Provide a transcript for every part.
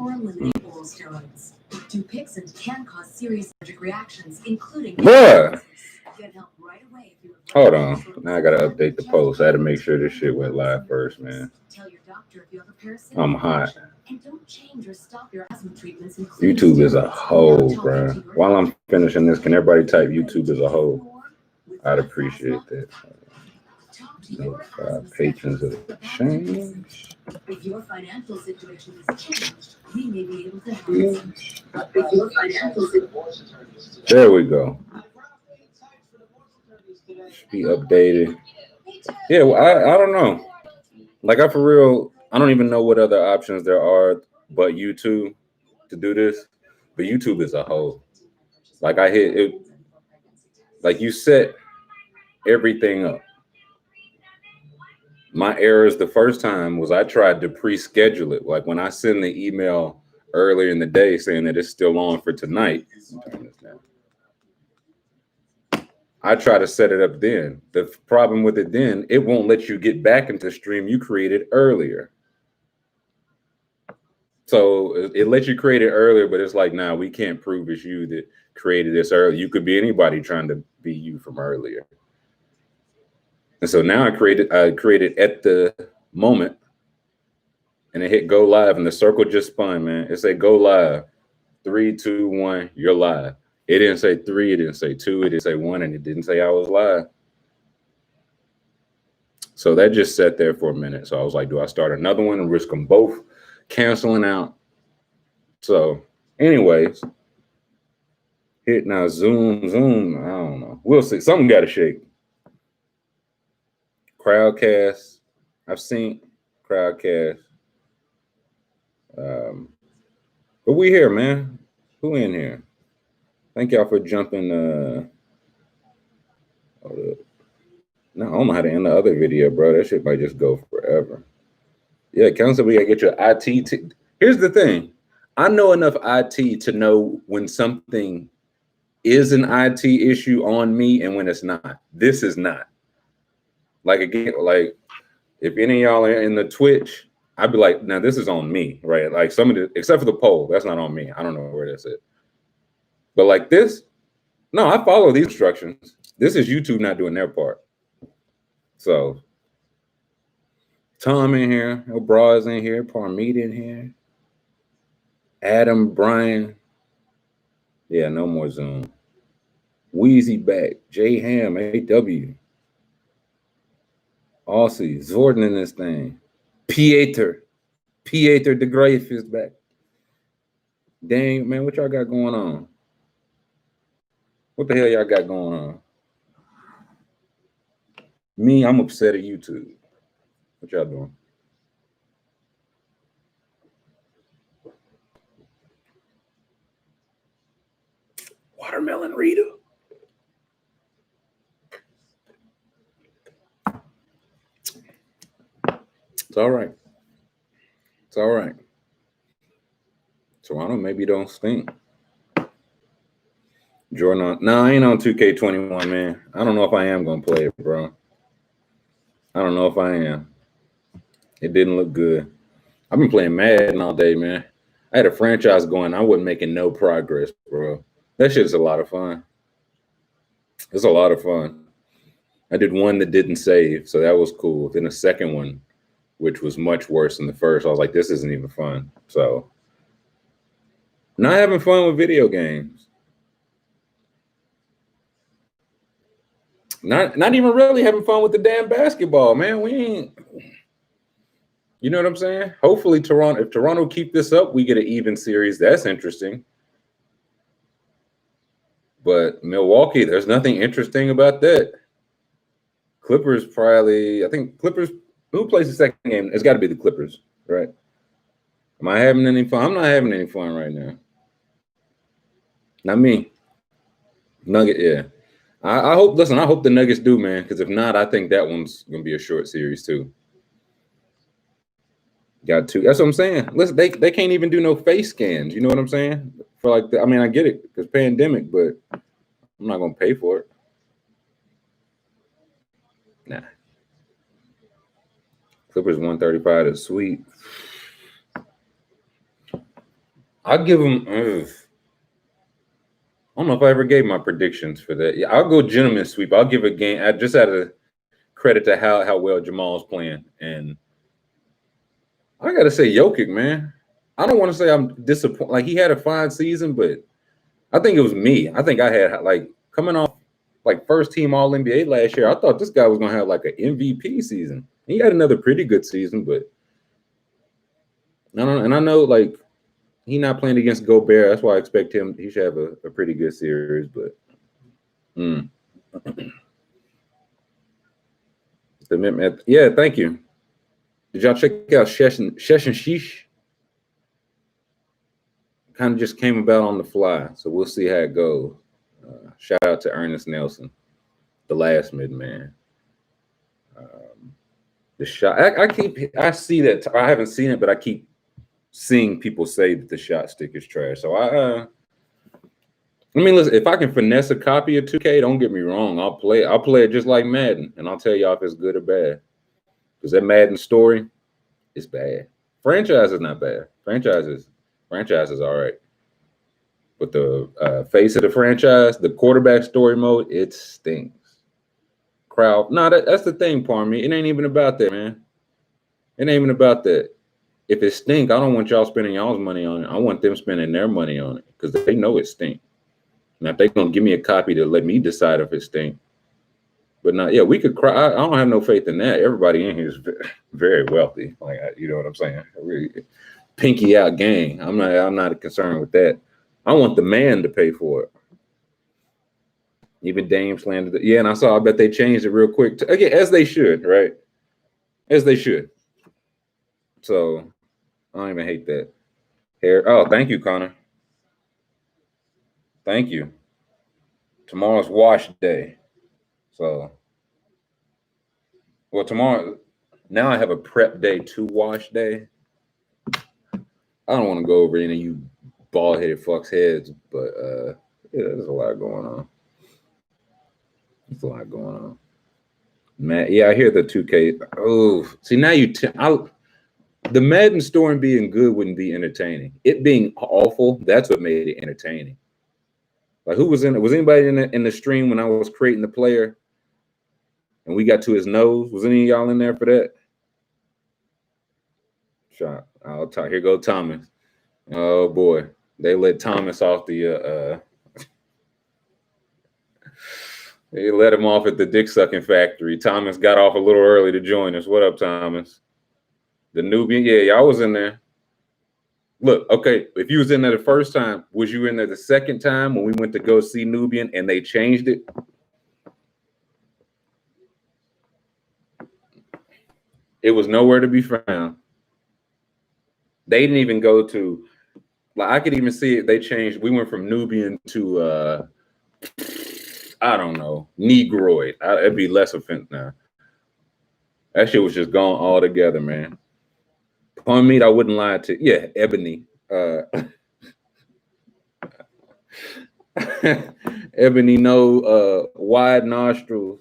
or eliminate oral steroids. Dupixent can cause serious allergic reactions, including. Bruh. Hold on. Now I gotta update the post. I had to make sure this shit went live first, man. I'm hot. YouTube is a hoe, bro. While I'm finishing this, can everybody type YouTube is a hoe? I'd appreciate that. Notify patrons of the change. If your financial situation has changed, we may be able to help you. If your financial situation. There we go. Should be updated. Yeah, well, I don't know. Like, I for real, I don't even know what other options there are but YouTube to do this. But YouTube is a hoe. Like, I hit it. Like, you set everything up. My errors the first time was I tried to pre-schedule it. Like, when I send the email earlier in the day saying that it's still on for tonight, I try to set it up then. The problem with it then, it won't let you get back into the stream you created earlier. So it lets you create it earlier, but it's like, nah, we can't prove it's you that created this early. You could be anybody trying to be you from earlier. And so now I created at the moment, and it hit go live, and the circle just spun, man. It said go live. 3, 2, 1, you're live. It didn't say 3, it didn't say 2, it didn't say 1, and it didn't say I was live. So that just sat there for a minute. So I was like, do I start another one and risk them both canceling out? So anyways, hit now, zoom. I don't know. We'll see. Something got to shake. Crowdcast. I've seen Crowdcast. But we here, man. Who in here? Thank y'all for jumping. No, I don't know how to end the other video, bro. That shit might just go forever. Yeah, council, we gotta get your IT. Here's the thing. I know enough IT to know when something is an IT issue on me and when it's not. This is not. Like, again, like, if any of y'all are in the Twitch, I'd be like, now this is on me, right? Like, some of the, except for the poll, that's not on me. I don't know where that's at. But like this, no, I follow these instructions. This is YouTube not doing their part. So, Tom in here, O'Brien's in here, Parmeet in here, Adam, Brian. Yeah, no more Zoom. Wheezy back, J Ham, AW. Aussie, Zordon in this thing. Pieter de Graaf is back. Dang, man, what y'all got going on? What the hell y'all got going on? Me, I'm upset at YouTube. What y'all doing? Watermelon Rita. It's all right. It's all right. Toronto maybe don't stink. Jordan, no, I ain't on 2K21, man. I don't know if I am gonna play it, bro. I don't know if I am. It didn't look good. I've been playing Madden all day, man. I had a franchise going. I wasn't making no progress, bro. That shit's a lot of fun. It's a lot of fun. I did one that didn't save, so that was cool. Then a second one, which was much worse than the first. I was like, this isn't even fun. So, not having fun with video games. Not even really having fun with the damn basketball, man. We ain't, you know what I'm saying? Hopefully Toronto, if Toronto keep this up, we get an even series. That's interesting. But Milwaukee, there's nothing interesting about that. Clippers probably, I think Clippers, who plays the second game? It's got to be the Clippers, right? Am I having any fun? I'm not having any fun right now. Not me. Nugget, yeah. I hope, listen, I hope the Nuggets do, man, because if not, I think that one's going to be a short series too. Got two. That's what I'm saying. Listen, they can't even do no face scans. You know what I'm saying? For like, I mean, I get it because pandemic, but I'm not going to pay for it. Nah. Clippers 135 is sweet. I'll give him. I don't know if I ever gave my predictions for that. Yeah, I'll go gentleman sweep. I'll give a game. I just out of credit to how well Jamal's playing, and I gotta say Jokic, man. I don't want to say I'm disappointed. Like he had a fine season, but I think it was me. I think I had like coming off like first team All NBA last year. I thought this guy was gonna have like an MVP season. He had another pretty good season, but I don't. And I know like he not playing against Gobert. That's why I expect him. He should have a pretty good series. But yeah, thank you. Did y'all check out Session Sheesh? Kind of just came about on the fly, so we'll see how it goes. Shout out to Ernest Nelson, the last midman. The shot, I see that. I haven't seen it, but I keep seeing people say that the shot stick is trash. So I mean, listen, if I can finesse a copy of 2K, don't get me wrong, I'll play it just like Madden, and I'll tell y'all if it's good or bad. Because that Madden story is bad. Franchise is not bad. Franchise is all right. But the face of the franchise, the quarterback story mode, it stinks. Crowd, no, that's the thing, Parmy. It ain't even about that, man. It ain't even about that. If it stink, I don't want y'all spending y'all's money on it. I want them spending their money on it because they know it stink. Now, if they gonna give me a copy to let me decide if it stink, but not, yeah, we could cry. I don't have no faith in that. Everybody in here is very wealthy. Like, you know what I'm saying? Really, pinky out gang. I'm not concerned with that. I want the man to pay for it. Even Dame slandered it. Yeah, and I bet they changed it real quick. Again, as they should, right? As they should. So I don't even hate that. Here. Oh, thank you, Connor. Thank you. Tomorrow's wash day. So, well, tomorrow, now I have a prep day to wash day. I don't want to go over any of you bald-headed fucks heads, but yeah, there's a lot going on. There's a lot going on. Man, yeah, I hear the 2K. Oh, see, now the Madden story being good wouldn't be entertaining. It being awful, that's what made it entertaining. Like, who was in it? Was anybody in the stream when I was creating the player and we got to his nose? Was any of y'all in there for that? Shot. I'll talk. Here go Thomas. Oh boy, they let Thomas off the. They let him off at the dick sucking factory. Thomas got off a little early to join us. What up, Thomas? The Nubian. Yeah, y'all was in there. Look, okay, if you was in there the first time, was you in there the second time when we went to go see Nubian and they changed it? It was nowhere to be found. They didn't even go to, like, I could even see it. They changed. We went from Nubian to, I don't know, Negroid. It'd be less offensive now. That shit was just gone all together, man. On meat, I wouldn't lie to. Yeah, Ebony. Ebony, no wide nostrils.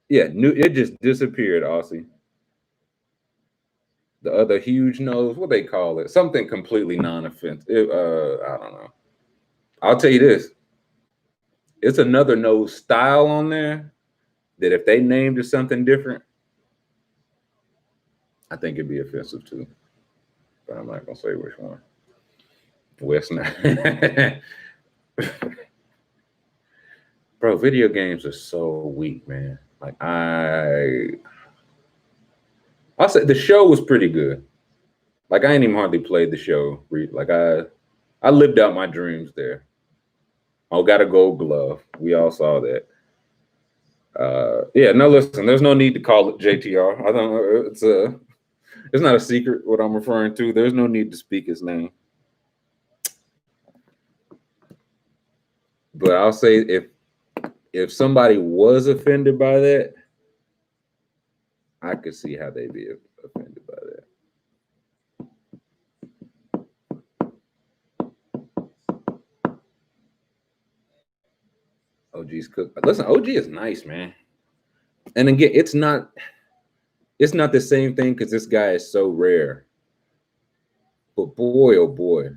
Yeah, it just disappeared, Aussie. The other huge nose, what they call it? Something completely non-offensive. I don't know. I'll tell you this. It's another nose style on there that if they named it something different, I think it'd be offensive too. But I'm not gonna say which one. Western. Bro, video games are so weak, man. Like I'll say the show was pretty good. Like I ain't even hardly played the show. Like I lived out my dreams there. I got a gold glove. We all saw that. Yeah, no, listen, there's no need to call it JTR. I don't it's not a secret what I'm referring to. There's no need to speak his name. But I'll say if somebody was offended by that, I could see how they'd be offended by that. OG's cook. Listen, OG is nice, man. And again, it's not the same thing because this guy is so rare. But boy, oh boy,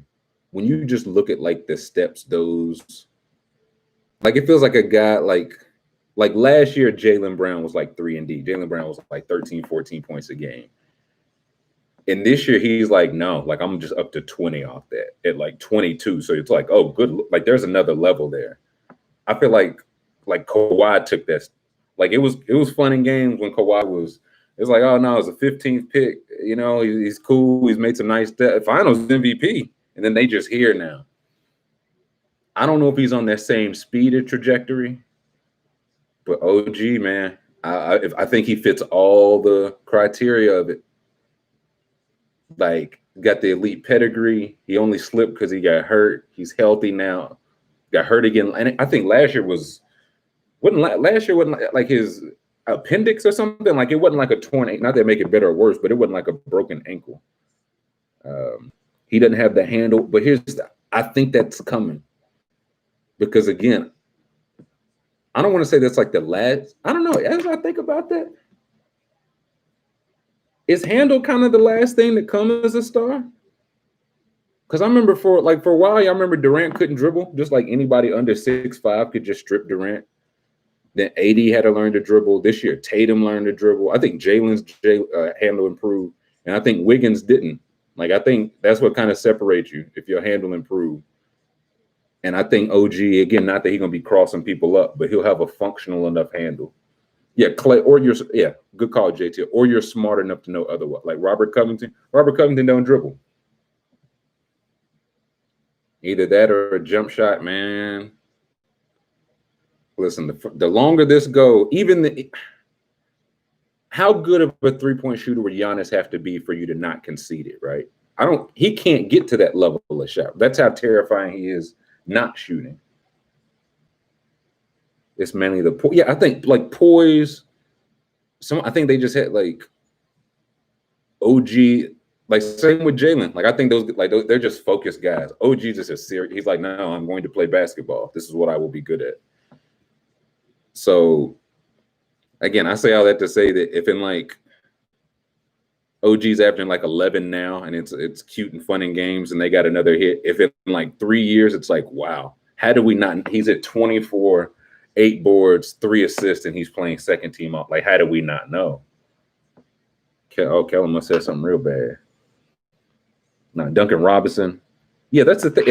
when you just look at like the steps, those like it feels like a guy like last year, Jaylen Brown was like 3-and-D. Jaylen Brown was like 13, 14 points a game. And this year he's like, no, like I'm just up to 20 off that at like 22. So it's like, oh, good. Like there's another level there. I feel like Kawhi took this. Like it was fun in games when Kawhi was. It's like, oh no, it's a 15th pick. You know, he's cool. He's made some nice finals MVP, and then they just here now. I don't know if he's on that same speed and trajectory, but OG man, I think he fits all the criteria of it. Like got the elite pedigree. He only slipped because he got hurt. He's healthy now. Got hurt again, and I think last year wasn't like his appendix or something. Like it wasn't like a torn. Not that make it better or worse, but it wasn't like a broken ankle. He doesn't have the handle. But I think that's coming because again, I don't want to say that's like the last. I don't know. As I think about that, is handle kind of the last thing that comes as a star? Because I remember for a while, I remember Durant couldn't dribble, just like anybody under 6'5" could just strip Durant. Then AD had to learn to dribble. This year, Tatum learned to dribble. I think Jalen's handle improved, and I think Wiggins didn't. Like I think that's what kind of separates you if your handle improved. And I think OG again, not that he's gonna be crossing people up, but he'll have a functional enough handle. Yeah, Clay, or good call, JT. Or you're smart enough to know otherwise. Like Robert Covington. Robert Covington don't dribble. Either that or a jump shot, man. Listen, the longer this go, how good of a three-point shooter would Giannis have to be for you to not concede it, right? He can't get to that level of shot. That's how terrifying he is not shooting. It's mainly I think like poise. I think they just had like OG, like same with Jalen. Like I think they're just focused guys. OG just is serious. He's like, no, I'm going to play basketball. This is what I will be good at. So again, I say all that to say that if in like OG's averaging like 11 now and it's cute and fun in games and they got another hit, if in like 3 years, it's like, wow, how do we not? He's at 24, 8 boards, 3 assists, and he's playing second team off. Like, how do we not know? Kellen must have something real bad. No, Duncan Robinson. Yeah, that's the thing.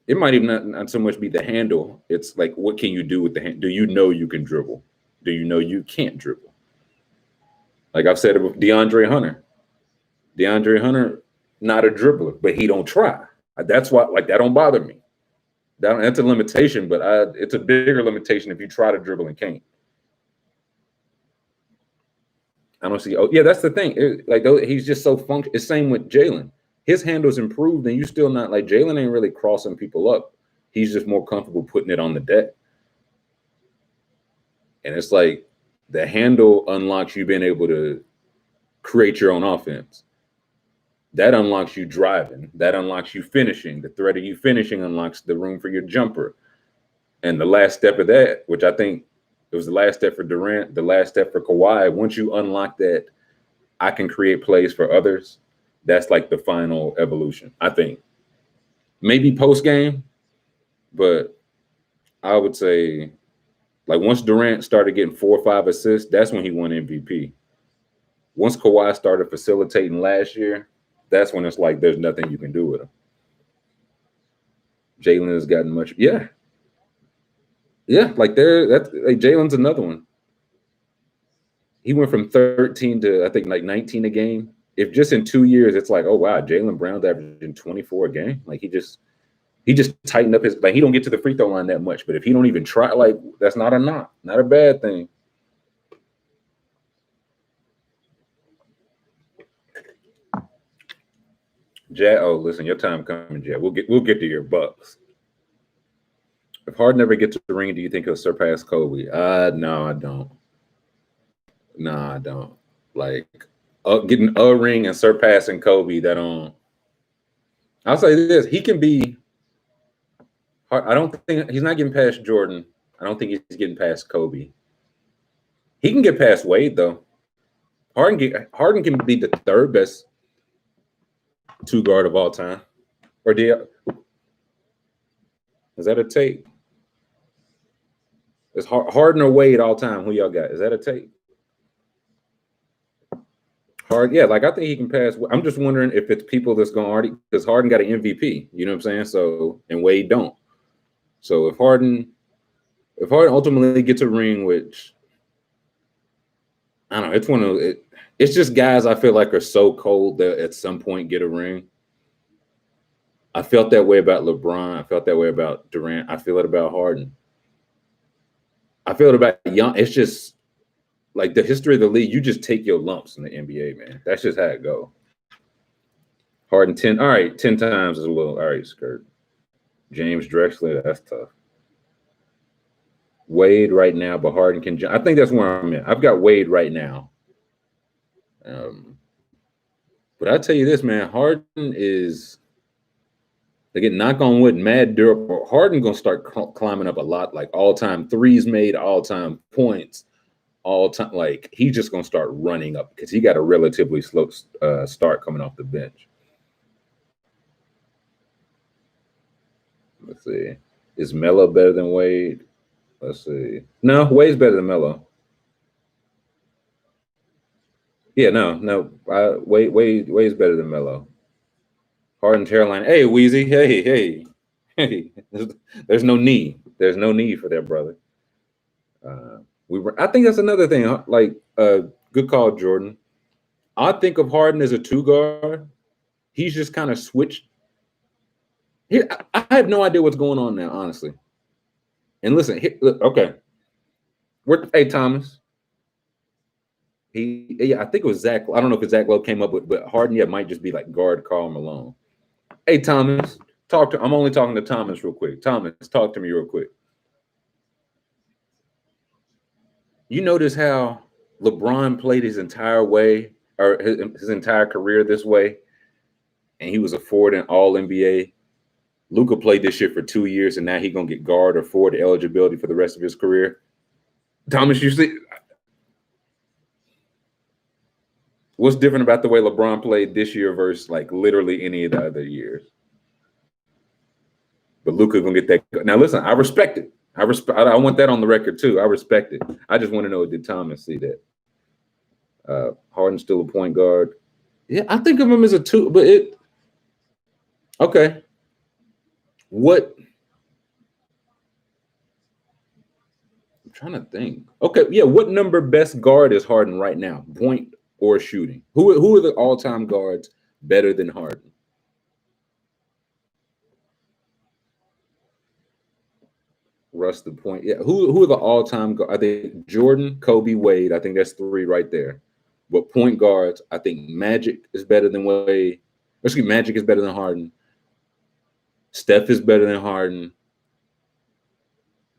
It might even not so much be the handle. It's like, what can you do with the hand? Do you know you can dribble? Do you know you can't dribble? Like I've said it with DeAndre Hunter. DeAndre Hunter, not a dribbler, but he don't try. That's why, like, that don't bother me. That's a limitation, but it's a bigger limitation if you try to dribble and can't. I don't see. Oh, yeah, that's the thing. He's just so functional. It's same with Jalen. His handle's improved, and you still not like Jalen ain't really crossing people up. He's just more comfortable putting it on the deck. And it's like the handle unlocks you being able to create your own offense. That unlocks you driving. That unlocks you finishing. The threat of you finishing unlocks the room for your jumper. And the last step of that, which I think it was the last step for Durant, the last step for Kawhi, once you unlock that, I can create plays for others. That's like the final evolution, I think. Maybe post-game, but I would say like once Durant started getting 4 or 5 assists, that's when he won MVP. Once Kawhi started facilitating last year, that's when it's like there's nothing you can do with him. Jalen has gotten much. Yeah, like Jalen's another one. He went from 13 to I think like 19 a game. If just in 2 years, it's like, oh wow, Jalen Brown's averaging 24 a game. Like he just tightened up his, like he don't get to the free throw line that much, but if he don't even try, like that's not a knock, not a bad thing. Jad, oh listen, your time coming, Jad. We'll get to your Bucks. If Harden never gets to the ring, do you think he'll surpass Kobe? No, I don't. No, I don't. Like getting a ring and surpassing Kobe, that don't. I'll say this: he can be. I don't think he's not getting past Jordan. I don't think he's getting past Kobe. He can get past Wade though. Harden can be the third best. two guard of all time? Or is that a take? Is Harden or Wade all time? Who y'all got? Is that a take? Harden, yeah, like I think he can pass. I'm just wondering if it's people that's going to already, because Harden got an MVP, you know what I'm saying? So, and Wade don't. So if Harden ultimately gets a ring, which I don't know, it's one of it. It's just guys I feel like are so cold that at some point get a ring. I felt that way about LeBron. I felt that way about Durant. I feel it about Harden. I feel it about Young. It's just like the history of the league. You just take your lumps in the NBA, man. That's just how it go. Harden 10. All right, 10 times is a little. All right, skirt. James Drexler, that's tough. Wade right now, but Harden can. I think that's where I'm at. I've got Wade right now. But I tell you this, man, Harden is, again, knock on wood, mad durable. Harden gonna start climbing up a lot, like all-time threes made, all-time points, all-time. Like he's just gonna start running up because he got a relatively slow start coming off the bench. Let's see, is Melo better than Wade? Let's see. No, Wade's better than Melo. Yeah, no. Wade's better than Melo. Harden, Caroline. Hey, Weezy. Hey. There's no need. There's no need for that, brother. I think that's another thing. Like, good call, Jordan. I think of Harden as a two guard. He's just kind of switched. I have no idea what's going on now, honestly. And listen, look, okay. Hey, Thomas. I think it was Zach. I don't know if Zach Lowe came up with, but Harden, yeah, might just be like guard Karl Malone. Hey, Thomas, I'm only talking to Thomas real quick. Thomas, talk to me real quick. You notice how LeBron played his entire way, or his entire career this way, and he was a forward in All NBA. Luka played this shit for 2 years, and now he's gonna get guard or forward eligibility for the rest of his career. Thomas, you see, what's different about the way LeBron played this year versus like literally any of the other years? But Luka gonna get that. Now listen, I respect it. I want that on the record too. I respect it. I just want to know, did Thomas see that? Harden's still a point guard. Yeah, I think of him as a two, but okay. What? I'm trying to think. Okay, yeah. What number best guard is Harden right now? Point or shooting? Who are the all-time guards better than Harden? Russ the point. Yeah. Who are the all-time guards? I think Jordan, Kobe, Wade. I think that's 3 right there. But point guards, I think Magic is better than Wade. Excuse me, Magic is better than Harden. Steph is better than Harden.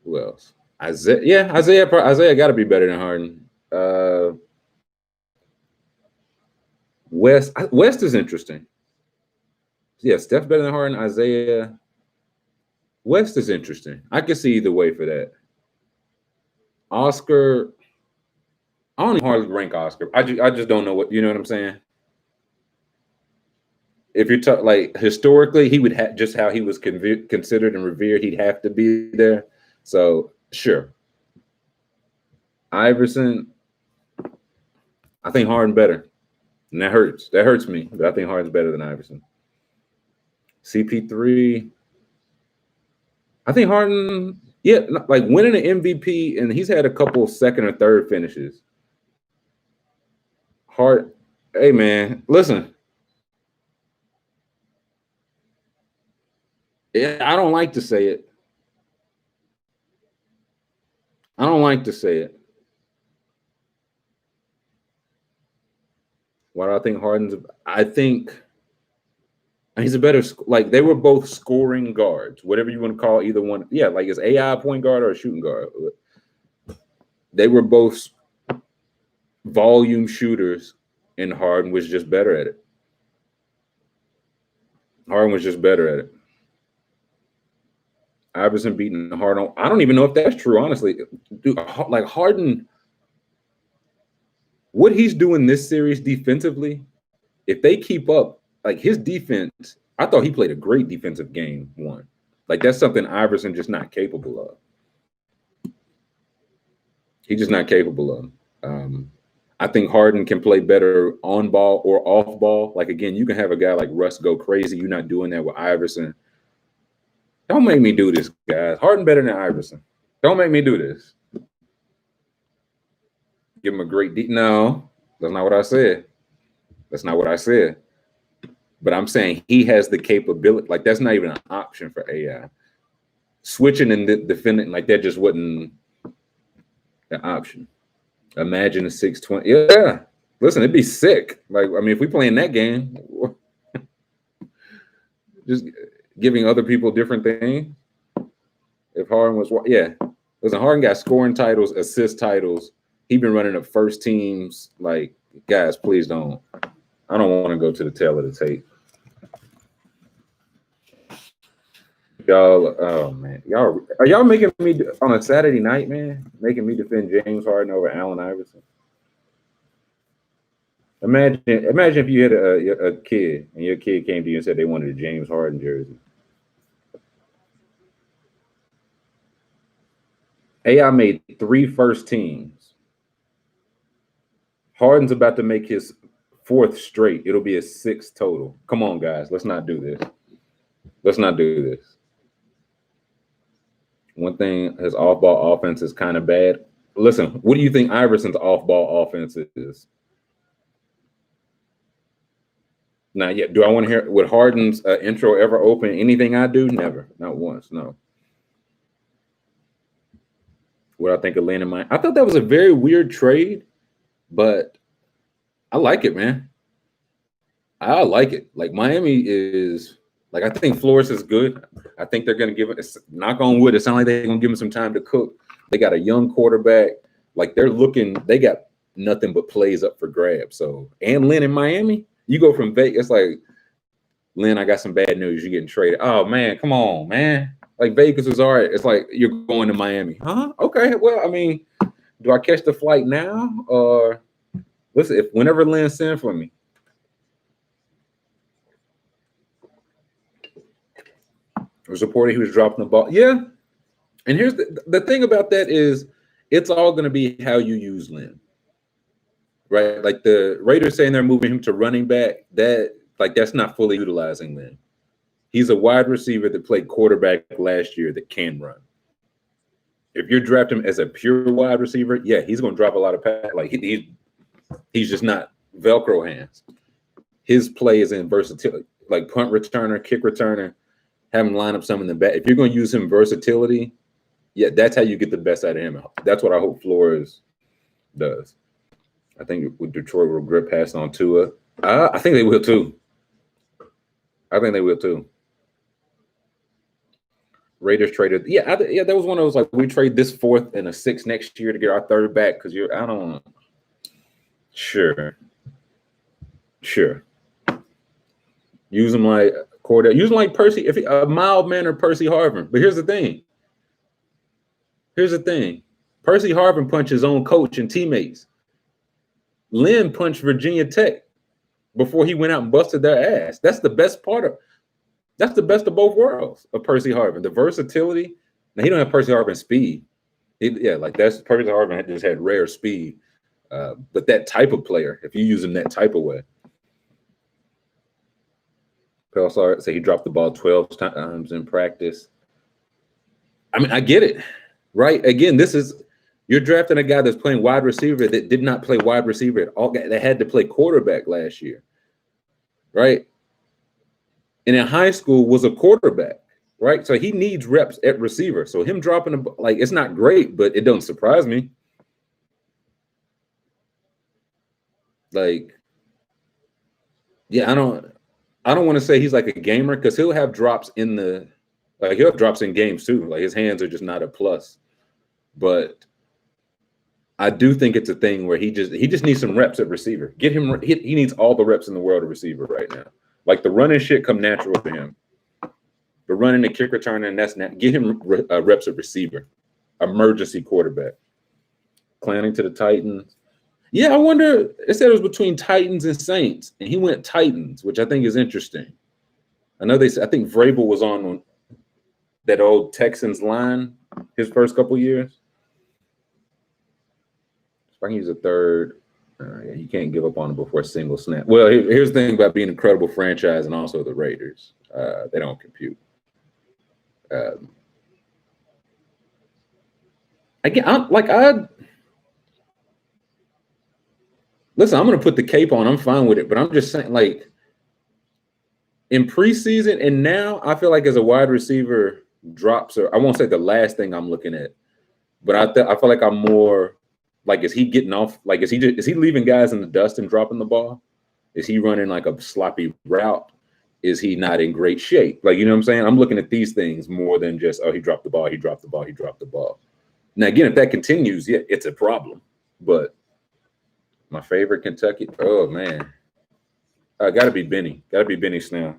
Who else? Isaiah. Yeah, Isaiah got to be better than Harden. West is interesting. Yeah, Steph better than Harden. Isaiah. West is interesting. I can see either way for that. Oscar. I don't even hardly rank Oscar. I just don't know what, you know what I'm saying? If you're talking like historically, he would have just how he was considered and revered. He'd have to be there. So sure. Iverson. I think Harden better. And that hurts. That hurts me. But I think Harden's better than Iverson. CP3. I think Harden, yeah, like winning an MVP, and he's had a couple second or third finishes. Hey man, listen. Yeah, I don't like to say it. I don't like to say it. Why do I think Harden's? I think he's a better, like they were both scoring guards, whatever you want to call either one. Yeah, like is AI a point guard or a shooting guard? They were both volume shooters, and Harden was just better at it. Harden was just better at it. Iverson beating Harden. I don't even know if that's true, honestly. Dude, like Harden, what he's doing this series defensively, if they keep up, like his defense, I thought he played a great defensive game one. Like that's something Iverson just not capable of. He's just not capable of. I think Harden can play better on ball or off ball. Like again, you can have a guy like Russ go crazy. You're not doing that with Iverson. Don't make me do this, guys. Harden better than Iverson. Don't make me do this. Give him a great no, that's not what I said. That's not what I said. But I'm saying he has the capability. Like that's not even an option for AI. Switching and defending like that just wasn't an option. Imagine a 620. Yeah. Listen, it'd be sick. Like, I mean, if we play in that game, just giving other people different things. If Harden was, yeah. Listen, Harden got scoring titles, assist titles. He been running up first teams. Like, guys, please don't. I don't want to go to the tail of the tape. Y'all, oh man, are y'all making me on a Saturday night, man? Making me defend James Harden over Allen Iverson? Imagine if you had a kid and your kid came to you and said they wanted a James Harden jersey. AI made 3 first teams. Harden's about to make his 4th straight. It'll be a 6th total. Come on, guys. Let's not do this. Let's not do this. One thing, his off-ball offense is kind of bad. Listen, what do you think Iverson's off-ball offense is? Not yet. Do I want to hear, would Harden's intro ever open anything I do? Never. Not once, no. What I think of Lynn and Mine. I thought that was a very weird trade, but I like it, man. I like it. Like Miami is, like I think Flores is good. I think they're going to give it, knock on wood, it sounds like they're going to give him some time to cook. They got a young quarterback. Like they got nothing but plays up for grabs. So, and Lynn in Miami, you go from Vegas, it's like, Lynn, I got some bad news. You're getting traded. Oh, man, come on, man. Like Vegas was all right. It's like you're going to Miami. Huh? Okay. Well, I mean, do I catch the flight now? Or listen, whenever Lynn send for me. Was reported he was dropping the ball. Yeah. And here's the thing about that is it's all going to be how you use Lynn. Right? Like the Raiders saying they're moving him to running back. That's not fully utilizing Lynn. He's a wide receiver that played quarterback last year that can run. If you're drafting him as a pure wide receiver, yeah, he's going to drop a lot of passes. Like he's just not Velcro hands. His play is in versatility, like punt returner, kick returner, have him line up some in the back. If you're going to use him versatility, yeah, that's how you get the best out of him. That's what I hope Flores does. I think with Detroit will regret passing on Tua. I think they will too. Raiders traded. Yeah, that was one of those like we trade this 4th and a 6th next year to get our 3rd back because Sure. Use them like Cordell. Use them like Percy, if a mild-mannered Percy Harvin. But here's the thing. Percy Harvin punched his own coach and teammates. Lynn punched Virginia Tech before he went out and busted their ass. That's the best of both worlds of Percy Harvin. The versatility. Now, he don't have Percy Harvin speed. That's Percy Harvin just had rare speed. But that type of player, if you use him that type of way. Pelsar say he dropped the ball 12 times in practice. I mean, I get it, right? Again, you're drafting a guy that's playing wide receiver that did not play wide receiver at all. That had to play quarterback last year, right? And in high school was a quarterback, right? So he needs reps at receiver. So him dropping it's not great, but it don't surprise me. Like, yeah, I don't want to say he's like a gamer because he'll have drops he'll have drops in games too. Like his hands are just not a plus. But I do think it's a thing where he just needs some reps at receiver. Get him. He needs all the reps in the world at receiver right now. Like the running shit come natural for him. The running, the kick return, and that's not. Get him reps at receiver. Emergency quarterback. Planning to the Titans. Yeah, I wonder. It said it was between Titans and Saints, and he went Titans, which I think is interesting. I know I think Vrabel was on that old Texans line his first couple years. If I can use a third, yeah, you can't give up on him before a single snap. Well, here's the thing about being an incredible franchise and also the Raiders. They don't compute. Listen, I'm going to put the cape on. I'm fine with it, but I'm just saying, like, in preseason and now, I feel like as a wide receiver drops, or I won't say the last thing I'm looking at, but I feel like I'm more like, is he getting off? Like, is he leaving guys in the dust and dropping the ball? Is he running like a sloppy route? Is he not in great shape? Like, you know what I'm saying? I'm looking at these things more than just, oh, he dropped the ball, he dropped the ball, he dropped the ball. Now, again, if that continues, yeah, it's a problem. But my favorite Kentucky, oh man, gotta be Benny. Gotta be Benny Snell.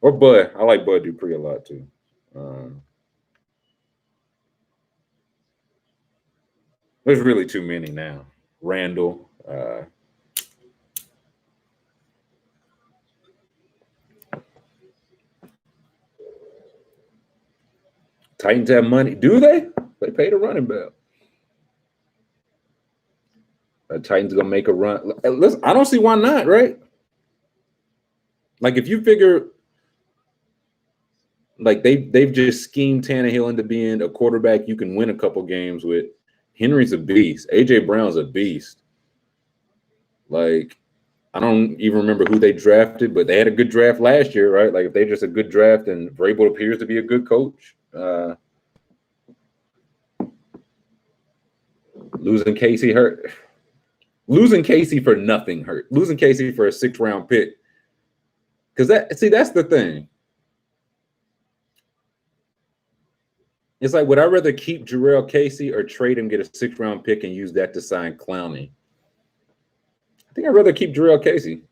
Or Bud. I like Bud Dupree a lot too. There's really too many now. Randall. Titans have money. Do they? They paid a running back. Titans gonna make a run. Listen, I don't see why not, right? Like, if you figure, like, they've just schemed Tannehill into being a quarterback you can win a couple games with. Henry's a beast. AJ Brown's a beast. Like, I don't even remember who they drafted, but they had a good draft last year, right? Like, if they're just a good draft and Vrabel appears to be a good coach, losing Casey hurt. Losing Casey for nothing hurt. Losing Casey for a 6th-round pick. Because that's the thing. It's like, would I rather keep Jarrell Casey or trade him, get a 6th-round pick, and use that to sign Clowney? I think I'd rather keep Jarrell Casey.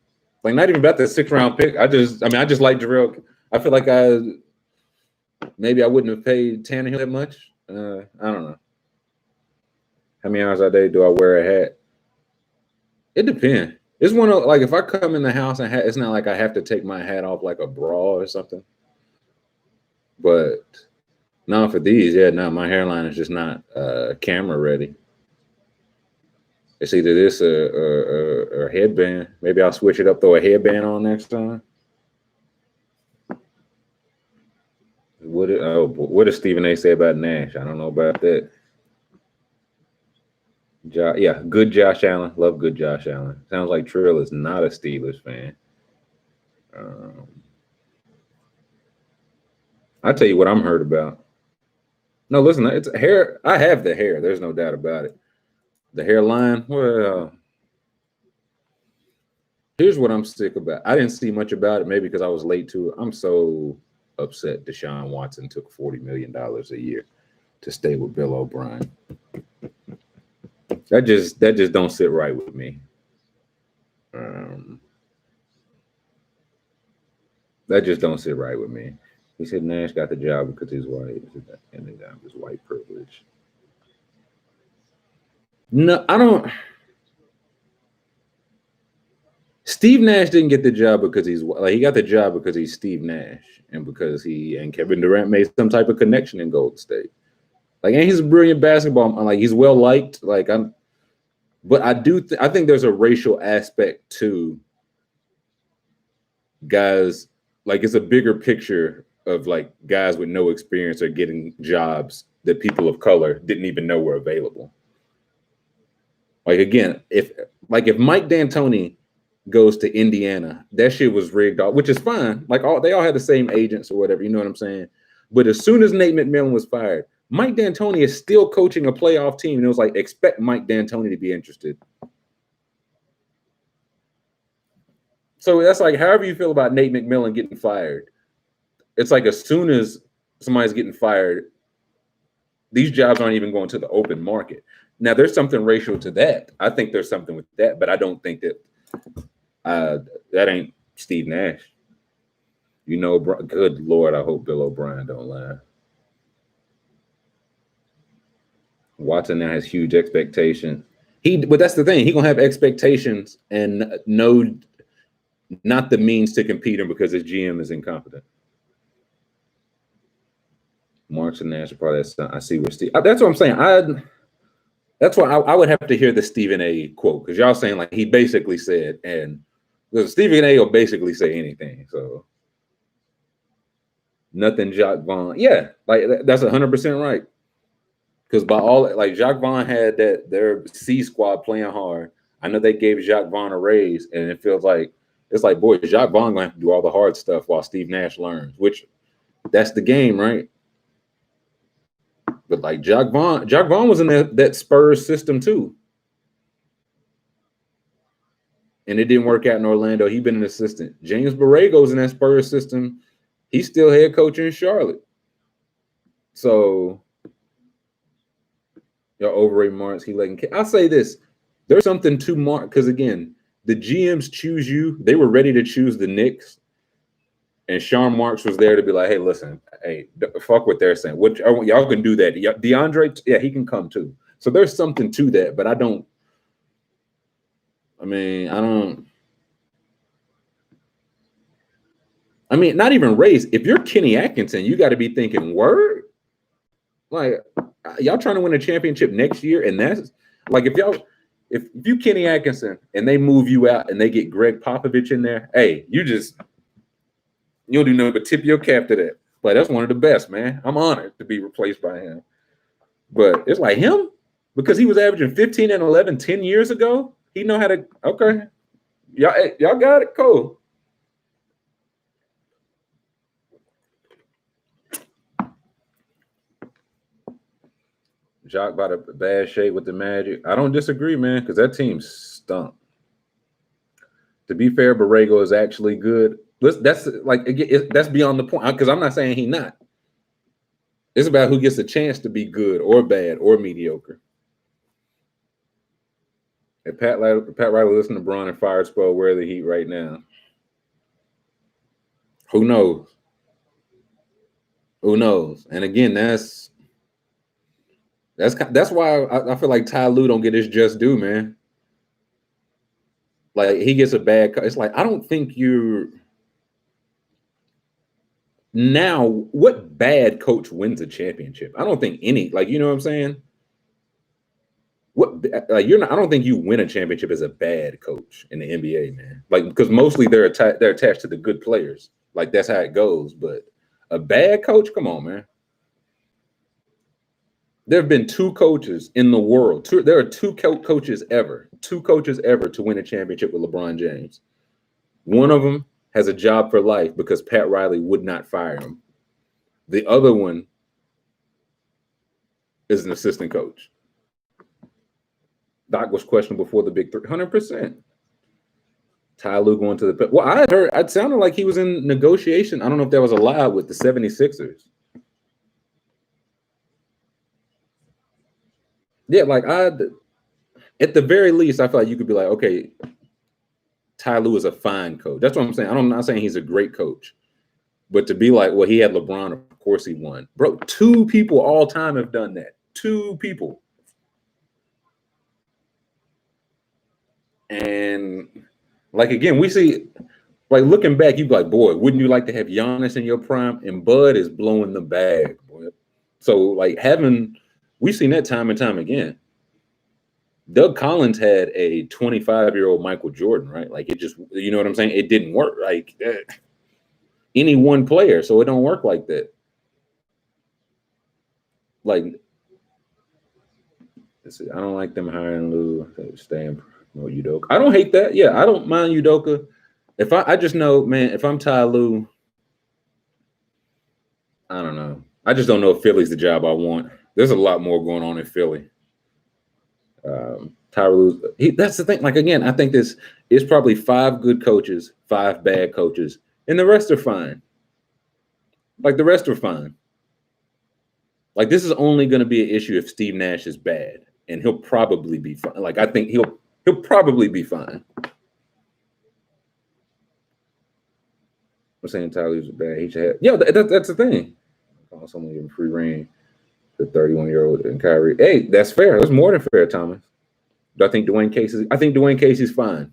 Like, not even about the 6th-round pick. I just like Jarrell. I feel like maybe I wouldn't have paid Tannehill that much. I don't know. How many hours a day do I wear a hat? It depends. It's one of, like, if I come in the house and it's not like I have to take my hat off like a bra or something. But no, for these, yeah, no, my hairline is just not camera ready. It's either this or a headband. Maybe I'll switch it up, throw a headband on next time. What does Stephen A. say about Nash? I don't know about that. Yeah, good Josh Allen. Love good Josh Allen. Sounds like Trill is not a Steelers fan. I'll tell you what I'm hurt about. No, listen, it's hair. I have the hair. There's no doubt about it. The hairline, well, here's what I'm sick about. I didn't see much about it, maybe because I was late to it. I'm so upset Deshaun Watson took $40 million a year to stay with Bill O'Brien. That just don't sit right with me. That just don't sit right with me. He said Nash got the job because he's white, and they got his white privilege. No, I don't. Steve Nash didn't get the job because he's like, he got the job because he's Steve Nash and because he and Kevin Durant made some type of connection in Golden State. Like, and he's a brilliant basketball. Like, he's well liked. Like, but I do. I think there's a racial aspect to guys. Like, it's a bigger picture of, like, guys with no experience are getting jobs that people of color didn't even know were available. Like, again, if Mike D'Antoni goes to Indiana, that shit was rigged off, which is fine. Like, they all had the same agents or whatever, you know what I'm saying? But as soon as Nate McMillan was fired, Mike D'Antoni is still coaching a playoff team. And it was like, expect Mike D'Antoni to be interested. So that's like, however you feel about Nate McMillan getting fired, it's like, as soon as somebody's getting fired, these jobs aren't even going to the open market. Now, there's something racial to that. I think there's something with that, but I don't think that that ain't Steve Nash. You know, good Lord, I hope Bill O'Brien don't laugh. Watson now has huge expectations. But that's the thing. He gonna have expectations and not the means to compete him because his GM is incompetent. Marks and Nash probably. I see where Steve. That's what I'm saying. That's why I would have to hear the Stephen A. quote because y'all saying like he basically said, and Stephen A. will basically say anything. So nothing, Jacques Vaughn. Yeah, like that's 100% right. Because by all like Jacques Vaughn had their C squad playing hard. I know they gave Jacques Vaughn a raise, and it feels like it's like, boy, Jacques Vaughn gonna have to do all the hard stuff while Steve Nash learns, which that's the game, right? But like Jacques Vaughn was in that Spurs system too. And it didn't work out in Orlando. He's been an assistant. James Borrego's in that Spurs system. He's still head coach in Charlotte. So y'all overrate Marks. I'll say this. There's something to Mark because again, the GMs choose you. They were ready to choose the Knicks. And Sean Marks was there to be like, hey, listen, hey, fuck what they're saying. Y'all can do that. DeAndre, yeah, he can come too. So there's something to that, but I don't. I mean, not even race. If you're Kenny Atkinson, you got to be thinking, word? Like, y'all trying to win a championship next year? And that's like, if you Kenny Atkinson and they move you out and they get Greg Popovich in there, hey, you'll do nothing but tip your cap to that. Like, that's one of the best, man. I'm honored to be replaced by him. But it's like him, because he was averaging 15 and 11 10 years ago. He know how to, okay. Y'all got it? Cool. Jacques about a bad shape with the Magic. I don't disagree, man, because that team stunk. To be fair, Borrego is actually good. That's like that's beyond the point because I'm not saying he's not. It's about who gets a chance to be good or bad or mediocre. If Pat Riley listen to Braun and Fire Spell, where are the Heat right now? Who knows? Who knows? And again, that's why I feel like Ty Lue don't get his just due, man. Like he gets a bad. It's like I don't think you're. Now, what bad coach wins a championship? I don't think any. Like, you know what I'm saying? I don't think you win a championship as a bad coach in the NBA, man. Like, because mostly they're attached to the good players. Like that's how it goes. But a bad coach, come on, man. There have been two coaches in the world. There are two coaches ever to win a championship with LeBron James. One of them has a job for life because Pat Riley would not fire him. The other one is an assistant coach. Doc was questioned before the big 100%. Ty Lue going to the – well, I heard – it sounded like he was in negotiation. I don't know if that was a lie with the 76ers. Yeah, like at the very least, I feel like you could be like, okay, Ty Lue is a fine coach. That's what I'm saying. I'm not saying he's a great coach. But to be like, well, he had LeBron, of course he won. Bro, two people all time have done that. Two people. And like, again, we see, like looking back, you'd be like, boy, wouldn't you like to have Giannis in your prime? And Bud is blowing the bag, boy. So like we've seen that time and time again. Doug Collins had a 25-year-old Michael Jordan, right? Like it just, you know what I'm saying? It didn't work. Like any one player, so it don't work like that. Like, I don't like them hiring Lou. Staying no Udoka. I don't hate that. Yeah, I don't mind Udoka. If I just know, man, if I'm Ty Lue, I don't know. I just don't know if Philly's the job I want. There's a lot more going on in Philly. Ty Lue, that's the thing. Like again, I think this is probably 5 good coaches, 5 bad coaches, and the rest are fine. Like the rest are fine. Like this is only going to be an issue if Steve Nash is bad, and he'll probably be fine. Like I think he'll probably be fine. I'm saying Ty Lue's bad. He should have. Yeah, that's the thing. Call someone give him free reign. The 31-year-old and Kyrie. Hey, that's fair. That's more than fair, Thomas. Do I think Dwayne Casey? I think Dwayne Casey's fine.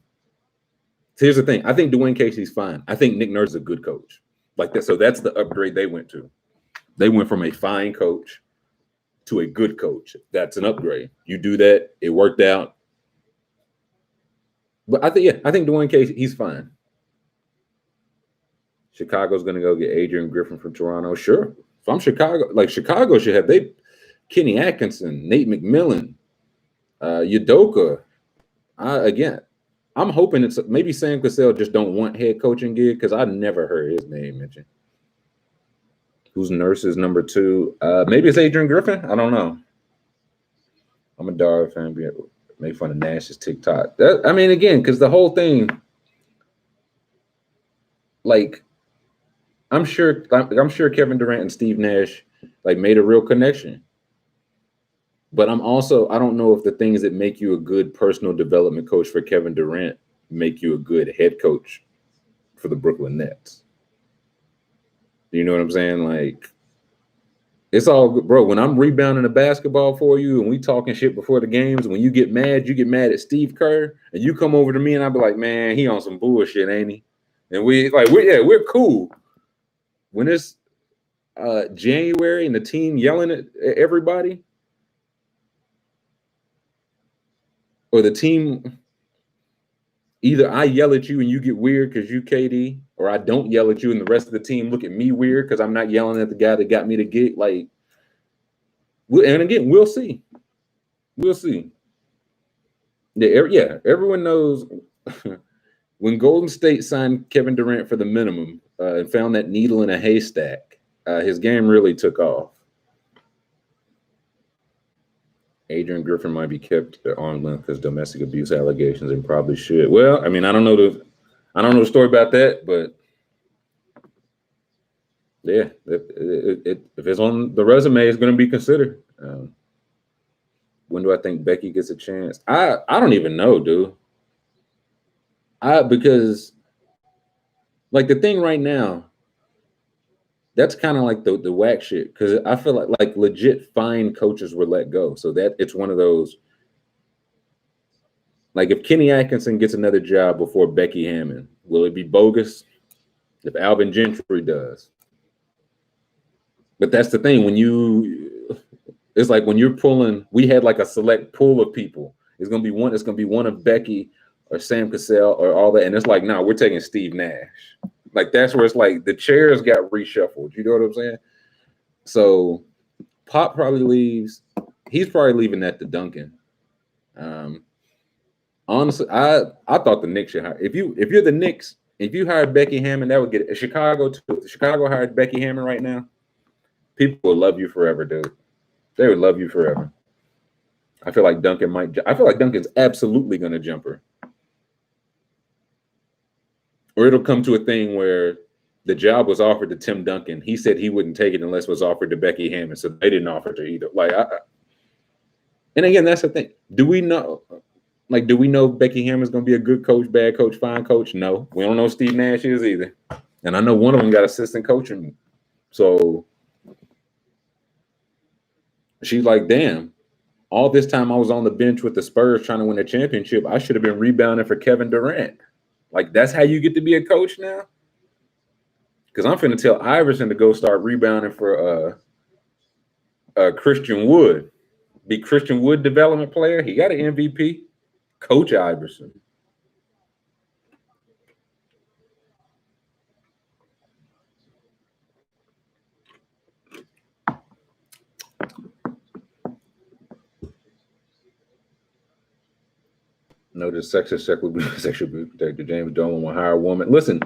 So here's the thing. I think Dwayne Casey's fine. I think Nick Nurse is a good coach. Like that. So that's the upgrade they went to. They went from a fine coach to a good coach. That's an upgrade. You do that, it worked out. But I think Dwayne Casey, he's fine. Chicago's gonna go get Adrian Griffin from Toronto. Sure. If I'm Chicago, like Chicago should have Kenny Atkinson, Nate McMillan, Udoka. Again, I'm hoping it's maybe Sam Cassell just don't want head coaching gig because I never heard his name mentioned. Who's Nurse's number 2? Maybe it's Adrian Griffin. I don't know. I'm a Dara fan. Make fun of Nash's TikTok. I mean, again, because the whole thing, like, I'm sure Kevin Durant and Steve Nash like made a real connection. But I don't know if the things that make you a good personal development coach for Kevin Durant make you a good head coach for the Brooklyn Nets. You know what I'm saying? Like, it's all good, bro. When I'm rebounding the basketball for you and we talking shit before the games, when you get mad at Steve Kerr, and you come over to me and I'll be like, man, he on some bullshit, ain't he? And we're cool. When it's January and the team yelling at everybody, or the team, either I yell at you and you get weird because you KD, or I don't yell at you and the rest of the team look at me weird because I'm not yelling at the guy that got me the gig. Like, and again, we'll see. We'll see. Yeah, everyone knows when Golden State signed Kevin Durant for the minimum and found that needle in a haystack, his game really took off. Adrian Griffin might be kept at arm's length because domestic abuse allegations, and probably should. Well, I mean, I don't know the story about that, but yeah, if it's on the resume, it's going to be considered. When do I think Becky gets a chance? I don't even know, dude. Because like the thing right now, that's kind of like the whack shit, because I feel like legit fine coaches were let go. So that it's one of those, like, if Kenny Atkinson gets another job before Becky Hammon, will it be bogus? If Alvin Gentry does. But that's the thing, it's like when you're pulling, we had like a select pool of people. It's gonna be one of Becky or Sam Cassell or all that. And it's like, no, we're taking Steve Nash. Like, that's where it's like the chairs got reshuffled. You know what I'm saying? So Pop probably leaves. He's probably leaving that to Duncan. Honestly, I thought the Knicks should hire. If you're the Knicks, if you hired Becky Hammon, that would get it. Chicago too. If Chicago hired Becky Hammon right now, people would love you forever, dude. They would love you forever. I feel like Duncan's absolutely going to jump her. Or it'll come to a thing where the job was offered to Tim Duncan. He said he wouldn't take it unless it was offered to Becky Hammon. So they didn't offer to either. Like, and again, that's the thing. Do we know Becky Hammon's going to be a good coach, bad coach, fine coach? No. We don't know Steve Nash is either. And I know one of them got assistant coaching. So she's like, damn, all this time I was on the bench with the Spurs trying to win a championship, I should have been rebounding for Kevin Durant. Like, that's how you get to be a coach now? Because I'm finna tell Iverson to go start rebounding for Christian Wood. Be Christian Wood development player. He got an MVP. Coach Iverson. Notice sexually protected. James Dolan will hire a woman. Listen,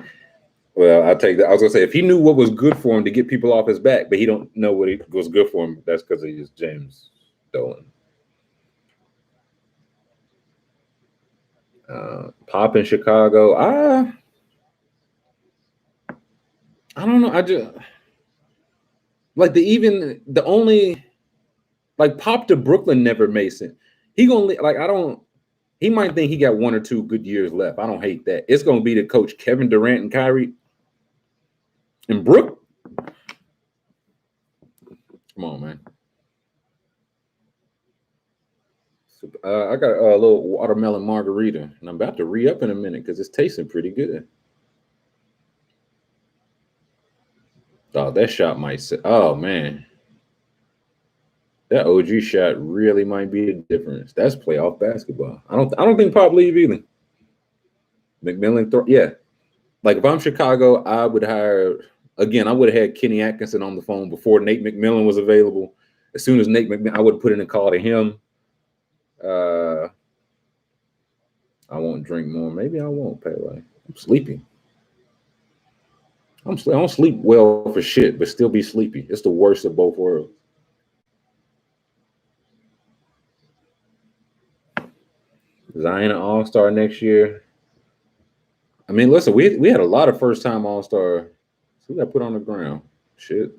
well, I'll take that. I was gonna say, if he knew what was good for him to get people off his back, but he don't know what was good for him, that's because he's James Dolan. Pop in Chicago. I don't know. I just like the only like Pop to Brooklyn never made sense. He might think he got 1 or 2 good years left. I don't hate that. It's gonna be to coach Kevin Durant and Kyrie and Brook. Come on, man. I got a little watermelon margarita, and I'm about to re-up in a minute because it's tasting pretty good. Oh, that shot might say, oh man, that OG shot really might be the difference. That's playoff basketball. I don't think Pop leave either. McMillan, yeah. Like if I'm Chicago, I would hire again. I would have had Kenny Atkinson on the phone before Nate McMillan was available. As soon as Nate McMillan, I would have put in a call to him. I won't drink more. Maybe I won't, Pele. I'm sleepy. I don't sleep well for shit, but still be sleepy. It's the worst of both worlds. Zion an All-Star next year. I mean, listen, we had a lot of first-time All-Star. So we got put on the ground. Shit.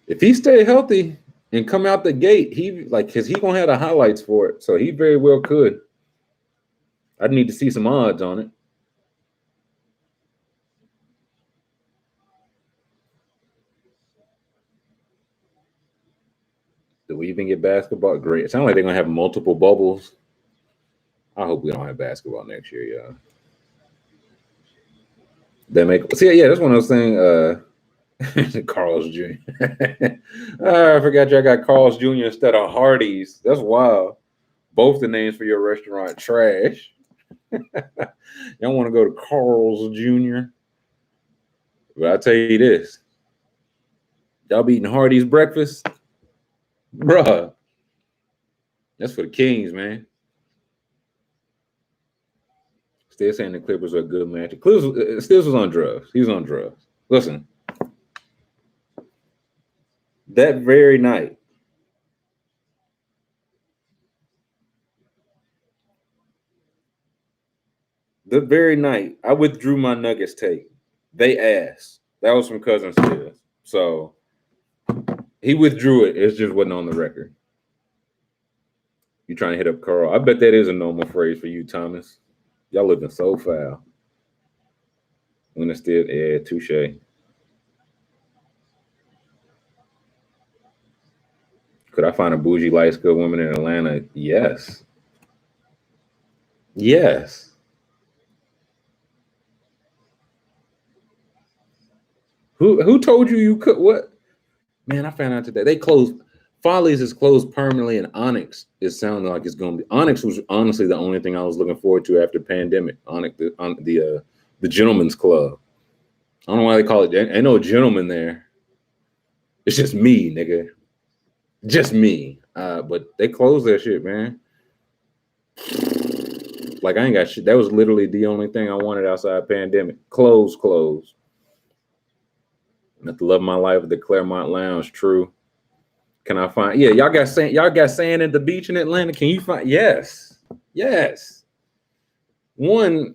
If he stay healthy and come out the gate, because he gonna have the highlights for it, so he very well could. I'd need to see some odds on it. Do we even get basketball? Great. It sounds like they're gonna have multiple bubbles. I hope we don't have basketball next year, y'all. That's one of those things. Carl's Jr. I forgot y'all got Carl's Jr. instead of Hardee's. That's wild. Both the names for your restaurant trash. Y'all want to go to Carl's Jr. But I'll tell you this. Y'all be eating Hardee's breakfast? Bruh. That's for the Kings, man. Still saying the Clippers are a good match. Stills was on drugs. He was on drugs. Listen. That very night, I withdrew my Nuggets take. They asked. That was from Cousin Stills. So he withdrew it. It just wasn't on the record. You trying to hit up Carl? I bet that is a normal phrase for you, Thomas. Y'all living so foul. When it's still, yeah, touche. Could I find a bougie light skinned woman in Atlanta? Yes. Yes. Who told you could? What? Man, I found out today. They closed. Follies is closed permanently, and Onyx is sounding like it's going to be. Onyx was honestly the only thing I was looking forward to after pandemic. Onyx, the Gentleman's Club. I don't know why they call it. Ain't no gentleman there. It's just me, nigga. Just me. But they closed that shit, man. Like I ain't got shit. That was literally the only thing I wanted outside pandemic. Closed. Not the love of my life at the Claremont Lounge. True. Can I find? Yeah, y'all got sand at the beach in Atlanta. Can you find? Yes. One.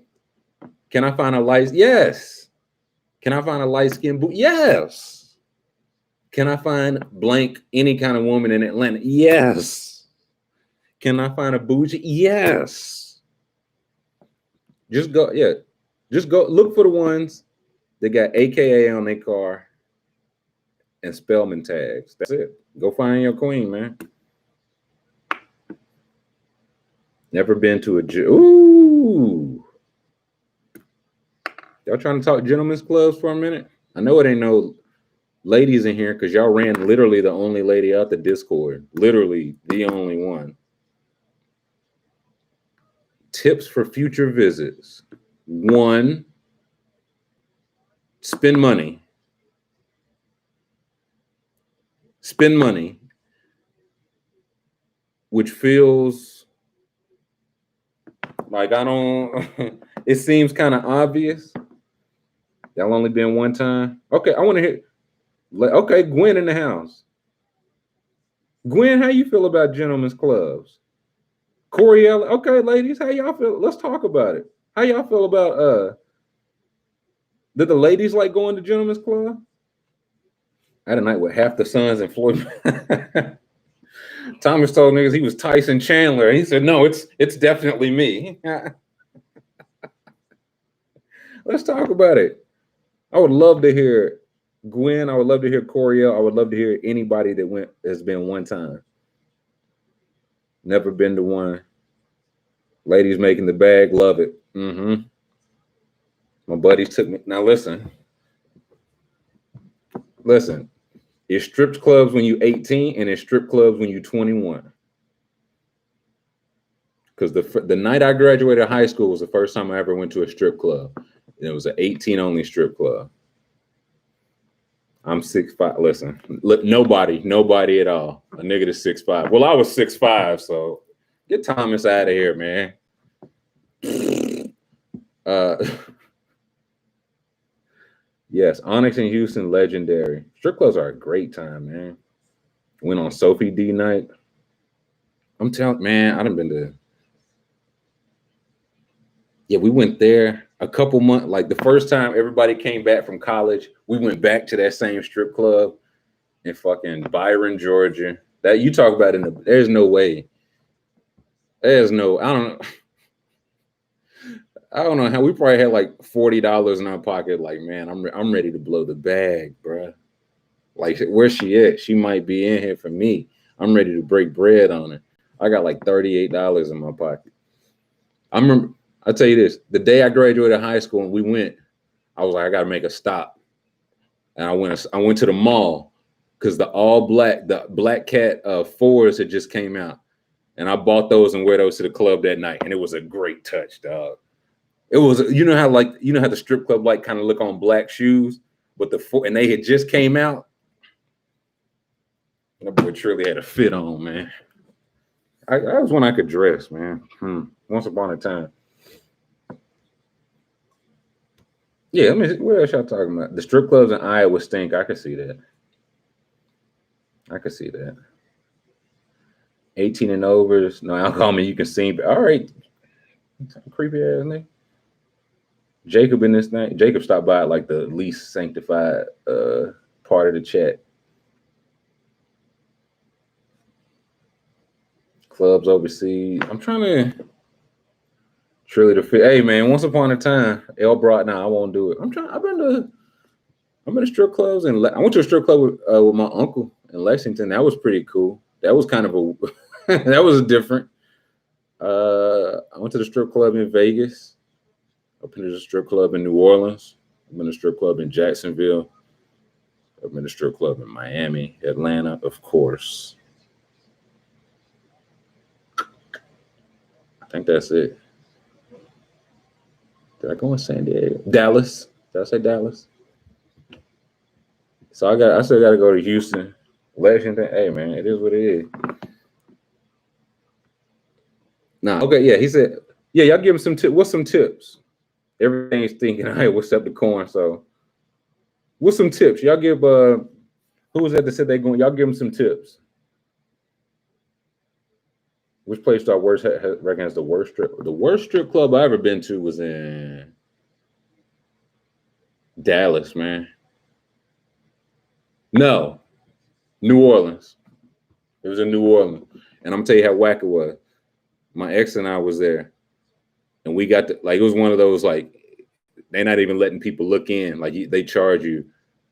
Can I find a light? Yes. Can I find a light skinned boot? Yes. Can I find blank any kind of woman in Atlanta? Yes. Can I find a bougie? Yes. Just go. Yeah. Just go look for the ones that got AKA on their car and Spellman tags. That's it. Go find your queen, man. Never been to a ooh. Y'all trying to talk gentlemen's clubs for a minute? I know it ain't no ladies in here because y'all ran literally the only lady out the Discord. Literally the only one. Tips for future visits. 1, spend money. Spend money, which feels like it seems kind of obvious. Y'all only been one time. Okay, I want to hear. Okay, Gwen in the house. Gwen, how you feel about gentlemen's clubs? Coriella, okay, ladies, how y'all feel? Let's talk about it. How y'all feel about did the ladies like going to gentlemen's club? I had a night with half the sons in Floyd. Thomas told niggas he was Tyson Chandler. He said, no, it's definitely me. Let's talk about it. I would love to hear Gwen. I would love to hear Coriel. I would love to hear anybody that has been one time. Never been to one. Ladies making the bag, love it. My buddies took me. Now listen. It's strip clubs when you're 18 and it's strip clubs when you're 21. Because the night I graduated high school was the first time I ever went to a strip club. And it was an 18 only strip club. I'm 6'5". Listen, look, nobody at all. A nigga that's 6'5". Well, I was 6'5", so get Thomas out of here, man. Yes, Onyx in Houston, legendary. Strip clubs are a great time, man. Went on Sophie D night. I'm telling, man, I done been to. Yeah, we went there a couple months. Like the first time everybody came back from college, we went back to that same strip club in fucking Byron, Georgia. That you talk about there's no way. There's no, I don't know how we probably had like $40 in our pocket. Like, man, I'm ready to blow the bag, bro. Like, where's she at? She might be in here for me. I'm ready to break bread on her. I got like $38 in my pocket. I'll tell you this, the day I graduated high school and we went, I was like, I gotta make a stop. And I went to the mall because the black cat 4s had just came out. And I bought those and wear those to the club that night. And it was a great touch, dog. It was, you know how the strip club like kind of look on black shoes, but and they had just came out. That boy truly had a fit on, man. I was one I could dress, man. Once upon a time. Yeah, I mean, what else y'all talking about? The strip clubs in Iowa stink. I could see that. 18 and overs, no alcohol, man. You can see. All right, creepy ass nigga. Jacob in this thing. Jacob stopped by at like the least sanctified part of the chat. Clubs overseas. I'm trying to truly to fit. Hey man, once upon a time, L brought. Now I won't do it. I've been to strip clubs and I went to a strip club with my uncle in Lexington. That was pretty cool. That was kind of that was different. I went to the strip club in Vegas. I've been to the strip club in New Orleans. I've been to a strip club in Jacksonville. I've been to a strip club in Miami, Atlanta, of course. I think that's it. Did I go in San Diego? Dallas. Did I say Dallas? So I still got to go to Houston, Lexington. Hey man, it is what it is. Nah, okay, yeah. He said, yeah, y'all give him some tips. What's some tips? Everything's thinking, hey, what's up the corn? So, what's some tips? Y'all give who was that said they going? Y'all give them some tips. Which place do I reckon has the worst strip? The worst strip club I ever been to was in Dallas, man. No, New Orleans. It was in New Orleans, and I'm gonna tell you how whack it was. My ex and I was there, and we got it was one of those like they're not even letting people look in, like they charge you.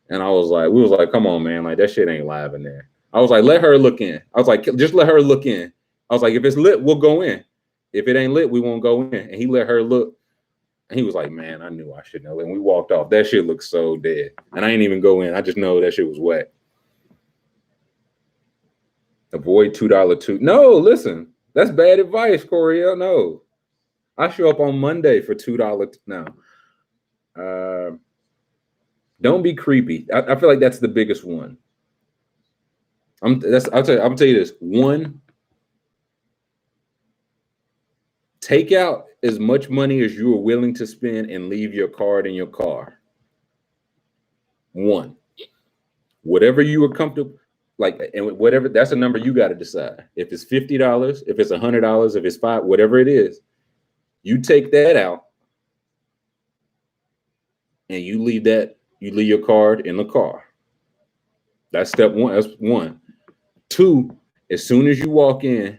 And we was like, come on, man, like that shit ain't live in there. I was like, let her look in. I was like, just let her look in. I was like, if it's lit, we'll go in. If it ain't lit, we won't go in. And he let her look. And he was like, man, I knew I shouldn't have. And we walked off. That shit looked so dead. And I ain't even go in. I just know that shit was wet. Avoid $2 No, listen. That's bad advice, Coriel. No. I show up on Monday for $2 now. Don't be creepy. I feel like that's the biggest one. I'll tell you this. One, take out as much money as you are willing to spend and leave your card in your car. One, whatever you are comfortable, and whatever, that's a number you got to decide. If it's $50, if it's $100, if it's $5, whatever it is, you take that out and you leave your card in the car. That's step one. That's one. Two, as soon as you walk in,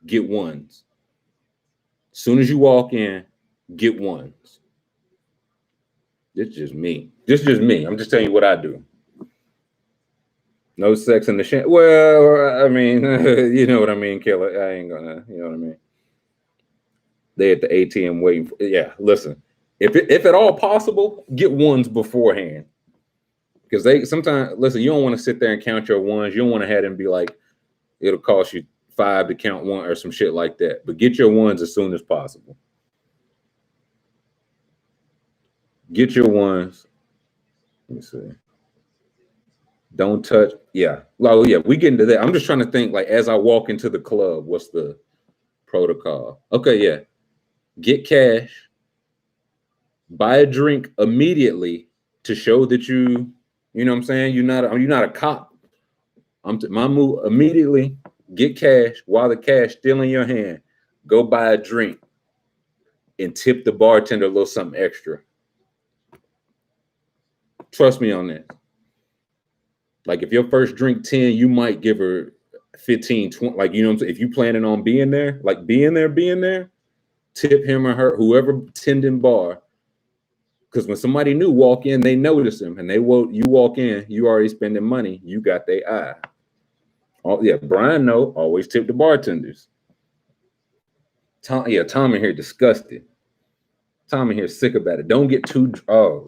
get ones. As soon as you walk in, get ones. This is just me. I'm just telling you what I do. No sex in the shit. Well, I mean, you know what I mean, Killer. I ain't gonna, you know what I mean. They at the ATM waiting for. Yeah, listen. If at all possible, get ones beforehand. Because they sometimes listen, you don't want to sit there and count your ones. You don't want to have them be like, it'll cost you $5 to count one or some shit like that. But get your ones as soon as possible. Get your ones. Let me see. Don't touch. Yeah. Well, yeah, we get into that. I'm just trying to think, like, as I walk into the club, what's the protocol? Okay, yeah. Get cash. Buy a drink immediately to show that you know what I'm saying? You're not a cop. My move immediately, get cash while the cash still in your hand. Go buy a drink and tip the bartender a little something extra. Trust me on that. Like if your first drink 10, you might give her 15, 20. Like, you know what I'm saying? If you planning on being there, like being there, tip him or her, whoever tending bar. Because when somebody new walk in, they notice him, and you walk in, you already spending money. You got their eye. Oh yeah, Brian, no, always tip the bartenders. Tom in here disgusted. Tom in here sick about it. Don't get too. Oh,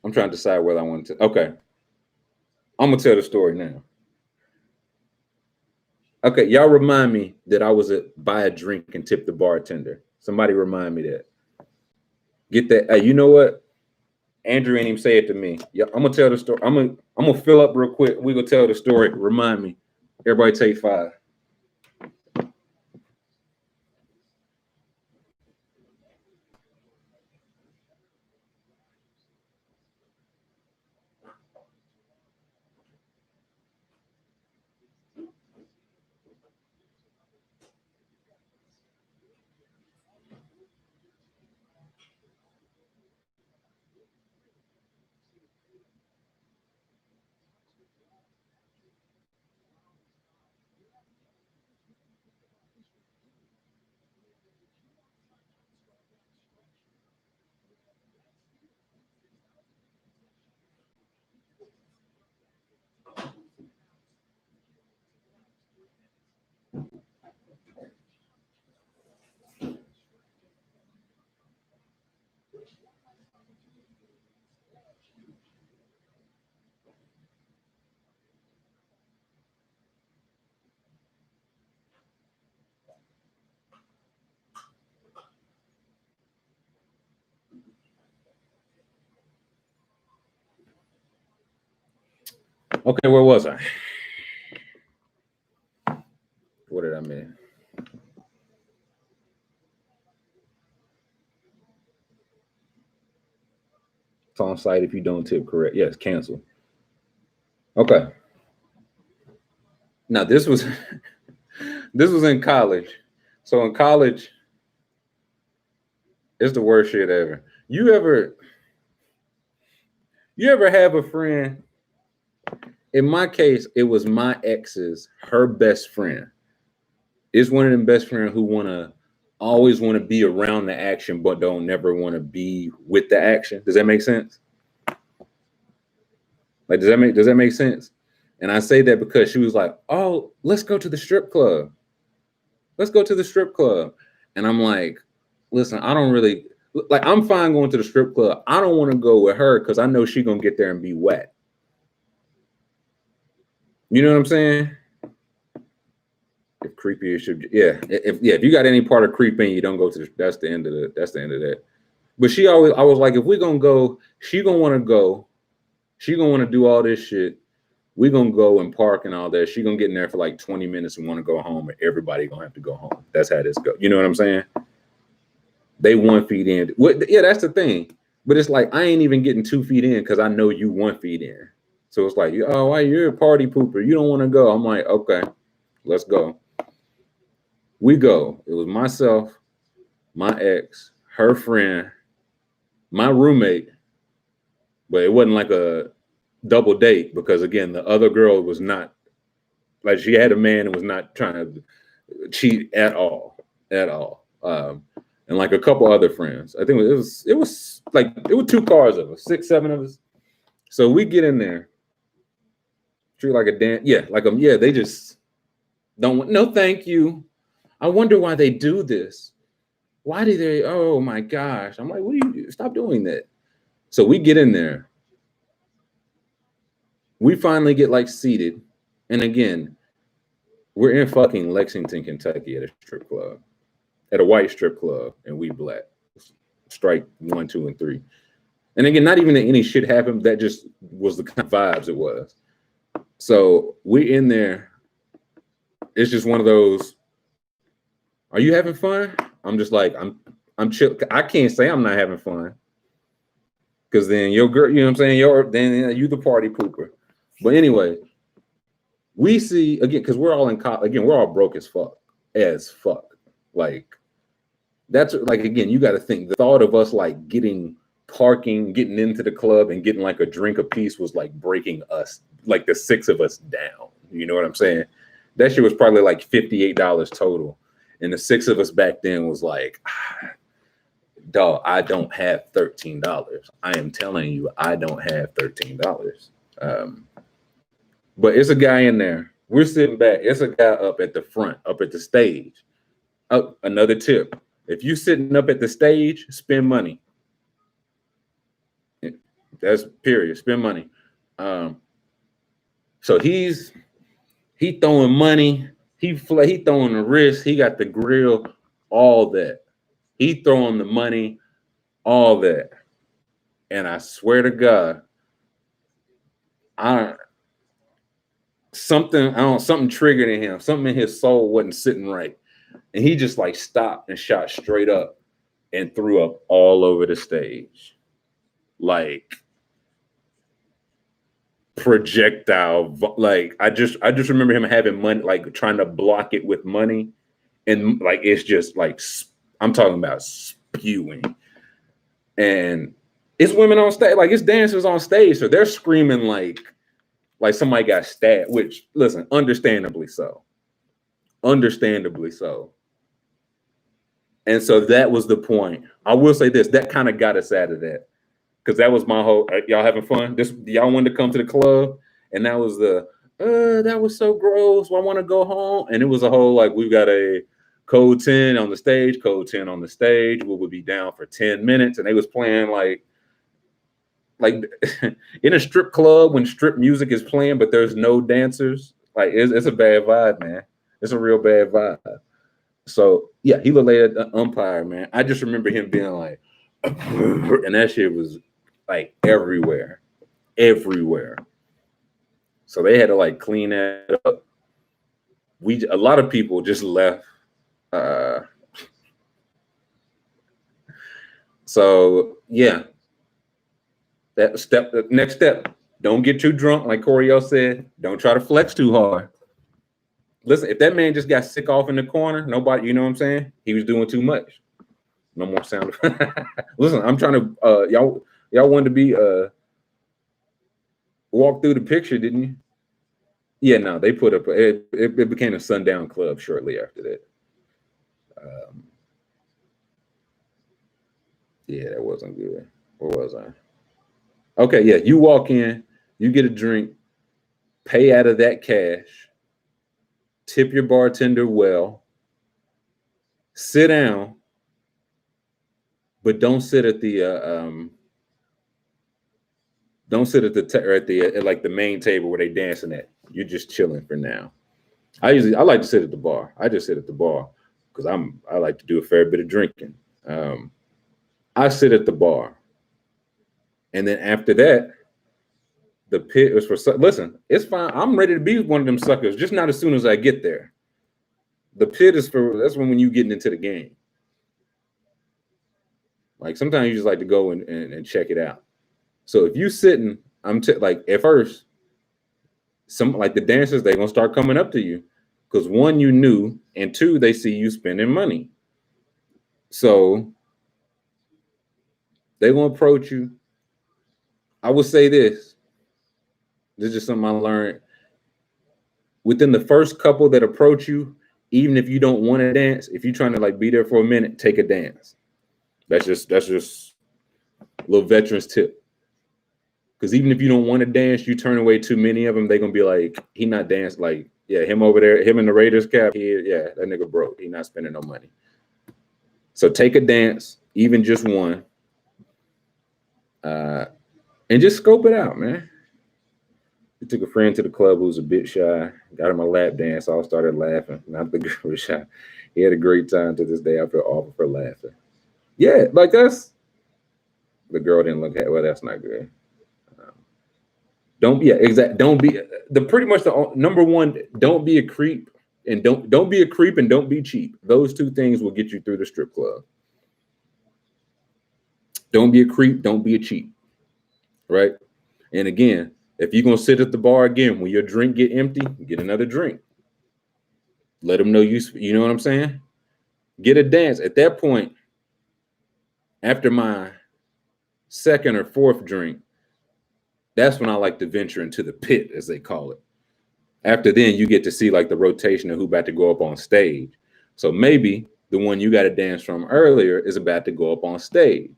I'm trying to decide whether I want to. Okay, I'm gonna tell the story now. Okay, y'all remind me that I was buy a drink and tip the bartender. Somebody remind me that. Get that. Hey, you know what? Andrew ain't even say it to me. Yeah, I'm gonna tell the story. I'm gonna fill up real quick. We gonna tell the story. Remind me. Everybody take 5. Okay, where was I? What did I mean? It's on site if you don't tip correct. Yes, cancel. Okay. Now this was in college. So in college, it's the worst shit ever. You ever have a friend? In my case, it was my ex's, her best friend. It's one of them best friends who always want to be around the action, but don't never want to be with the action. Does that make sense? Like, does that make sense? And I say that because she was like, "Oh, let's go to the strip club. Let's go to the strip club." And I'm like, "Listen, I don't really like. I'm fine going to the strip club. I don't want to go with her because I know she's gonna get there and be wet." You know what I'm saying? If creepy, it should. Yeah. If you got any part of creeping, you don't go to that's the end of that. But I was like, if we're gonna go, she gonna want to go. She gonna want to do all this shit. We gonna go and park and all that. She gonna get in there for like 20 minutes and want to go home, and everybody gonna have to go home. That's how this go. You know what I'm saying? They 1 feet in. Yeah, that's the thing. But it's like I ain't even getting 2 feet in because I know you 1 feet in. So it's like, oh, why you're a party pooper? You don't want to go. I'm like, okay, let's go. We go. It was myself, my ex, her friend, my roommate, but it wasn't like a double date because again, the other girl was not like she had a man and was not trying to cheat at all. And like a couple other friends. I think it was like it was 2 cars of us, 6, 7 of us. So we get in there, treat like a damn, they just don't, no, thank you. I wonder why they do this. Why do they, oh my gosh. I'm like, what do you, stop doing that. So we get in there. We finally get like seated. And again, we're in fucking Lexington, Kentucky at a strip club, at a white strip club, and we black. Strike 1, 2, and 3. And again, not even that any shit happened. That just was the kind of vibes it was. So we in there. It's just one of those. Are you having fun? I'm just like, I'm chill. I can't say I'm not having fun. Because then your girl, you know what I'm saying? Then you the party pooper. But anyway, we see, again, because we're all in college, again, we're all broke as fuck. Like, that's like, again, you got to think the thought of us like getting into the club and getting like a drink apiece was like breaking us, like the 6 of us down. You know what I'm saying? That shit was probably like $58 total. And the 6 of us back then was like, dog, I don't have $13. I am telling you, I don't have $13. But it's a guy in there. We're sitting back. It's a guy up at the front, up at the stage. Oh, another tip. If you sitting up at the stage, spend money. That's period. Spend money. So he throwing money. He throwing the wrist. He got the grill, all that. He throwing the money, all that. And I swear to God, something triggered in him. Something in his soul wasn't sitting right. And he just like stopped and shot straight up and threw up all over the stage. Like projectile, like I just remember him having money, like trying to block it with money. And like, it's just like, I'm talking about spewing. And it's women on stage, like it's dancers on stage. So they're screaming like somebody got stabbed, which, listen, understandably so. And so that was the point. I will say this, that kind of got us out of that. Because that was my whole, y'all having fun? Y'all wanted to come to the club, and that was that was so gross. I want to go home. And it was a whole, like, we've got a code 10 on the stage, we would be down for 10 minutes. And they was playing like in a strip club when strip music is playing, but there's no dancers. Like, it's a bad vibe, man. It's a real bad vibe. So yeah, he looked like an umpire, man. I just remember him being like, and that shit was like everywhere. So they had to like clean that up. A lot of people just left. So yeah, the next step, don't get too drunk. Like Coriel said, don't try to flex too hard. Listen, if that man just got sick off in the corner, nobody, you know what I'm saying? He was doing too much. No more sound. Listen, I'm trying to, y'all wanted to be, walk through the picture, didn't you? Yeah, no, they put up, it became a sundown club shortly after that. Yeah, that wasn't good. Where was I? Okay, yeah, you walk in, you get a drink, pay out of that cash, tip your bartender well, sit down, but don't sit at the like the main table where they dancing at. You're just chilling for now. I like to sit at the bar. I just sit at the bar because I like to do a fair bit of drinking. I sit at the bar, and then after that, the pit was for. Listen, it's fine. I'm ready to be one of them suckers. Just not as soon as I get there. The pit is for. That's when you getting into the game. Like sometimes you just like to go and check it out. So if you sitting, like at first, some like the dancers, they gonna start coming up to you because 1, you new, and 2, they see you spending money. So they gonna approach you. I would say this. This is just something I learned. Within the first couple that approach you, even if you don't want to dance, if you're trying to like be there for a minute, take a dance. That's just a little veteran's tip. Because even if you don't want to dance, you turn away too many of them, they're going to be like, he not dance. Like, yeah, him over there, him in the Raiders cap, yeah, that nigga broke. He not spending no money. So take a dance, even just one, and just scope it out, man. We took a friend to the club who was a bit shy, got him a lap dance, all started laughing. Not the girl was shy. He had a great time. To this day, I feel awful for laughing. Yeah, like that's, the girl didn't look at, well, that's not good. Don't be pretty much the number one, don't be a creep and don't be a creep and don't be cheap. Those two things will get you through the strip club. Don't be a creep, don't be a cheap. Right? And again, if you're gonna sit at the bar again, when your drink get empty, get another drink. Let them know you know what I'm saying? Get a dance. At that point, after my second or fourth drink, that's when I like to venture into the pit, as they call it. After then, you get to see like the rotation of who about to go up on stage. So maybe the one you got to dance from earlier is about to go up on stage.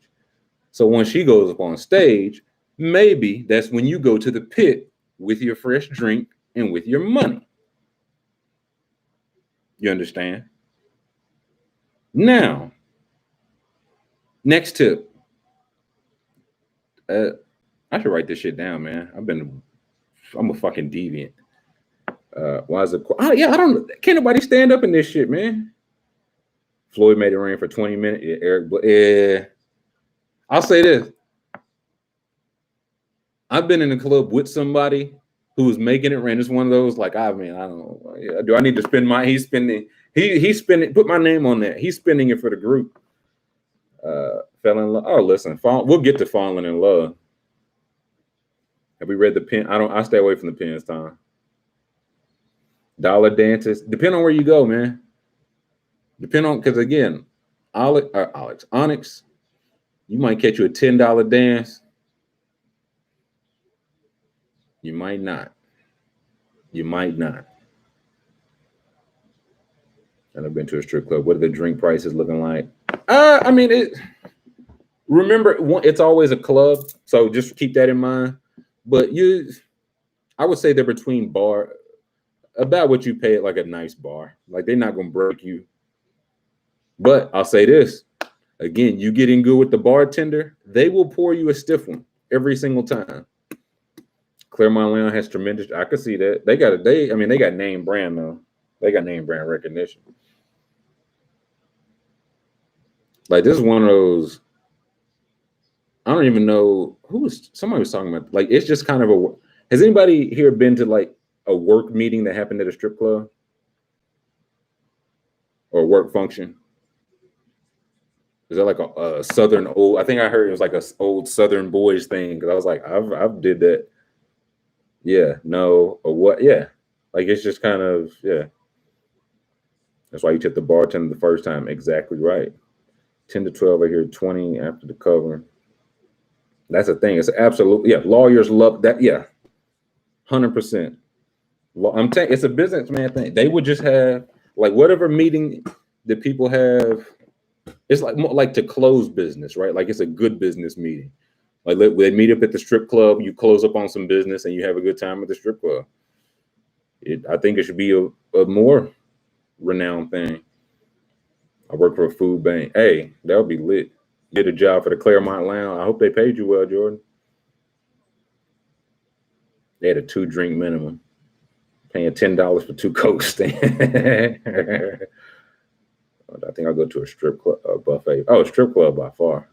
So once she goes up on stage, maybe that's when you go to the pit with your fresh drink and with your money. You understand? Now, next tip. I should write this shit down, man. I'm a fucking deviant. Why is it? Oh yeah, I don't. Can't nobody stand up in this shit, man. Floyd made it rain for 20 minutes. Yeah, Eric. I'll say this. I've been in a club with somebody who's making it rain. It's one of those like, I don't know. Do I need to spend my? He's spending. He's spending. Put my name on that. He's spending it for the group. Fell in love. Oh, listen. We'll get to falling in love. Have we read the pen? I stay away from the pens, Tom. Dollar dances. Depend on where you go, man. Depend on, because again, Onyx, you might catch you a $10 dance. You might not. You might not. And I've been to a strip club. What are the drink prices looking like? I mean, remember, it's always a club, so just keep that in mind. But I would say they're between about what you pay at like a nice bar. Like they're not gonna break you. But I'll say this again: you get in good with the bartender, they will pour you a stiff one every single time. Claremont Lounge has tremendous. I can see that they got they got name brand though. They got name brand recognition. Like this is one of those. I don't even know somebody was talking about. Like it's just kind of has anybody here been to like a work meeting that happened at a strip club or a work function? Is that like a Southern old? I think I heard it was like a old Southern boys thing because I was like, I've did that. Yeah, no, or what? Yeah, like it's just kind of That's why you tip the bartender the first time. Exactly right. 10 to 12 I hear 20 after the cover. That's a thing. It's absolutely lawyers love that. 100%. I'm telling you, it's a businessman thing. They would just have like whatever meeting that people have. It's like more like to close business, right? Like it's a good business meeting. Like they meet up at the strip club, you close up on some business, and you have a good time at the strip club. I think it should be a more renowned thing. I work for a food bank. Hey, that would be lit. Get a job for the Claremont Lounge. I hope they paid you well, Jordan. They had a 2-drink minimum. Paying $10 for 2 Cokes. I think I'll go to a strip club buffet. Oh, a strip club by far.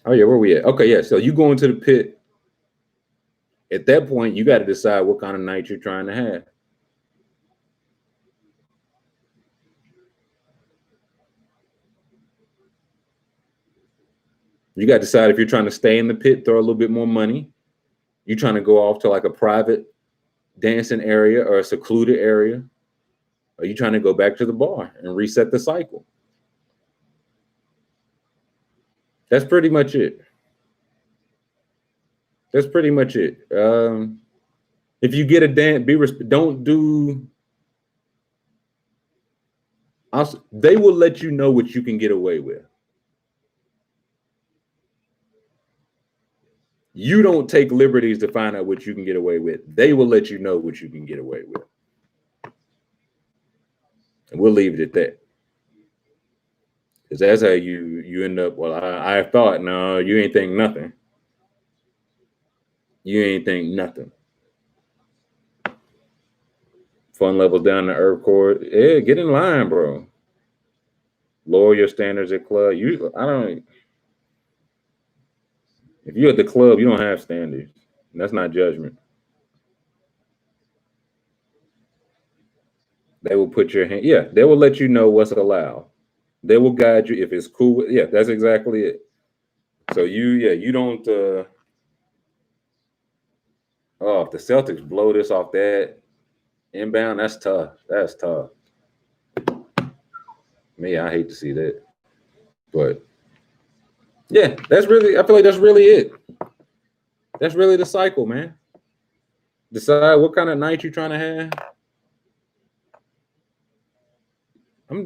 Oh yeah, where we at? Okay, yeah. So you go into the pit. At that point, you got to decide what kind of night you're trying to have. You got to decide if you're trying to stay in the pit, throw a little bit more money. You're trying to go off to like a private dancing area or a secluded area. Or you trying to go back to the bar and reset the cycle. That's pretty much it. That's pretty much it. If you get a dance, don't do. They will let you know what you can get away with. You don't take liberties to find out what you can get away with. They will let you know what you can get away with. And we'll leave it at that. Because that's how you end up, well, I thought, no, you ain't think nothing. You ain't think nothing. Fun levels down the earth core. Yeah, get in line, bro. Lower your standards at club. If you're at the club, you don't have standards. And that's not judgment. They will put your hand. Yeah, they will let you know what's allowed. They will guide you if it's cool. Yeah, that's exactly it. So you don't. If the Celtics blow this off that inbound, that's tough. That's tough. Me, I hate to see that. But yeah, I feel like that's really it. That's really the cycle, man. Decide what kind of night you're trying to have.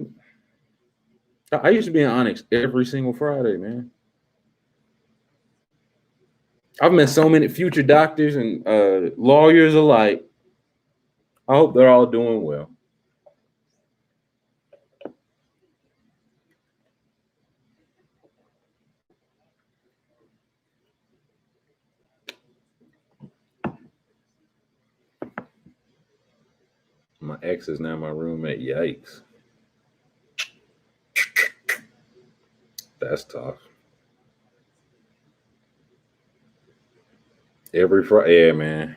I used to be in Onyx every single Friday, man. I've met so many future doctors and lawyers alike. I hope they're all doing well. My ex is now my roommate. Yikes. That's tough. Every Friday, yeah, man.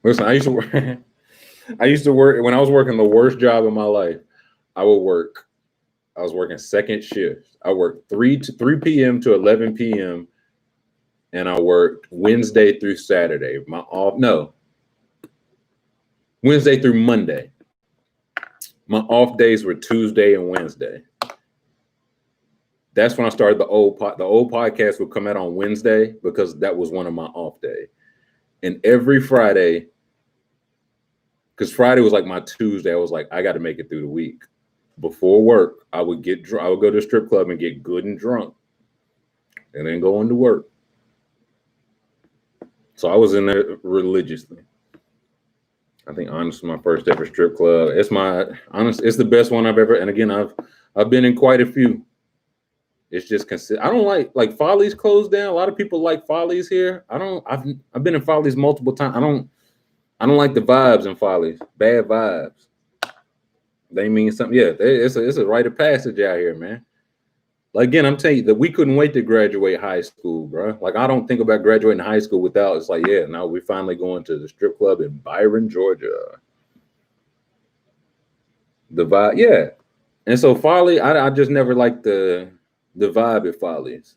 Listen, I used to work when I was working the worst job of my life. I was working second shift. I worked 3 p.m. to 11 p.m. and I worked Wednesday through Saturday. Wednesday through Monday. My off days were Tuesday and Wednesday. That's when I started the old podcast would come out on Wednesday because that was one of my off days. And every Friday, because Friday was like my Tuesday, I was like, I got to make it through the week. Before work, I would get drunk. I would go to the strip club and get good and drunk, and then go into work. So I was in there religiously. I think Honest was my first ever strip club. It's the best one I've ever. And again, I've been in quite a few. It's just I don't like Follies closed down. A lot of people like Follies here. I've been in Follies multiple times. I don't like the vibes in Follies. Bad vibes. They mean something. Yeah, it's a rite of passage out here, man. Like, again, I'm telling you that we couldn't wait to graduate high school, bro. Like, I don't think about graduating high school without. It's like, yeah, now we're finally going to the strip club in Byron, Georgia. The vibe, yeah. And so Folly, I just never liked the vibe at Follies.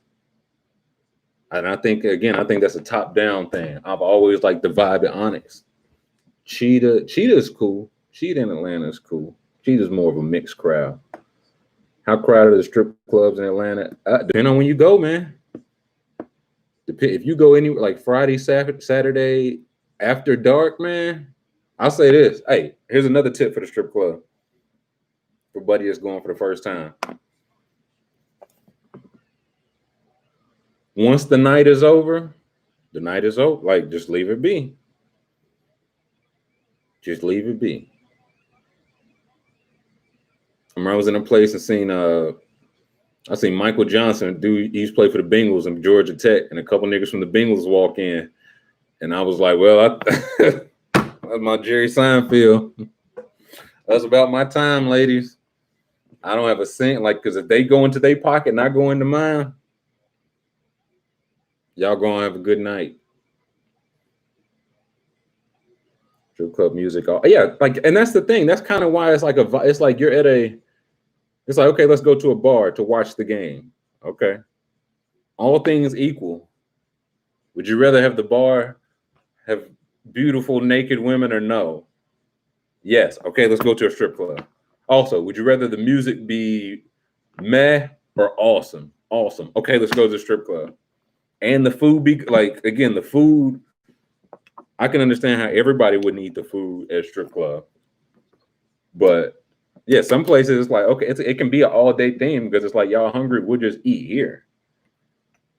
And I think that's a top-down thing. I've always liked the vibe at Onyx. Cheetah's cool. Cheetah in Atlanta is cool. Cheetah's more of a mixed crowd. How crowded are the strip clubs in Atlanta? Depending on when you go, man. If you go anywhere like Friday, Saturday, after dark, man, I'll say this. Hey, here's another tip for the strip club. For buddy that's going for the first time. Once the night is over. Like, just leave it be. Just leave it be. I was in a place and I seen Michael Johnson he used to play for the Bengals in Georgia Tech, and a couple niggas from the Bengals walk in, and I was like, well, that's my Jerry Seinfeld. That's about my time, ladies. I don't have a cent, because if they go into their pocket and I go into mine, y'all gonna have a good night. Strip club music, yeah, and that's the thing. That's kind of why it's like you're at it's like, okay, let's go to a bar to watch the game. Okay. All things equal. Would you rather have the bar have beautiful naked women or no? Yes. Okay, let's go to a strip club. Also, would you rather the music be meh or awesome? Awesome. Okay, let's go to the strip club. And the food be the food, I can understand how everybody wouldn't eat the food at a strip club. But yeah, some places it's like, okay, it can be an all-day thing because it's like, y'all hungry, we'll just eat here.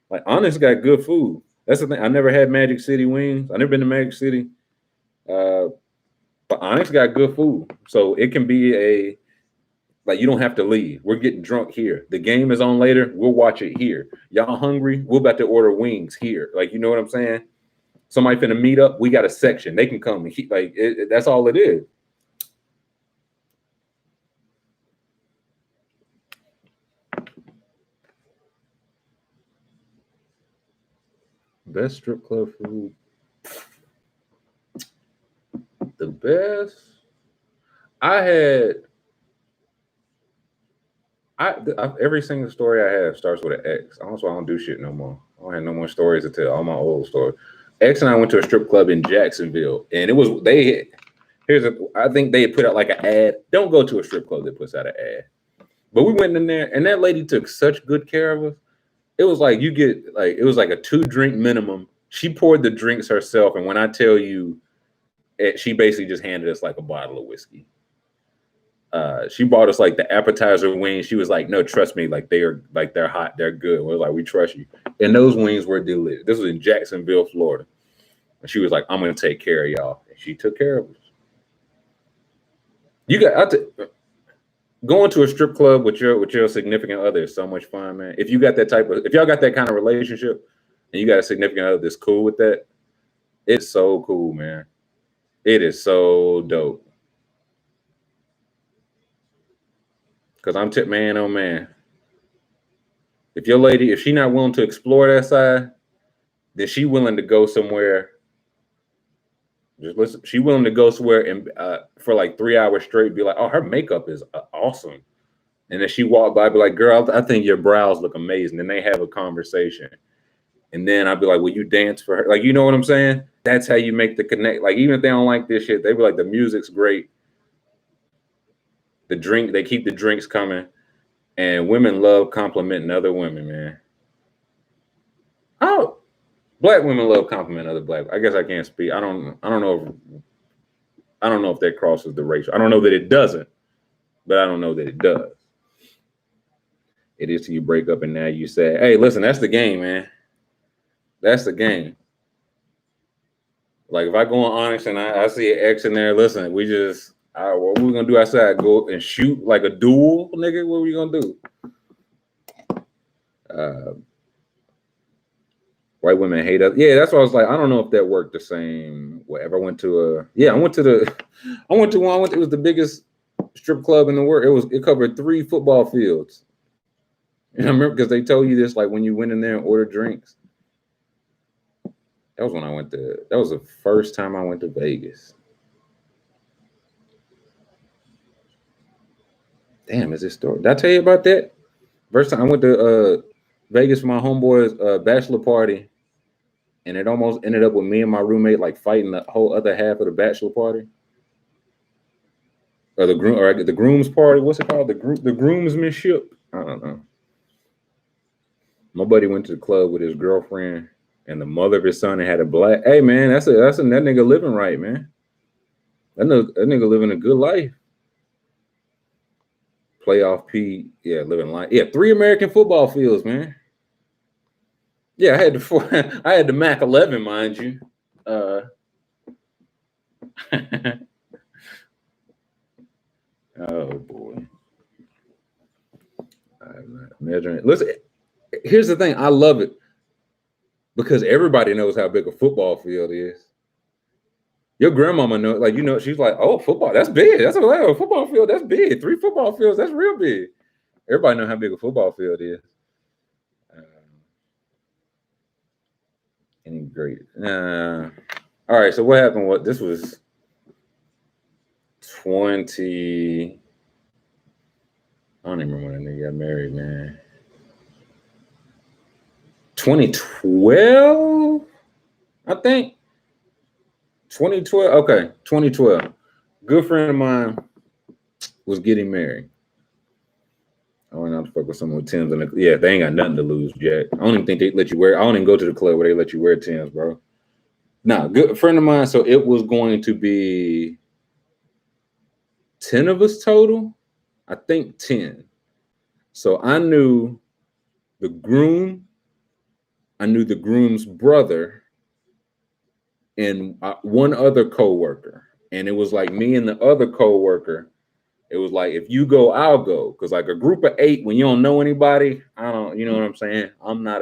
Like, Honest got good food. That's the thing. I never had Magic City wings. I never been to Magic City. But Onyx got good food. So it can be like you don't have to leave. We're getting drunk here. The game is on later. We'll watch it here. Y'all hungry? We're about to order wings here. Like, you know what I'm saying? Somebody finna meet up. We got a section. They can come. Like, that's all it is. Best strip club food. The best. Every single story I have starts with an X. Also, I don't do shit no more. I don't have no more stories to tell. All my old stories. X and I went to a strip club in Jacksonville, and it was I think they put out like an ad. Don't go to a strip club that puts out an ad. But we went in there, and that lady took such good care of us. It was like it was like a 2-drink minimum. She poured the drinks herself, and when I tell you, she basically just handed us like a bottle of whiskey. She bought us like the appetizer wings. She was like, "No, trust me, they're hot, they're good." We're like, "We trust you." And those wings were delicious. This was in Jacksonville, Florida. And she was like, "I'm gonna take care of y'all." And she took care of us. Going to a strip club with your significant other is so much fun, man. If y'all got that kind of relationship and you got a significant other that's cool with that, it's so cool, man. It is so dope. Because man, oh man. If your lady, if she not willing to explore that side, then she willing to go somewhere. Just listen, she willing to go somewhere and for like 3 hours straight, be like, "Oh, her makeup is awesome." And then she walked by, be like, "Girl, I think your brows look amazing." And they have a conversation. And then I'd be like, "Will you dance for her?" Like, you know what I'm saying? That's how you make the connect. Like, even if they don't like this shit, they be like, "The music's great. They keep the drinks coming." And women love complimenting other women, man. Oh, black women love complimenting other black. I guess I can't speak. I don't know if that crosses the racial. I don't know that it doesn't, but I don't know that it does. It is till you break up and now you say, "Hey, listen, that's the game, man. That's the game." Like if I go on Onyx and I see an X in there, listen, what we gonna do outside? Go and shoot like a duel, nigga? What we gonna do? White women hate us. Yeah, that's what I was like. I don't know if that worked the same. Whatever. I went to one. It was the biggest strip club in the world. It covered 3 football fields. And I remember because they told you this, like when you went in there and ordered drinks. That was the first time I went to Vegas. Damn, is this story? Did I tell you about that? First time I went to Vegas for my homeboy's bachelor party, and it almost ended up with me and my roommate like fighting the whole other half of the bachelor party. Or the groom's party. What's it called? The groomsmanship. I don't know. My buddy went to the club with his girlfriend and the mother of his son and had a black. Hey man, that nigga living right, man. That nigga living a good life. Playoff P, yeah, living life. Yeah, 3 American football fields, man. Yeah, I had the Mac 11, mind you. Oh boy. I'm not measuring. Listen, here's the thing. I love it because everybody knows how big a football field is. Your grandmama knows, like, you know, she's like, "Oh, football, that's big. That's a football field. That's big. 3 football fields, that's real big." Everybody know how big a football field is. Any great? All right. So what happened? This was 20. I don't even remember when that nigga got married, man. 2012, I think. 2012. Okay, 2012. Good friend of mine was getting married. I went out to fuck with someone with Timbs. Yeah, they ain't got nothing to lose, Jack. I don't even think they let you wear. I don't even go to the club where they let you wear Timbs, bro. Nah, good friend of mine. So it was going to be 10 of us total. I think 10. So I knew the groom. I knew the groom's brother and one other coworker. And it was like me and the other coworker. It was like, if you go, I'll go. Because like a group of 8, when you don't know anybody, you know what I'm saying? I'm not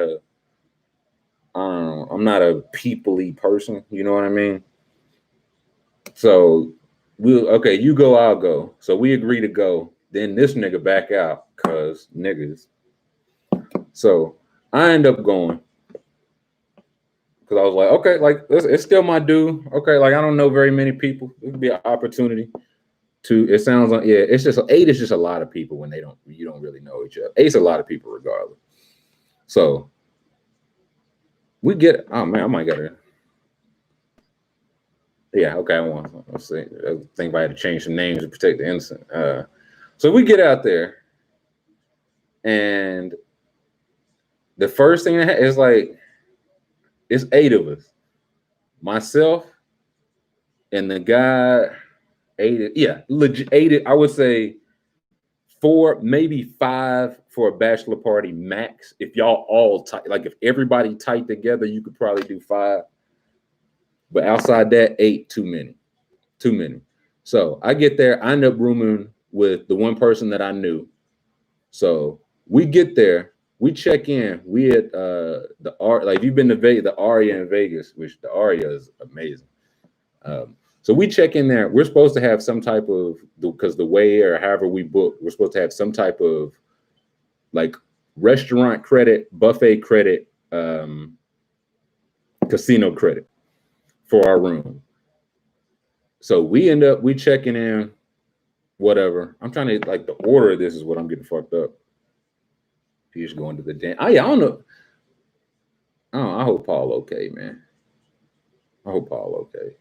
a people-y person. You know what I mean? So okay, you go, I'll go. So we agree to go. Then this nigga back out because niggas. So I end up going because I was like, okay, like it's still my due. Okay, like I don't know very many people. It could be an opportunity to. It sounds like it's just 8 is just a lot of people when you don't really know each other. 8's a lot of people regardless. So we get. Oh man, I might gotta. Yeah, okay. Let's see. I think I had to change some names to protect the innocent. So we get out there, and the first thing that is like, it's 8 of us, myself and the guy. 8, yeah, legit 8. I would say 4, maybe 5 for a bachelor party max. If y'all all tight, like if everybody tight together, you could probably do 5. But outside that, 8, too many. So I get there, I end up rooming with the one person that I knew. So we get there, we check in. We at the Aria, like if you've been to Vegas, the Aria in Vegas, which the Aria is amazing. So we check in there. We're supposed to have some type of, because the way or however we book, we're supposed to have some type of like restaurant credit, buffet credit, casino credit for our room. So we checking in, whatever. I'm trying to, like, the order of this is what I'm getting fucked up. He's going to the damn. I don't know. I hope Paul okay, man. I hope Paul okay.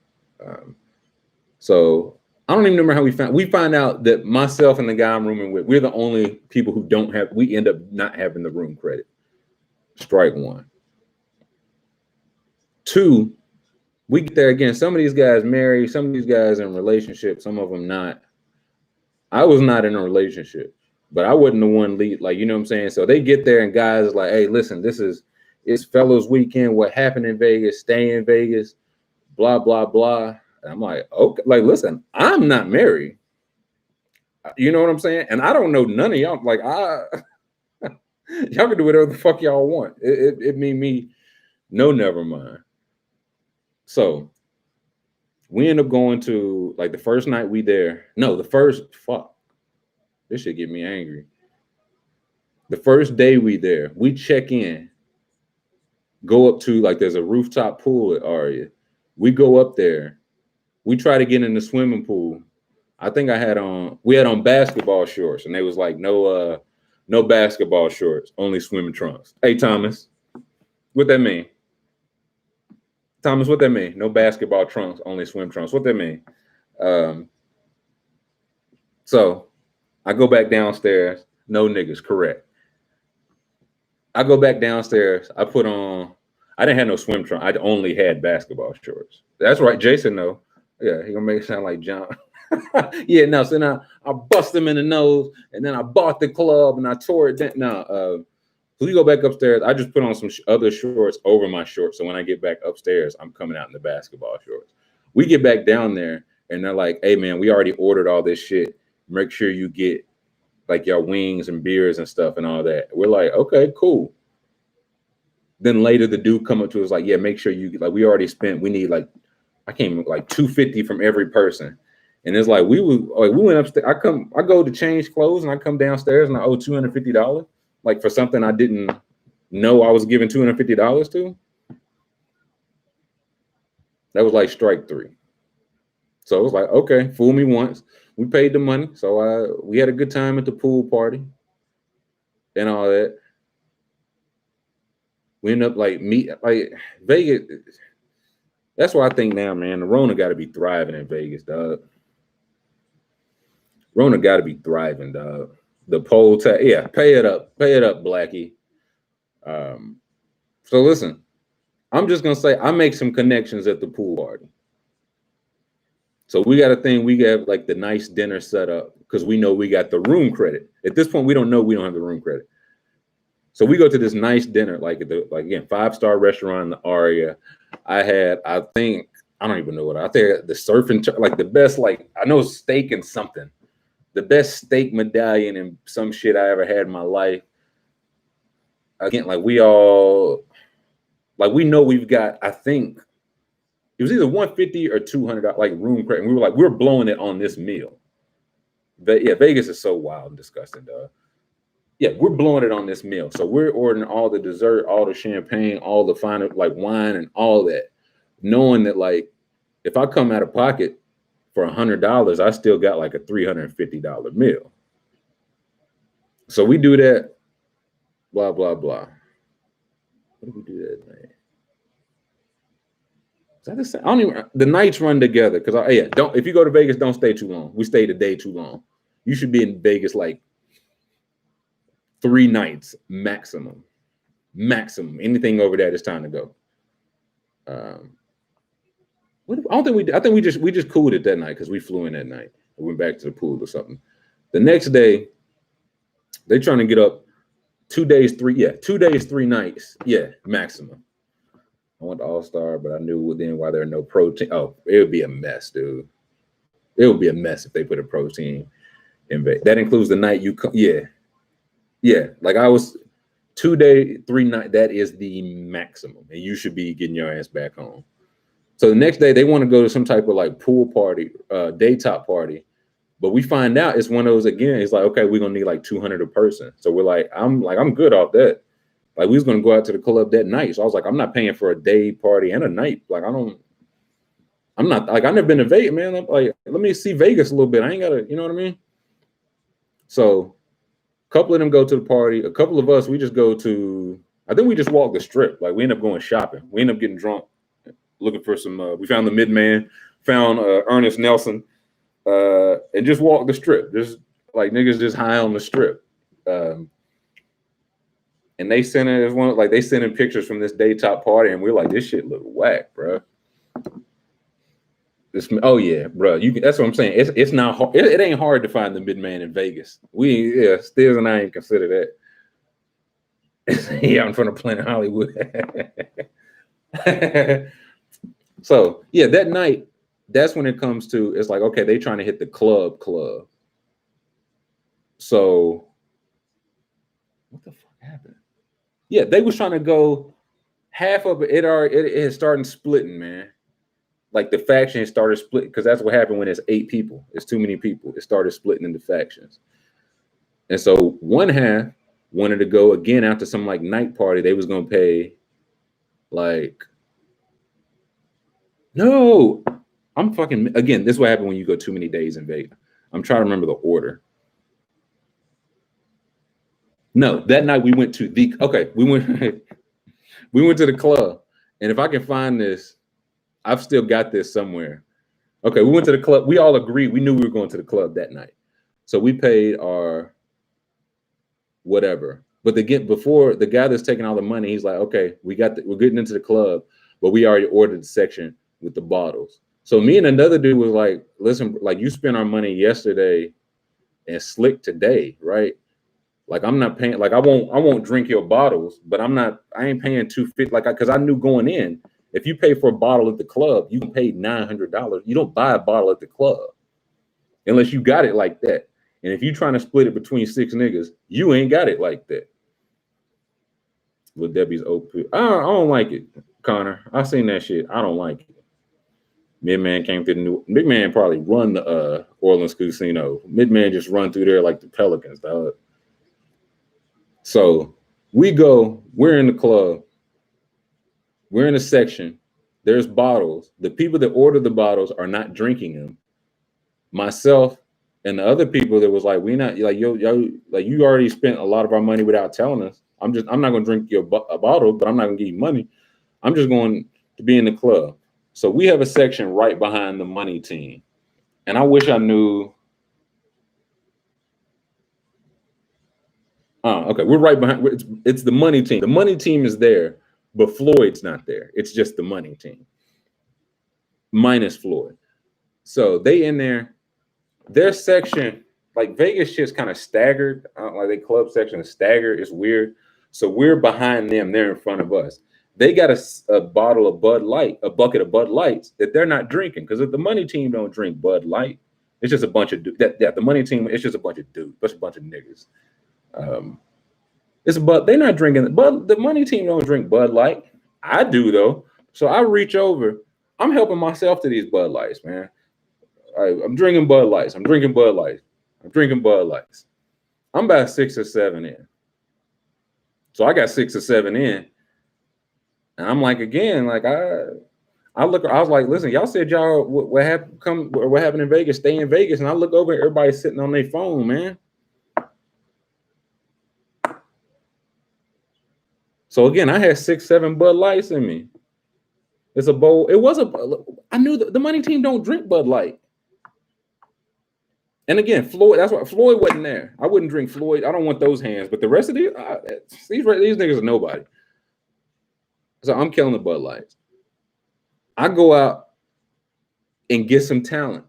So I don't even remember how we find out that myself and the guy I'm rooming with, we're the only people who don't have. We end up not having the room credit. Strike 1. 2, we get there again. Some of these guys married, some of these guys in relationships, some of them not. I was not in a relationship, but I wasn't the one lead. Like, you know what I'm saying? So they get there and guys like, hey, listen, it's fellows weekend. What happened in Vegas? Stay in Vegas. Blah blah blah. And I'm like, okay, like, listen, I'm not married. You know what I'm saying? And I don't know none of y'all. Like, y'all can do whatever the fuck y'all want. It mean me. No, never mind. So we end up going to, like, the first night we there. No, this should get me angry. The first day we there, we check in, go up to, like, there's a rooftop pool at Aria. We go up there. We try to get in the swimming pool. I think we had on basketball shorts, and they was like, no basketball shorts, only swimming trunks. Hey, Thomas, what that mean? Thomas, what that mean? No basketball trunks, only swim trunks. What that mean? So I go back downstairs. No niggas, correct. I go back downstairs. I didn't have no swim trunk. I only had basketball shorts. That's right, Jason, no. Yeah, he gonna make it sound like John. Yeah, no. So now I bust him in the nose, and then I bought the club and I tore it down. Now, so we go back upstairs. I just put on some other shorts over my shorts, so when I get back upstairs, I'm coming out in the basketball shorts. We get back down there, and they're like, "Hey, man, we already ordered all this shit. Make sure you get, like, your wings and beers and stuff and all that." We're like, "Okay, cool." Then later, the dude come up to us like, "Yeah, make sure you, like, we already spent. We need, like, I came like $250 from every person." And it's like we went upstairs. I go to change clothes and I come downstairs and I owe $250, like, for something I didn't know I was giving $250 to. That was like strike 3. So it was like, okay, fool me once. We paid the money, so we had a good time at the pool party and all that. We end up like Vegas. That's why I think now, man, the Rona got to be thriving in Vegas, dog. Rona got to be thriving, dog. The poll tax, yeah, pay it up, Blackie. So listen, I'm just gonna say I make some connections at the pool party. So we got a thing. We got, like, the nice dinner set up because we know we got the room credit. At this point, we don't know we don't have the room credit. So we go to this nice dinner, like again, 5-star restaurant in the Aria. I think I don't even know what I think the surfing like the best, like I know steak and something. The best steak medallion and some shit I ever had in my life. Again, like we know we've got, I think it was either 150 or 200 like room credit. And we were like, we're blowing it on this meal. But yeah, Vegas is so wild and disgusting, dog. Yeah, we're blowing it on this meal. So we're ordering all the dessert, all the champagne, all the fine like wine and all that, knowing that like if I come out of pocket for $100, I still got like a $350 meal. So we do that, blah, blah, blah. What do we do that night? Is that the same? I don't even, the nights run together because don't, if you go to Vegas, don't stay too long. We stayed a day too long. You should be in Vegas like 3 nights maximum. Anything over that is time to go. I don't think we did. I think we just cooled it that night because we flew in that night. We went back to the pool or something. The next day, they trying to get up 2 days, 3 nights. Yeah, maximum. I went to All-Star, but I knew then why there are no protein. Oh, it would be a mess, dude. It would be a mess if they put a protein in Vegas. That includes the night you come. Yeah. Like I was 2 day, 3 night. That is the maximum, and you should be getting your ass back home. So the next day they want to go to some type of like pool party, daytop party, but we find out it's one of those again. It's like, okay, we're gonna need like 200 a person. So we're like, I'm good off that. Like we was gonna go out to the club that night. So I was like, I'm not paying for a day party and a night. Like I'm not like I've never been to Vegas, man. I'm like, let me see Vegas a little bit. I ain't gotta, you know what I mean? So a couple of them go to the party. A couple of us, we just go to, I think we just walk the strip. Like we end up going shopping. We end up getting drunk, looking for some, we found the Midman, found Ernest Nelson, and just walked the strip. Just like niggas just high on the strip. And they sent us one, like they sent in pictures from this daytop party, and we're like, this shit look whack, bro. Oh yeah, bro. That's what I'm saying. It's not hard. It ain't hard to find the Midman in Vegas. Stills and I ain't consider that. Yeah, I'm from the Planet Hollywood. So yeah, that night, that's when it comes to, it's like, okay, they trying to hit the club. So what the fuck happened? Yeah, they was trying to go half of it. It had started splitting, man. Like the faction started splitting because that's what happened when it's 8 people. It's too many people. It started splitting into factions. And so one half wanted to go again out to some like night party. They was gonna pay like, no, I'm fucking, again, this is what happened when you go too many days in Vegas. I'm trying to remember the order. No, that night we went to we went to the club. And if I can find this, I've still got this somewhere. Okay, we went to the club. We all agreed. We knew we were going to the club that night. So we paid our whatever. But before the guy that's taking all the money, he's like, okay, we're getting into the club, but we already ordered the section with the bottles. So me and another dude was like, listen, like you spent our money yesterday and slick today, right? Like I'm not paying, like I won't drink your bottles, but I ain't paying $250, like because I knew going in, if you pay for a bottle at the club, you can pay $900. You don't buy a bottle at the club unless you got it like that. And if you're trying to split it between 6 niggas, you ain't got it like that. With Debbie's OP, I don't like it, Connor. I seen that shit. I don't like it. Midman came through the new. Midman probably run the Orleans casino. Midman just run through there like the Pelicans, dog. So we're in the club. We're in a section. There's bottles. The people that ordered the bottles are not drinking them. Myself and the other people that was like, we not like yo, like you already spent a lot of our money without telling us. I'm not gonna drink a bottle, but I'm not gonna give you money. I'm just going to be in the club. So we have a section right behind the money team. And I wish I knew. Okay, we're right behind. It's the money team. The money team is there, but Floyd's not there. It's just the money team minus Floyd. So they in there. Their section, like Vegas shit's kind of staggered. Like their club section is staggered. It's weird. So we're behind them. They're in front of us. They got a bottle of Bud Light, a bucket of Bud Lights that they're not drinking because if the money team don't drink Bud Light, it's just a bunch of the money team. It's just a bunch of dudes, just a bunch of niggas. They're not drinking. But the money team don't drink Bud Light. I do though. So I reach over. I'm helping myself to these Bud Lights, man. I'm drinking Bud Lights. I'm drinking Bud Lights. I'm drinking Bud Lights. I'm about 6 or 7 in. So I got 6 or 7 in. And I'm like, again, like I was like, listen, y'all said y'all what happened in Vegas, stay in Vegas. And I look over and everybody's sitting on their phone, man. So again, I had 6, 7 Bud Lights in me. It's a bowl. I knew the money team don't drink Bud Light. And again, Floyd, that's why Floyd wasn't there. I wouldn't drink Floyd. I don't want those hands. But the rest of these niggas are nobody. So I'm killing the Bud Lights. I go out and get some talent.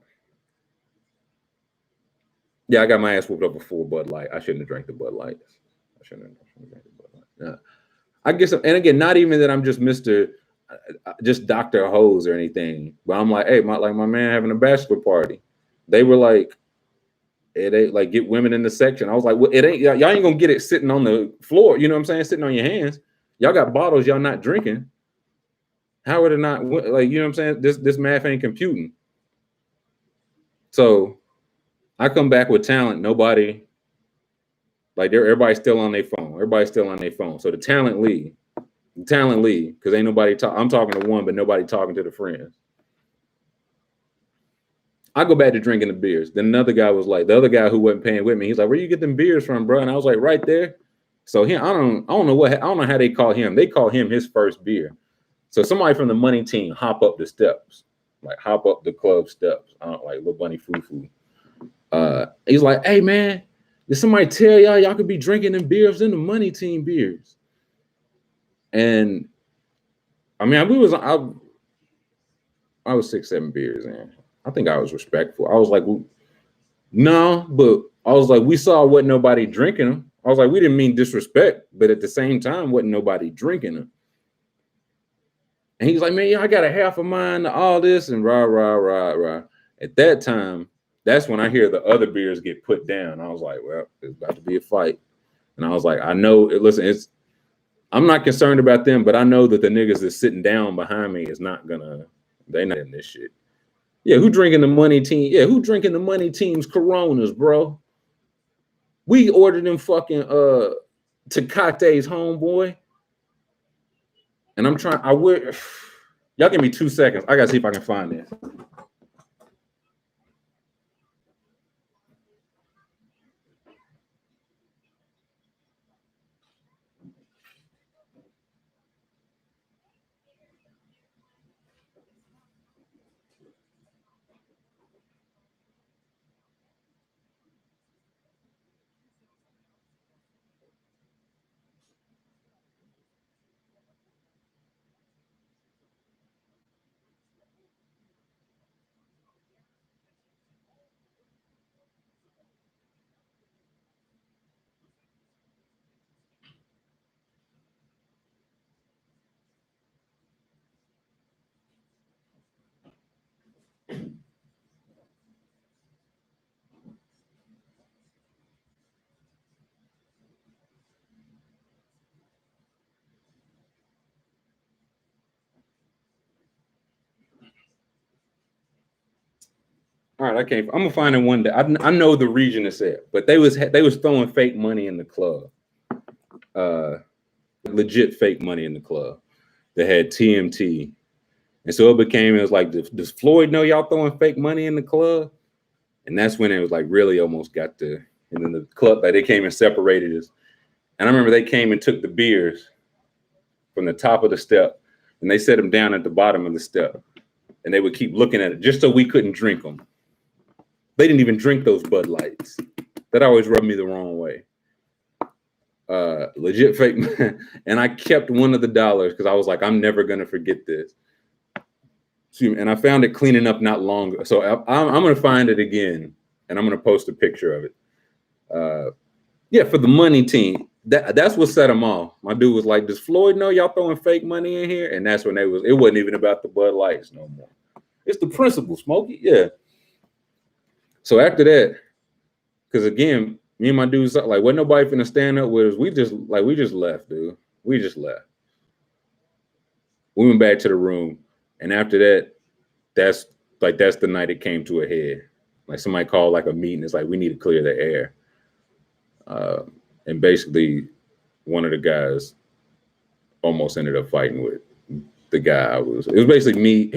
Yeah, I got my ass whooped up before Bud Light. I shouldn't have drank the Bud Lights. I shouldn't have drank the Bud Light. Yeah. I get some, and again, not even that I'm just just Dr. Hose or anything, but I'm like, hey, my man having a bachelor party. They were like, it ain't like get women in the section. I was like, well, it ain't, y'all ain't gonna get it sitting on the floor. You know what I'm saying? Sitting on your hands. Y'all got bottles y'all not drinking. How are they not, like, you know what I'm saying? This math ain't computing. So I come back with talent. Nobody, like, everybody's still on their phone. Everybody's still on their phone. So the talent leave, because ain't nobody I'm talking to one, but nobody talking to the friends. I go back to drinking the beers. Then another guy was like, the other guy who wasn't paying with me, he's like, where you get them beers from, bro? And I was like, right there. So I don't know how they call him. They call him his first beer. So somebody from the money team hop up the steps, like hop up the club steps. I don't like little bunny foo. He's like, hey man, did somebody tell y'all could be drinking them beers in the money team beers? And I mean, I was 6, 7 beers in. I think I was respectful. I was like, well, no, but I was like, we saw wasn't nobody drinking them. I was like, we didn't mean disrespect, but at the same time, wasn't nobody drinking them. And he's like, man, yeah, I got a half of mine to all this and rah. At that time, that's when I hear the other beers get put down. I was like, well, it's about to be a fight. And I was like, I know, listen, I'm not concerned about them, but I know that the niggas that's sitting down behind me is not they're not in this shit. Yeah, who drinking the money team? Yeah, who drinking the money team's Coronas, bro? We ordered them fucking Tecate's, homeboy. And I'm trying, y'all give me 2 seconds. I gotta see if I can find this. All right, I'm gonna find it one day. I know the region it's at, but they was throwing fake money in the club, legit fake money in the club. They had TMT, and so it was like, does Floyd know y'all throwing fake money in the club? And that's when it was like really almost got to, and then the club, like they came and separated us. And I remember they came and took the beers from the top of the step, and they set them down at the bottom of the step, and they would keep looking at it just so we couldn't drink them. They didn't even drink those Bud Lights. That always rubbed me the wrong way. Legit fake. And I kept one of the dollars because I was like, I'm never going to forget this. And I found it cleaning up not long ago. So I'm going to find it again, and I'm going to post a picture of it. Yeah, for the money team. That's what set them off. My dude was like, "Does Floyd know y'all throwing fake money in here?" And that's when it wasn't even about the Bud Lights no more. It's the principle, Smokey. Yeah. So after that, because again, me and my dudes like, wasn't nobody finna stand up with us. We just left, dude. We just left. We went back to the room, and after that, that's the night it came to a head. Like somebody called like a meeting. It's like we need to clear the air. And basically, one of the guys almost ended up fighting with the guy. It was basically me.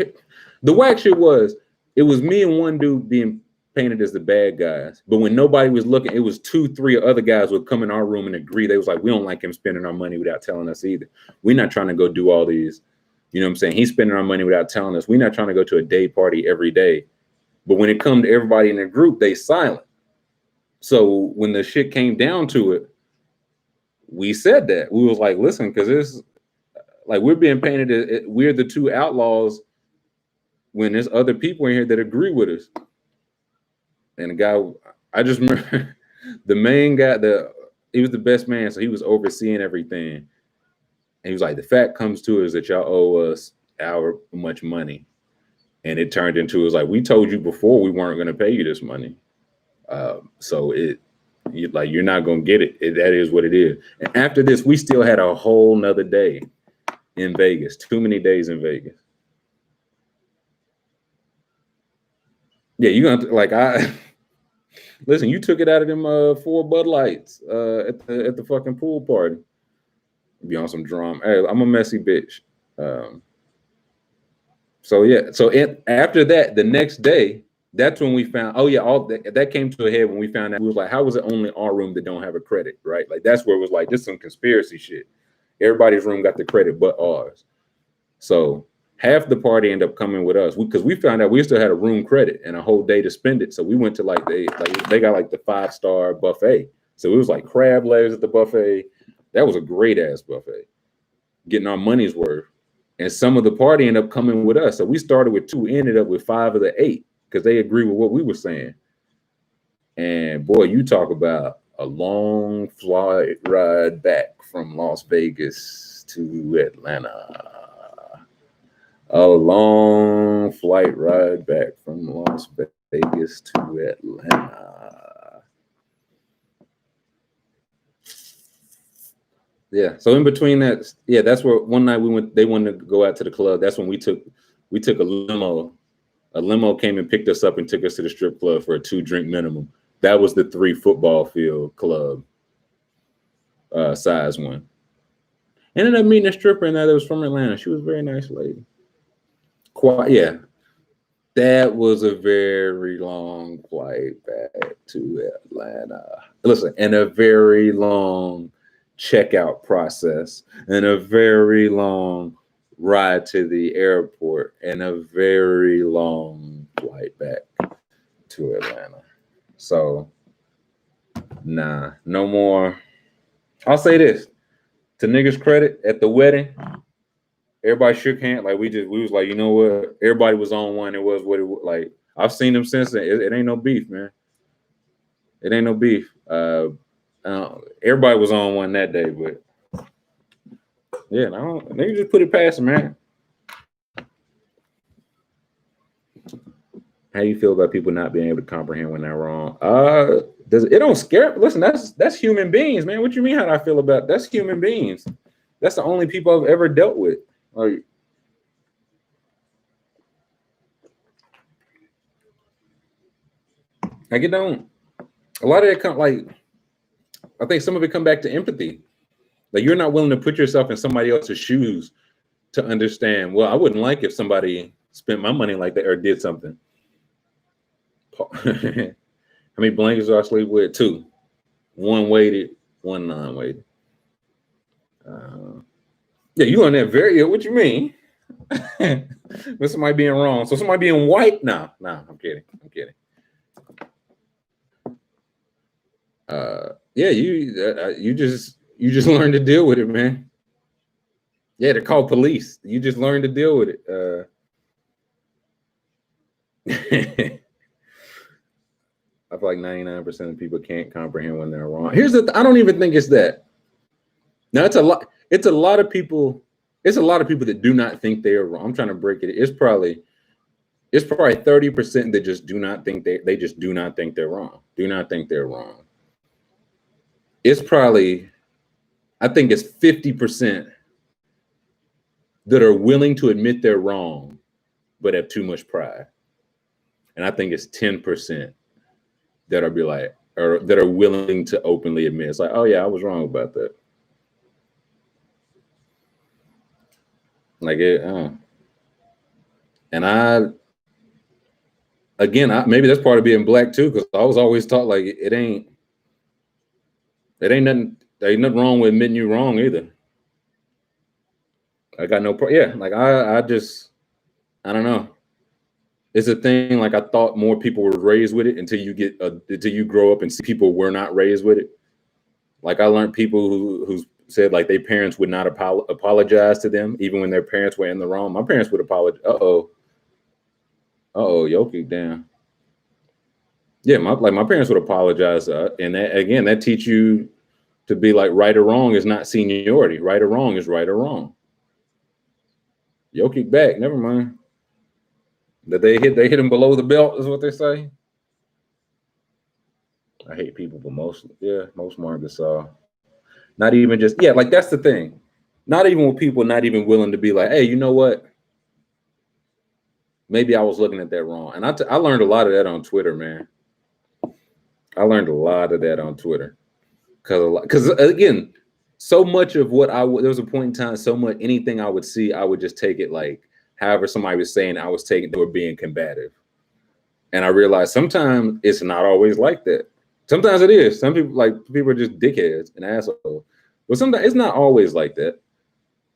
The whack shit was, it was me and one dude being painted as the bad guys. But when nobody was looking, it was 2-3 other guys would come in our room and agree. They was like, we don't like him spending our money without telling us either. We're not trying to go do all these. You know what I'm saying? He's spending our money without telling us. We're not trying to go to a day party every day. But when it comes to everybody in the group, they silent. So when the shit came down to it, we said that. We was like, listen, because it's like we're being painted, we're the two outlaws when there's other people in here that agree with us. And the guy, I just remember the main guy, he was the best man, so he was overseeing everything. And he was like, the fact comes to us that y'all owe us our much money. And it turned into, it was like, we told you before we weren't going to pay you this money. So you're not going to get it. That is what it is. And after this, we still had a whole nother day in Vegas. Too many days in Vegas. Yeah, you're going to, listen, you took it out of them 4 Bud Lights at the fucking pool party. Be on some drum. Hey, I'm a messy bitch. So after that, the next day, that's when we found, that came to a head when we found out. We was like, how was it only our room that don't have a credit, right? Like, that's where it was like, this is some conspiracy shit. Everybody's room got the credit but ours. So half the party ended up coming with us because we found out we still had a room credit and a whole day to spend it. So we went to they got like the 5-star buffet. So it was like crab legs at the buffet. That was a great ass buffet. Getting our money's worth. And some of the party ended up coming with us. So we started with 2, ended up with 5 of the 8 because they agree with what we were saying. And boy, you talk about a long flight ride back from Las Vegas to Atlanta. A long flight ride back from Las Vegas to Atlanta. Yeah. So in between that, that's where one night we went. They wanted to go out to the club. That's when we took a limo. A limo came and picked us up and took us to the strip club for a 2-drink minimum. That was the 3 football field club size one. Ended up meeting a stripper in that was from Atlanta. She was a very nice lady. Yeah. That was a very long flight back to Atlanta. Listen, and a very long checkout process, and a very long ride to the airport, and a very long flight back to Atlanta. So, nah, no more. I'll say this to niggas' credit, at the wedding, everybody shook hands. Like we was like, you know what? Everybody was on one. It was what it was. Like, I've seen them since then. It ain't no beef, man. It ain't no beef. Everybody was on one that day, but yeah, niggas just put it past them, man. How you feel about people not being able to comprehend when they're wrong? It don't scare? Listen, that's human beings, man. What you mean? How do I feel about? That's human beings. That's the only people I've ever dealt with. Like it don't. A lot of it I think some of it come back to empathy. Like you're not willing to put yourself in somebody else's shoes to understand. Well, I wouldn't like if somebody spent my money like that or did something. How many blankets do I sleep with? 2. 1 weighted, 1 non-weighted. Yeah, you on that very. What you mean? With somebody being wrong. So somebody being white? Nah, I'm kidding. Yeah, you just learn to deal with it, man. Yeah, they're called police. You just learn to deal with it. I feel like 99% of people can't comprehend when they're wrong. Here's I don't even think it's that. Now it's a lot. It's a lot of people. It's a lot of people that do not think they are wrong. I'm trying to break it. It's probably 30% that just do not think they just do not think they're wrong. Do not think they're wrong. It's probably, I think it's 50% that are willing to admit they're wrong, but have too much pride. And I think it's 10% that are be like, or that are willing to openly admit it's like, oh yeah, I was wrong about that. Like it, and maybe that's part of being black too, because I was always taught like it ain't nothing. There ain't nothing wrong with admitting you're wrong either. I got no problem. Yeah, like I don't know. It's a thing. Like I thought more people were raised with it until you grow up and see people were not raised with it. Like I learned people who said like their parents would not apologize to them even when their parents were in the wrong. My parents would apologize. Yoki, damn. Yeah, my parents would apologize, and that teach you to be like right or wrong is not seniority. Right or wrong is right or wrong. Yoki back. Never mind. That they hit him below the belt is what they say. I hate people, but most markets are not even just like that's the thing. Not even with people not even willing to be like, hey, you know what? Maybe I was looking at that wrong. And I learned a lot of that on Twitter, man. I learned a lot of that on Twitter. Because again, so much of what there was a point in time, so much anything I would see, I would just take it like however somebody was saying I was taking, they were being combative. And I realized sometimes it's not always like that. Sometimes it is. Some people are just dickheads and assholes. But sometimes it's not always like that.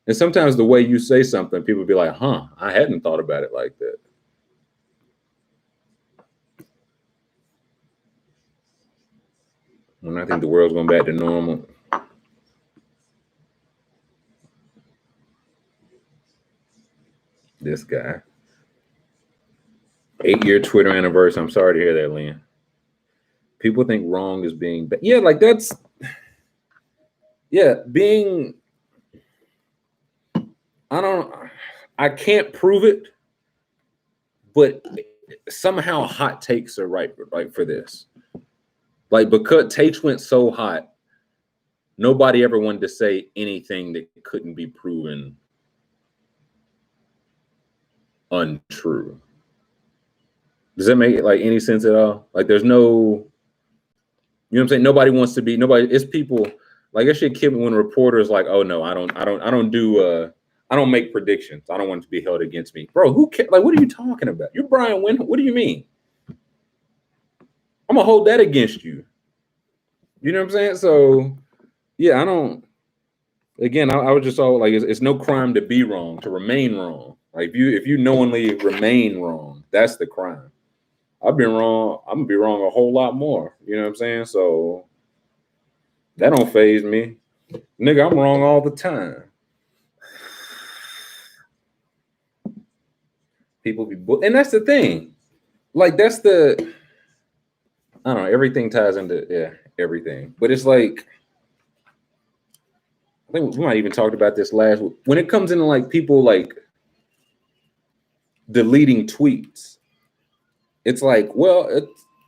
And sometimes the way you say something, people be like, huh, I hadn't thought about it like that. And I think the world's going back to normal. This guy. 8-year Twitter anniversary. I'm sorry to hear that, Lynn. People think wrong is being bad. Yeah, like that's being. I can't prove it, but somehow hot takes are right for this. Like because takes went so hot, nobody ever wanted to say anything that couldn't be proven untrue. Does that make like any sense at all? Like there's no, you know what I'm saying? Nobody wants to be it's people like that shit killed me when reporters like, oh no, I don't make predictions. I don't want it to be held against me. Bro, who cares? Like, what are you talking about? You're Brian Wynn. What do you mean? I'm gonna hold that against you. You know what I'm saying? So yeah, I don't. Again, I was just all like, it's no crime to be wrong, to remain wrong. Like if you knowingly remain wrong, that's the crime. I've been wrong. I'm gonna be wrong a whole lot more. You know what I'm saying? So that don't faze me, nigga. I'm wrong all the time. People be, and that's the thing. Like that's the. I don't know. Everything ties into everything, but it's like. I think we might even talked about this last week. When it comes into like people like deleting tweets, it's like, well,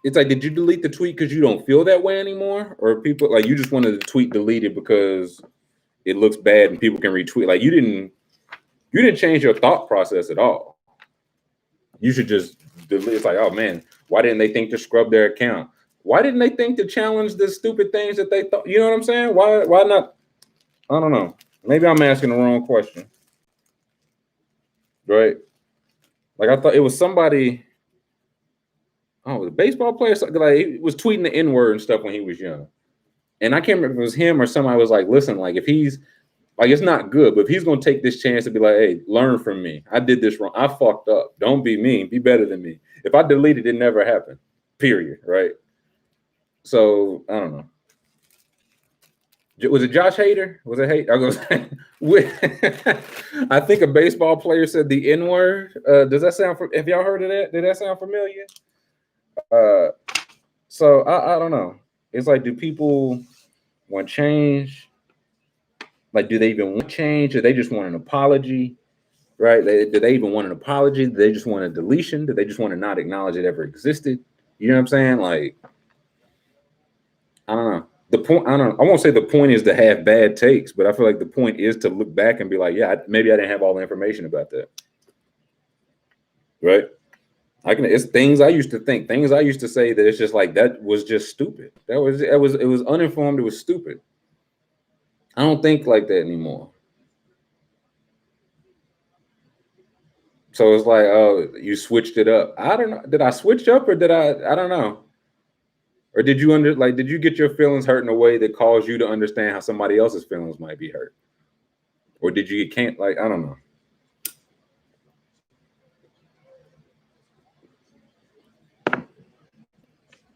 it's like, did you delete the tweet because you don't feel that way anymore, or people like you just wanted the tweet deleted because it looks bad and people can retweet? Like you didn't change your thought process at all. You should just delete. It's like, oh man, why didn't they think to scrub their account? Why didn't they think to challenge the stupid things that they thought? You know what I'm saying? Why not? I don't know. Maybe I'm asking the wrong question. Right? Like I thought it was somebody. Oh, the baseball player. Like he was tweeting the N-word and stuff when he was young. And I can't remember if it was him or somebody was like, listen, like if he's like, it's not good, but if he's gonna take this chance to be like, hey, learn from me. I did this wrong. I fucked up. Don't be mean. Be better than me. If I deleted it, never happened. Period. Right. So I don't know. Was it Josh Hader? Was it Hader? I was gonna say, I think a baseball player said the N-word. Does that sound? Have y'all heard of that? Did that sound familiar? So I don't know. It's like, do people want change? Like, do they even want change, or they just want an apology? Right? Do they even want an apology? Do they just want a deletion? Do they just want to not acknowledge it ever existed? You know what I'm saying? Like, I don't know. The point, I won't say the point is to have bad takes, but I feel like the point is to look back and be like, yeah, maybe I didn't have all the information about that. Right? It's things I used to think, things I used to say that it's just like, that was just stupid. It was uninformed. It was stupid. I don't think like that anymore. So it's like, oh, you switched it up. I don't know. Did I switch up, or did I don't know. Or did you get your feelings hurt in a way that caused you to understand how somebody else's feelings might be hurt? Or did you I don't know.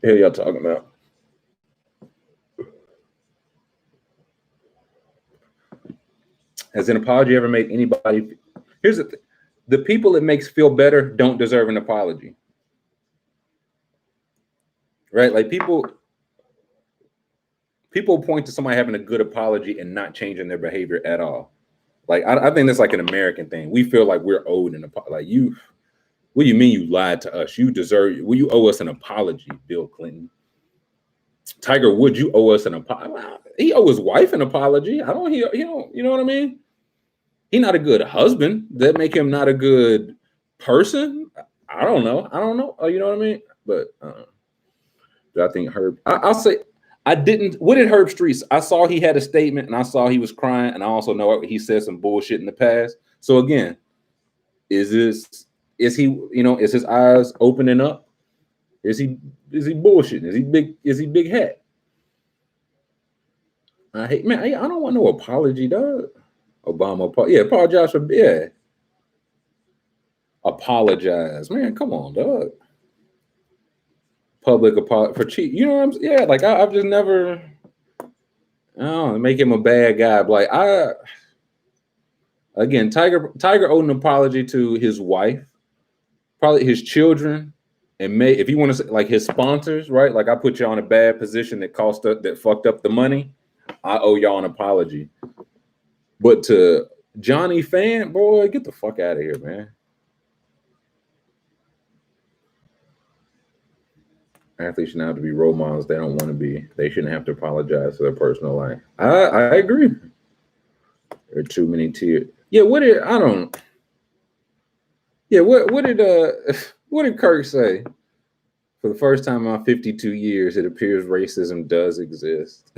What y'all talking about? Has an apology ever made anybody? Here's the thing. The people it makes feel better don't deserve an apology. Right? Like, people point to somebody having a good apology and not changing their behavior at all. Like, I think that's like an American thing. We feel like we're owed an apology. Like, you, what do you mean you lied to us? You owe us an apology, Bill Clinton. Tiger Woods, you owe us an apology. He owe his wife an apology. You know what I mean? He's not a good husband. That make him not a good person? I don't know. You know what I mean? But I think Herb, I'll say, I didn't. What did Herb Streets? I saw he had a statement, and I saw he was crying, and I also know he said some bullshit in the past. So again, is he, is his eyes opening up? Is he bullshitting? Is he big hat? I don't want no apology, dog. Obama, apologize for, apologize, man. Come on, dog. Public apology for cheat. You know what I'm saying? Yeah, like, I've just never, I don't know, make him a bad guy. Like, again, Tiger owed an apology to his wife, probably his children, and if you want to say, like, his sponsors, right? Like, I put y'all in a bad position that fucked up the money. I owe y'all an apology. But to Johnny Fan, boy, get the fuck out of here, man. Athletes should not have to be role models they don't want to be. They shouldn't have to apologize for their personal life. I agree. There are too many tears. Yeah, what did Kirk say? For the first time in my 52 years, it appears racism does exist.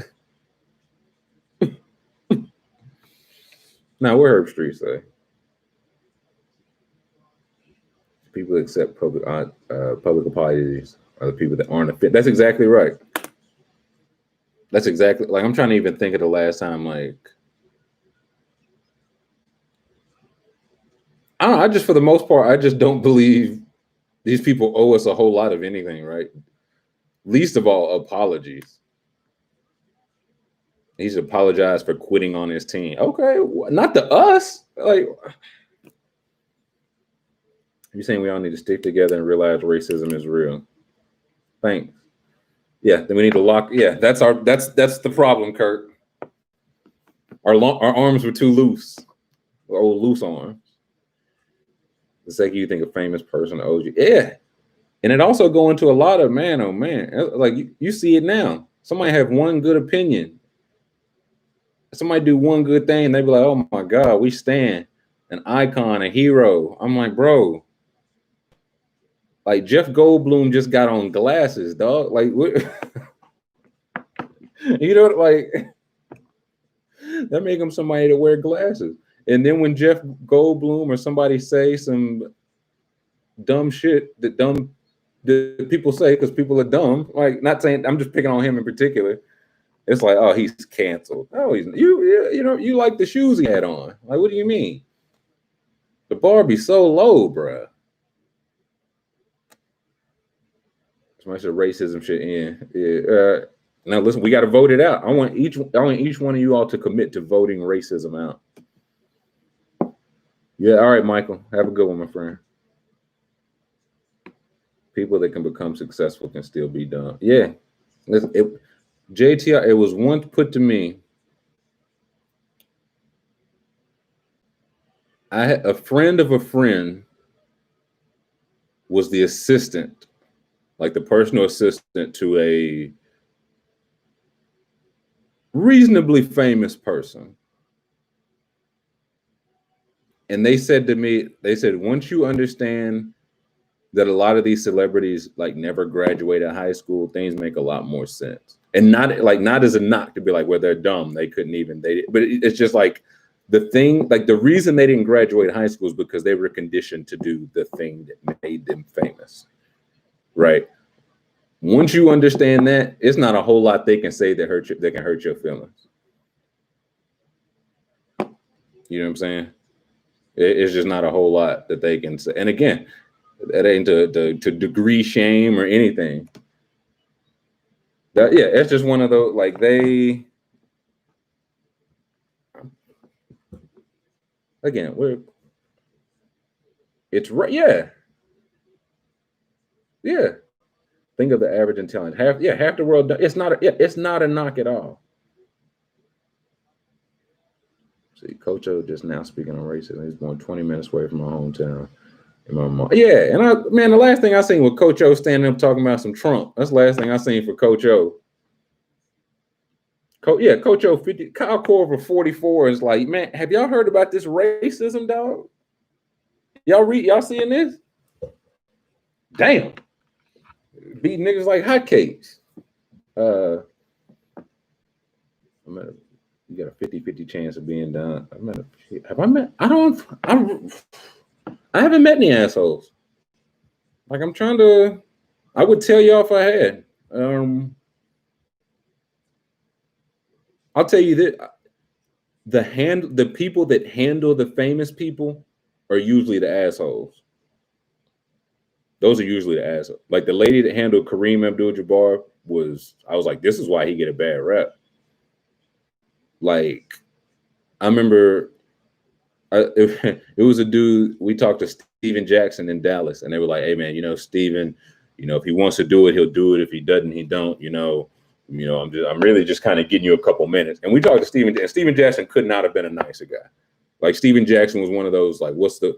Now, what Herb Street say? People accept public apologies are the people that aren't offended. That's exactly right. That's exactly, like, I'm trying to even think of the last time, like, I don't know, for the most part, I just don't believe these people owe us a whole lot of anything, right? Least of all, apologies. He's apologized for quitting on his team. Okay, not to us. Like, you're saying we all need to stick together and realize racism is real. Thanks. Yeah, then we need to lock. Yeah, that's the problem, Kurt. Our arms were too loose. Old loose arms. The second you think a famous person owes you, yeah, and it also go into a lot of, man, oh man, like, you see it now. Somebody have one good opinion. Somebody do one good thing, and they be like, oh my God, we stand an icon, a hero. I'm like, bro. Like, Jeff Goldblum just got on glasses, dog. Like, what? You know, like, that make him somebody to wear glasses. And then when Jeff Goldblum or somebody say some dumb shit that people say because people are dumb, like, not saying, I'm just picking on him in particular. It's like, oh, he's canceled. Oh, you like the shoes he had on. Like, what do you mean? The bar be so low, bruh. Somebody said racism shit in. Yeah. Now listen, we got to vote it out. I want each one of you all to commit to voting racism out. Yeah, all right, Michael. Have a good one, my friend. People that can become successful can still be dumb. Yeah. JTR, it was once put to me I had a friend of a friend was the assistant, like the personal assistant to a reasonably famous person. And they said to me, they said, once you understand that a lot of these celebrities like never graduated high school, things make a lot more sense. And not as a knock to be like, well, they're dumb. They couldn't even, but it's just like the thing, like the reason they didn't graduate high school is because they were conditioned to do the thing that made them famous. Right. Once you understand that, it's not a whole lot they can say that can hurt your feelings. You know what I'm saying? It's just not a whole lot that they can say. And again, that ain't to degree shame or anything. Yeah, it's just one of those, like it's right. Yeah. Yeah. Think of the average intelligence. Half the world. It's not a knock at all. See, Coach O just now speaking on racism. He's born 20 minutes away from my hometown. And my mom. Yeah, and the last thing I seen was Coach O standing up talking about some Trump. That's the last thing I seen for Coach O. Coach O 50. Kyle Korver 44 is like, man, have y'all heard about this racism, dog? Y'all seeing this? Damn. Beat niggas like hotcakes. You got a 50-50 chance of being done. I haven't met any assholes. Like I would tell y'all if I had. I'll tell you that the people that handle the famous people are usually the assholes. Those are usually the assholes. Like the lady that handled Kareem Abdul-Jabbar I was like, this is why he get a bad rep. Like, I remember it was a dude, we talked to Steven Jackson in Dallas, and they were like, hey man, Steven, if he wants to do it, he'll do it. If he doesn't, he don't, I'm really just kind of getting you a couple minutes. And we talked to Steven, and Steven Jackson could not have been a nicer guy. Like Steven Jackson was one of those, like, what's the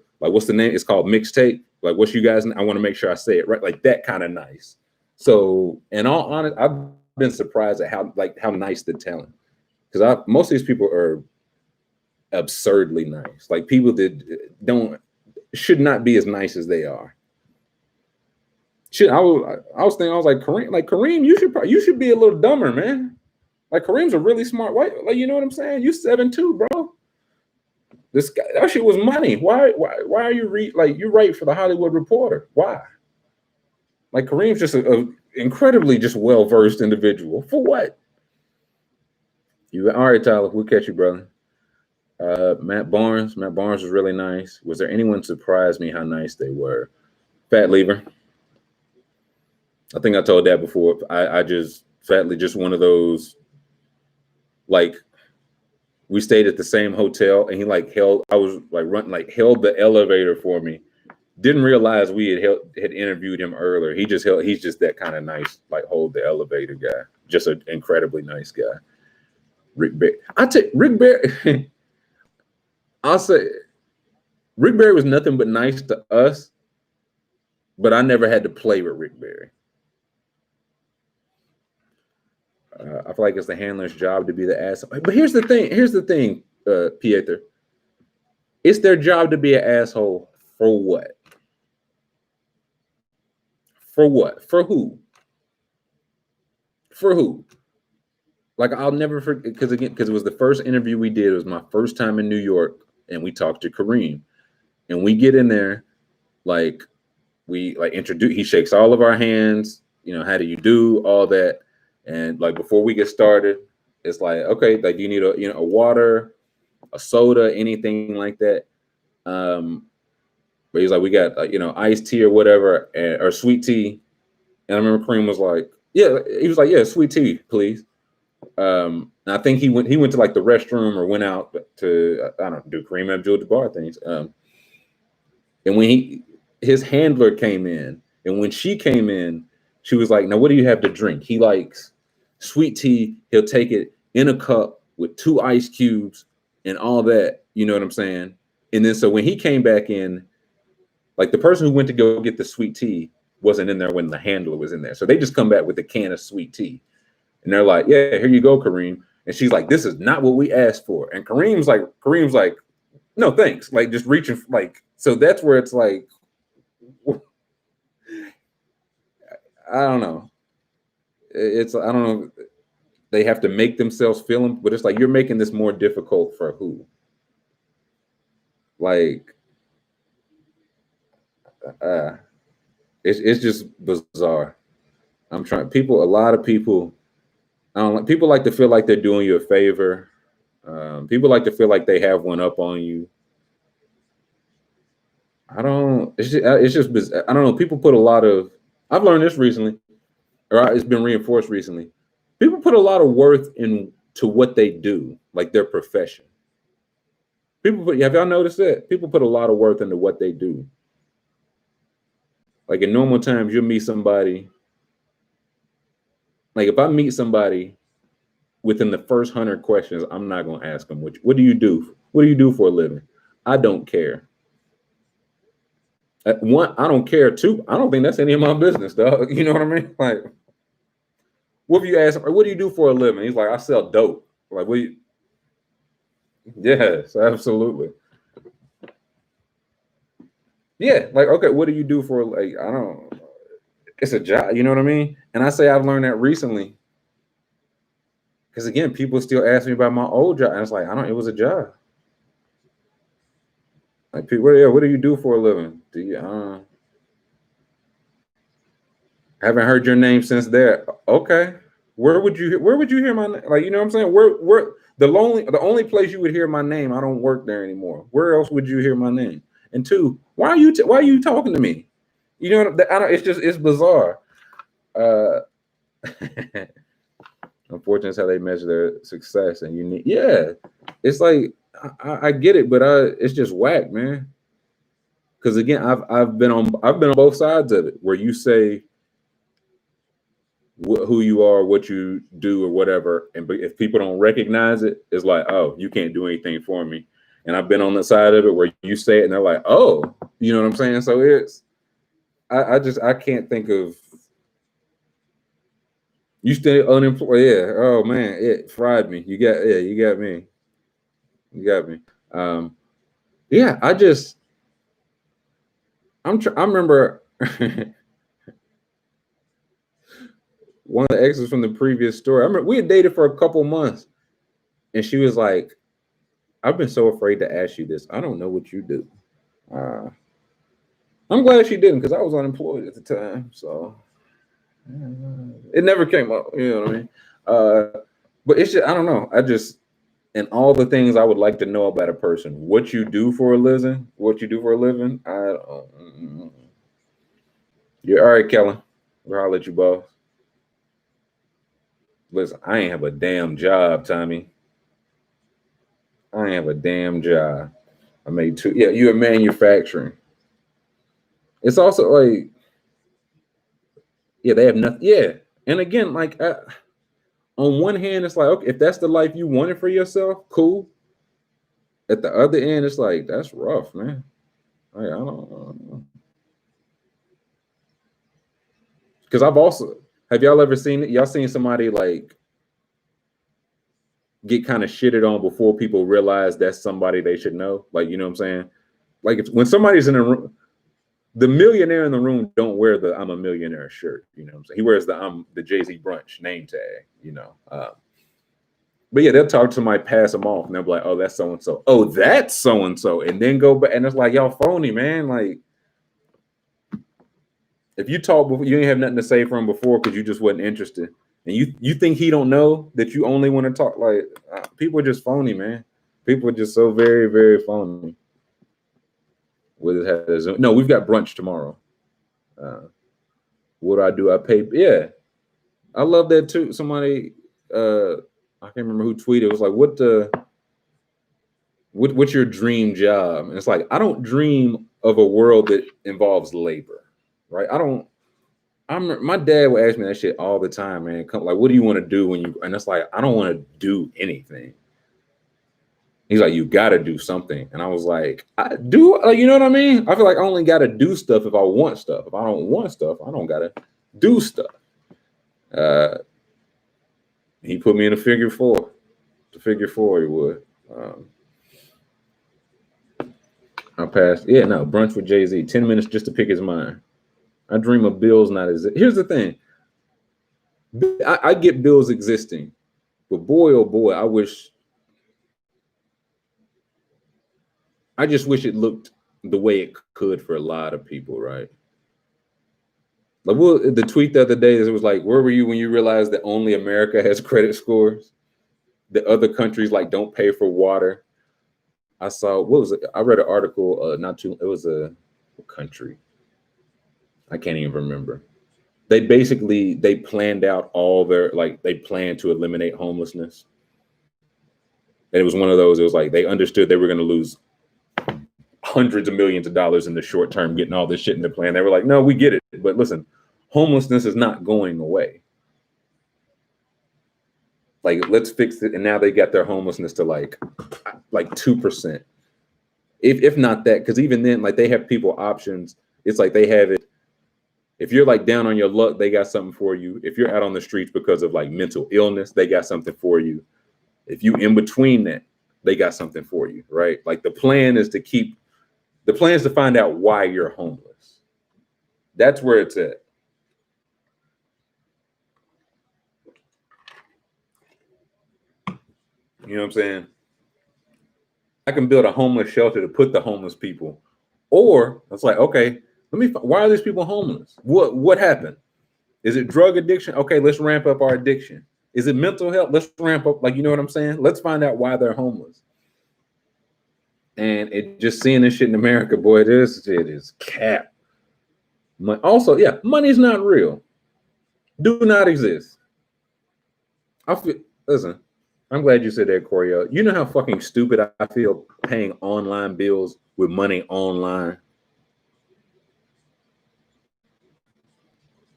name? It's called Mixtape. Like, what's you guys? I want to make sure I say it right. Like that kind of nice. So, in all honesty, I've been surprised at how nice the talent. Because most of these people are absurdly nice. Like people that should not be as nice as they are. I was like Kareem, you should be a little dumber, man. Like Kareem's a really smart white. Like, you know what I'm saying? You 7'2", bro. This guy, that shit was money. Why are you you write for the Hollywood Reporter? Why? Like Kareem's just a incredibly just well-versed individual. For what? All right, Tyler, we'll catch you, brother. Matt Barnes was really nice. Was there anyone surprised me how nice they were? Fat Lever. I think I told that before. I just one of those, like, we stayed at the same hotel and he held the elevator for me. Didn't realize we had interviewed him earlier. He's just that kind of nice, like hold the elevator guy. Just an incredibly nice guy. Rick Barry. I'll say Rick Barry was nothing but nice to us, but I never had to play with Rick Barry. I feel like it's the handler's job to be the asshole. But here's the thing, Pieter. It's their job to be an asshole for what? For what? For who? For who? Like, I'll never forget, because it was the first interview we did. It was my first time in New York, and we talked to Kareem. And we get in there, like, we introduce, he shakes all of our hands, how do you do, all that. And like before we get started, it's like, okay, like you need a water, a soda, anything like that. But he's like, we got iced tea or whatever, or sweet tea. And I remember Kareem was like, yeah, he was like, yeah, sweet tea, please. And I think he went to like the restroom or went out to do Kareem Abdul-Jabbar things. And when his handler came in, and when she came in, she was like, now what do you have to drink? He likes sweet tea. He'll take it in a cup with 2 ice cubes and all that. You know what I'm saying? And then so when he came back in, like the person who went to go get the sweet tea wasn't in there when the handler was in there. So they just come back with a can of sweet tea. And they're like, yeah, here you go, Kareem. And she's like, this is not what we asked for. And Kareem's like, no, thanks. Like just reaching, like, so that's where it's like, I don't know. I don't know. They have to make themselves feel them, but it's like, you're making this more difficult for who? Like, it's just bizarre. I'm trying. A lot of people, I don't like. People like to feel like they're doing you a favor. People like to feel like they have one up on you. I don't. It's just. I don't know. People put a lot of. I've learned this recently, or it's been reinforced recently. People put a lot of worth into what they do, like their profession. Have y'all noticed that? People put a lot of worth into what they do. Like in normal times, you'll meet somebody. Like if I meet somebody within the first 100 questions, I'm not going to ask them, what do you do? What do you do for a living? I don't care. One, I don't care. Two, I don't think that's any of my business, dog. You know what I mean? Like, what if you ask him, what do you do for a living? He's like, I sell dope. Like, yes, absolutely. Yeah, like, okay, what do you do for, like, I don't, it's a job, you know what I mean? And I say I've learned that recently. Because again, people still ask me about my old job. And it's like, it was a job. Like, people, what do you do for a living? Do you, haven't heard your name since there. Okay. Where would you hear my name? Like, you know what I'm saying? Where the only place you would hear my name, I don't work there anymore. Where else would you hear my name? And two, why are you talking to me? You know, it's bizarre. Unfortunately, it's how they measure their success, and it's like I get it, but it's just whack, man. Because again, I've been on both sides of it, where you say who you are, what you do, or whatever, and if people don't recognize it, it's like, oh, you can't do anything for me. And I've been on the side of it where you say it, and they're like, oh, you know what I'm saying? So it's I can't think of. You still unemployed? Yeah. Oh man, it fried me. You got me. You got me. Yeah. I remember one of the exes from the previous story. I remember we had dated for a couple months, and she was like, "I've been so afraid to ask you this. I don't know what you do." I'm glad she didn't, because I was unemployed at the time, so it never came up. You know what I mean? But it's just, I don't know. And all the things I would like to know about a person. What you do for a living? You're all right, Kellen. I'll let you, boss. Listen, I ain't have a damn job, Tommy. I ain't have a damn job. I made two. Yeah, you're manufacturing. It's also like, yeah, they have nothing. Yeah, and again, like on one hand, it's like, okay, if that's the life you wanted for yourself, cool. At the other end, it's like, that's rough, man. Like, I don't know. Because have y'all ever seen it? Y'all seen somebody like get kind of shitted on before people realize that's somebody they should know? Like, you know what I'm saying? Like, when somebody's in a room, the millionaire in the room don't wear the "I'm a millionaire" shirt. You know what I'm saying? He wears the Jay-Z brunch name tag, you know. But yeah, they'll talk to somebody, pass them off, and they'll be like, "Oh, that's so and so. Oh, that's so and so," and then go back, and it's like, y'all phony, man. Like, if you talk before, you ain't have nothing to say from before because you just wasn't interested, and you think he don't know that you only want to talk. Like, people are just phony, man. People are just so very, very phony. No, we've got brunch tomorrow. What do I do? I pay. Yeah, I love that too. Somebody, I can't remember who tweeted. It was like, what's your dream job? And it's like, I don't dream of a world that involves labor, right? My dad would ask me that shit all the time, man. Like, what do you want to do when you? And it's like, I don't want to do anything. He's like, you gotta do something. And I was like, I do, like, you know what I mean? I feel like I only gotta do stuff if I want stuff. If I don't want stuff, I don't gotta do stuff. He put me in a figure four. The figure four he would. I passed. Yeah, no, brunch with Jay-Z. 10 minutes just to pick his mind. I dream of bills not exist. Here's the thing. I get bills existing, but boy, oh boy, I just wish it looked the way it could for a lot of people, right? Like, the tweet the other day, it was like, where were you when you realized that only America has credit scores? The other countries like don't pay for water. I saw, what was it? I read an article, it was a country. I can't even remember. They planned out all their, like, they planned to eliminate homelessness. And it was one of those, it was like, they understood they were going to lose hundreds of millions of dollars in the short term getting all this shit in the plan. They were like, no, we get it. But listen, homelessness is not going away. Like, let's fix it. And now they got their homelessness to like 2%. If not that, because even then, like, they have people options. It's like they have it. If you're like down on your luck, they got something for you. If you're out on the streets because of like mental illness, they got something for you. If you in between that, they got something for you, right? Like, the plan is to find out why you're homeless. That's where it's at. You know what I'm saying? I can build a homeless shelter to put the homeless people, or it's like, okay, why are these people homeless? What happened? Is it drug addiction? Okay, let's ramp up our addiction. Is it mental health? Let's ramp up, like, you know what I'm saying? Let's find out why they're homeless. And it just seeing this shit in America, boy, this shit is cap. Also, yeah, money's not real. Do not exist. Listen, I'm glad you said that, Corio. You know how fucking stupid I feel paying online bills with money online?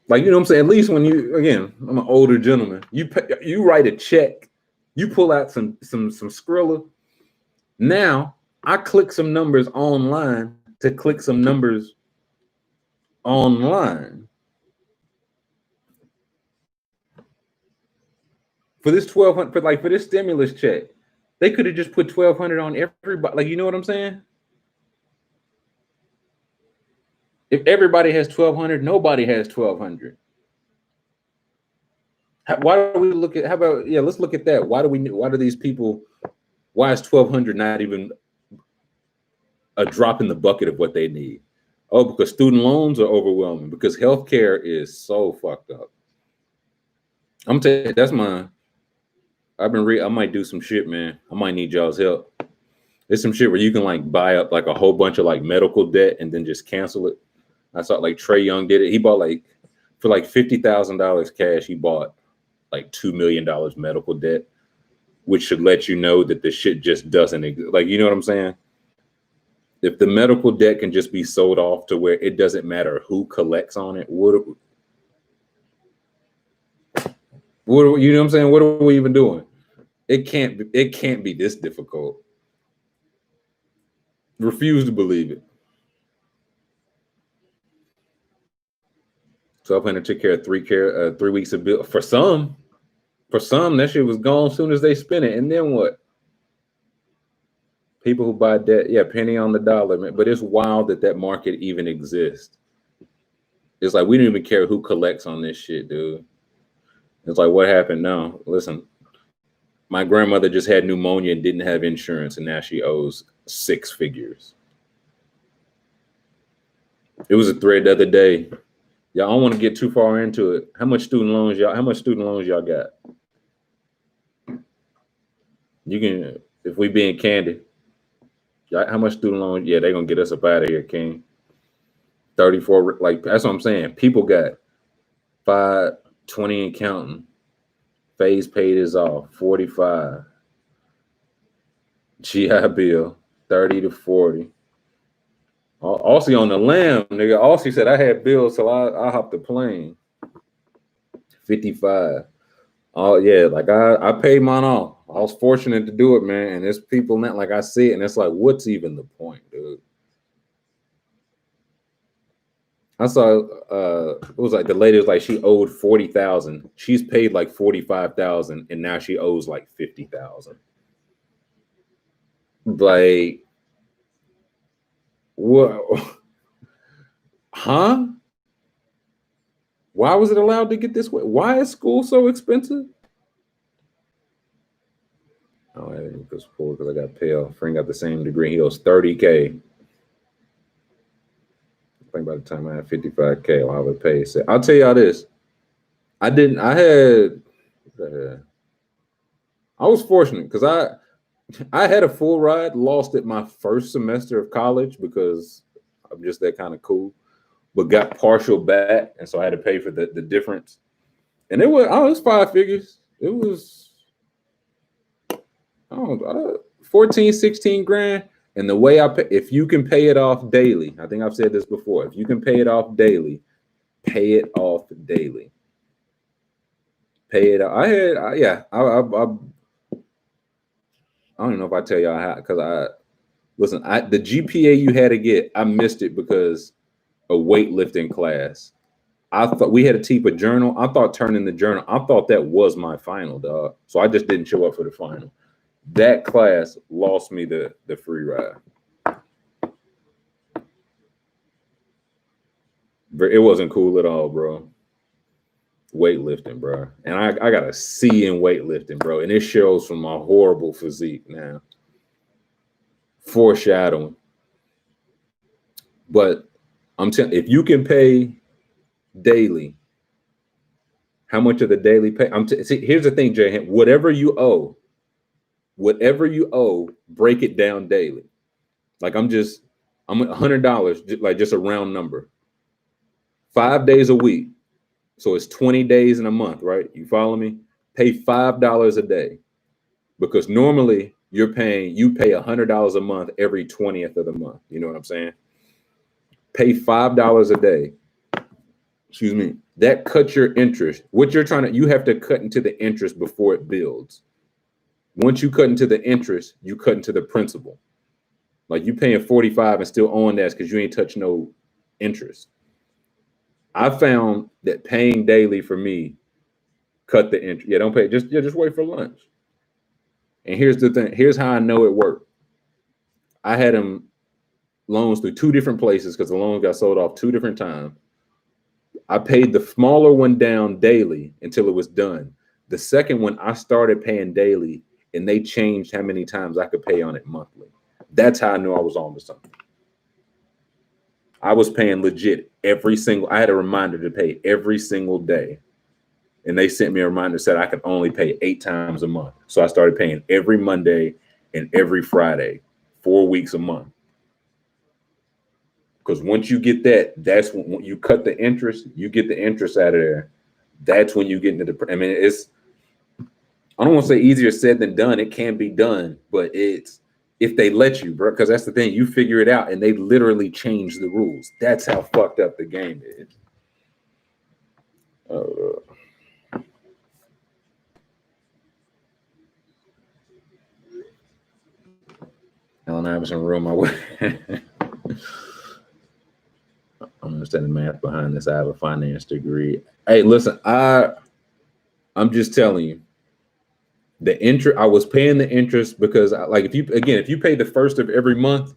Like, you know what I'm saying? At least when I'm an older gentleman. You write a check, you pull out some Skrilla. Now I click some numbers online to click some numbers online. For this $1,200, for this stimulus check, they could have just put $1,200 on everybody. Like, you know what I'm saying? If everybody has $1,200, nobody has $1,200. Why do we look at? How about, yeah? Let's look at that. Why do these people? Why is $1,200 not even a drop in the bucket of what they need? Oh, because student loans are overwhelming. Because healthcare is so fucked up. I'm telling you, that's mine. I might do some shit, man. I might need y'all's help. There's some shit where you can like buy up like a whole bunch of like medical debt and then just cancel it. I saw like Trey Young did it. He bought like for like $50,000 cash. He bought like $2 million medical debt, which should let you know that the shit just doesn't exist. Like, you know what I'm saying? If the medical debt can just be sold off to where it doesn't matter who collects on it, what you know what I'm saying? What are we even doing? It can't be this difficult. Refuse to believe it. So I plan to take care of 3 weeks of bill. For some, that shit was gone as soon as they spent it. And then what? People who buy debt, yeah, penny on the dollar, man. But it's wild that market even exists. It's like we don't even care who collects on this shit, dude. It's like, what happened? No, listen. My grandmother just had pneumonia and didn't have insurance, and now she owes 6 figures. It was a thread the other day. Y'all don't want to get too far into it. How much student loans y'all got? You can, if we being candid, how much student loans? Yeah, they're gonna get us up out of here, King. 34, like, that's what I'm saying. People got 5, 20 and counting. Phase paid is off, 45. GI Bill, 30 to 40. Aussie on the lamb, nigga. Aussie said I had bills till I hopped the plane. 55. Oh yeah, like I paid mine off. I was fortunate to do it, man. And there's people not like I see it, and it's like, what's even the point, dude? I saw it was like the lady was like she owed 40,000. She's paid like 45,000, and now she owes like 50,000. Like, what? Huh? Why was it allowed to get this way? Why is school so expensive? Oh, I didn't go to school because I got pale. Friend got the same degree. He owes 30K. I think by the time I have 55K, I'll have it paid. So I'll tell y'all this. I was fortunate because I had a full ride, lost it my first semester of college because I'm just that kind of cool, but got partial back. And so I had to pay for the difference. And it was 5 figures. It was, I don't know, 14, 16 grand. And the way I pay, if you can pay it off daily, I think I've said this before, if you can pay it off daily, pay it off daily. Pay it. I don't even know if I tell y'all how, because the GPA you had to get, I missed it because of weightlifting class. I thought we had to keep a journal. I thought turning the journal, I thought that was my final, dog. So I just didn't show up for the final. That class lost me the free ride. It wasn't cool at all, bro. Weightlifting, bro. And I got a C in weightlifting, bro. And it shows from my horrible physique now. Foreshadowing. But I'm telling, if you can pay daily, how much of the daily pay? See, here's the thing, Jay. Whatever you owe, break it down daily. Like I'm $100, like just a round number. 5 days a week. So it's 20 days in a month, right? You follow me? Pay $5 a day. Because normally you pay $100 a month every 20th of the month. You know what I'm saying? Pay $5 a day. Excuse me. That cuts your interest. What you have to cut into the interest before it builds. Once you cut into the interest, you cut into the principal. Like you paying 45 and still owing that because you ain't touch no interest. I found that paying daily for me cut the interest. Yeah, don't pay. Just wait for lunch. And here's the thing. Here's how I know it worked. I had them loans through 2 different places because the loans got sold off 2 different times. I paid the smaller one down daily until it was done. The second one, I started paying daily, and they changed how many times I could pay on it monthly. That's how I knew I was on to something. I was paying legit I had a reminder to pay every single day. And they sent me a reminder that said I could only pay 8 times a month. So I started paying every Monday and every Friday, 4 weeks a month. Because once you get that, that's when you cut the interest, you get the interest out of there. That's when you get into I don't want to say easier said than done. It can be done, but it's if they let you, bro, because that's the thing. You figure it out, and they literally change the rules. That's how fucked up the game is. Allen Iverson ruined my way. I'm understanding math behind this. I have a finance degree. Hey, listen, I'm just telling you. The interest, I was paying the interest because if you pay the first of every month,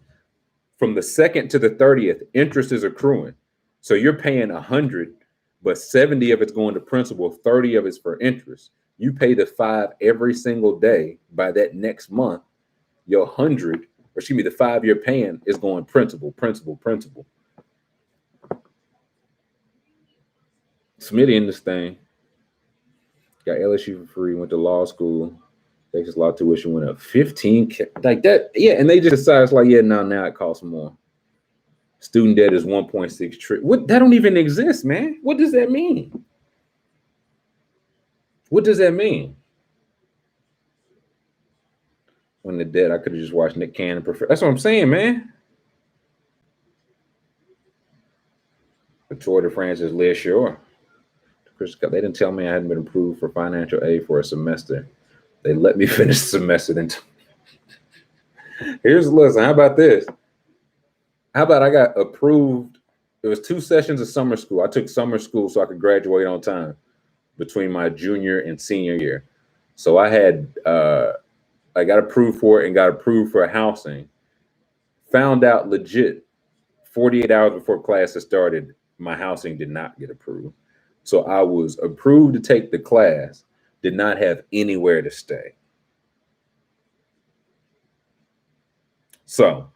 from the 2nd to the 30th, interest is accruing. So you're paying 100, but 70 of it's going to principal, 30 of it's for interest. You pay the 5 every single day. By that next month, your the 5 you're paying is going principal. Smitty in this thing. Got LSU for free, went to law school. Texas law tuition went up 15K. Like that, yeah. And they just decided, it's like, yeah, now it costs more. Student debt is 1.6 trillion. What? That don't even exist, man. What does that mean? What does that mean? When the debt, I could have just watched Nick Cannon. That's what I'm saying, man. The Tour de France is Les Shore. They didn't tell me I hadn't been approved for financial aid for a semester. They let me finish the semester. Then here's listen. How about this? How about I got approved? It was 2 sessions of summer school. I took summer school so I could graduate on time between my junior and senior year. So I had I got approved for it and got approved for housing. Found out legit 48 hours before classes started, my housing did not get approved. So I was approved to take the class, did not have anywhere to stay. So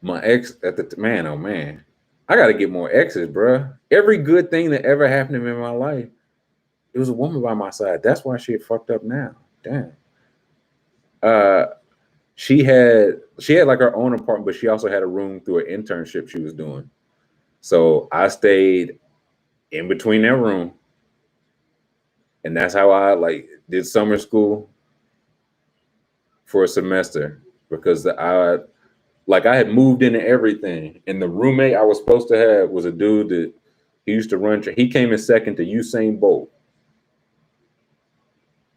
my ex at the man, oh man, I got to get more exes, bro. Every good thing that ever happened to me in my life, it was a woman by my side. That's why she fucked up now. Damn. She had like her own apartment, but she also had a room through an internship she was doing. So I stayed in between that room, and that's how I like did summer school for a semester because I had moved into everything, and the roommate I was supposed to have was a dude that he used to run. He came in second to Usain Bolt.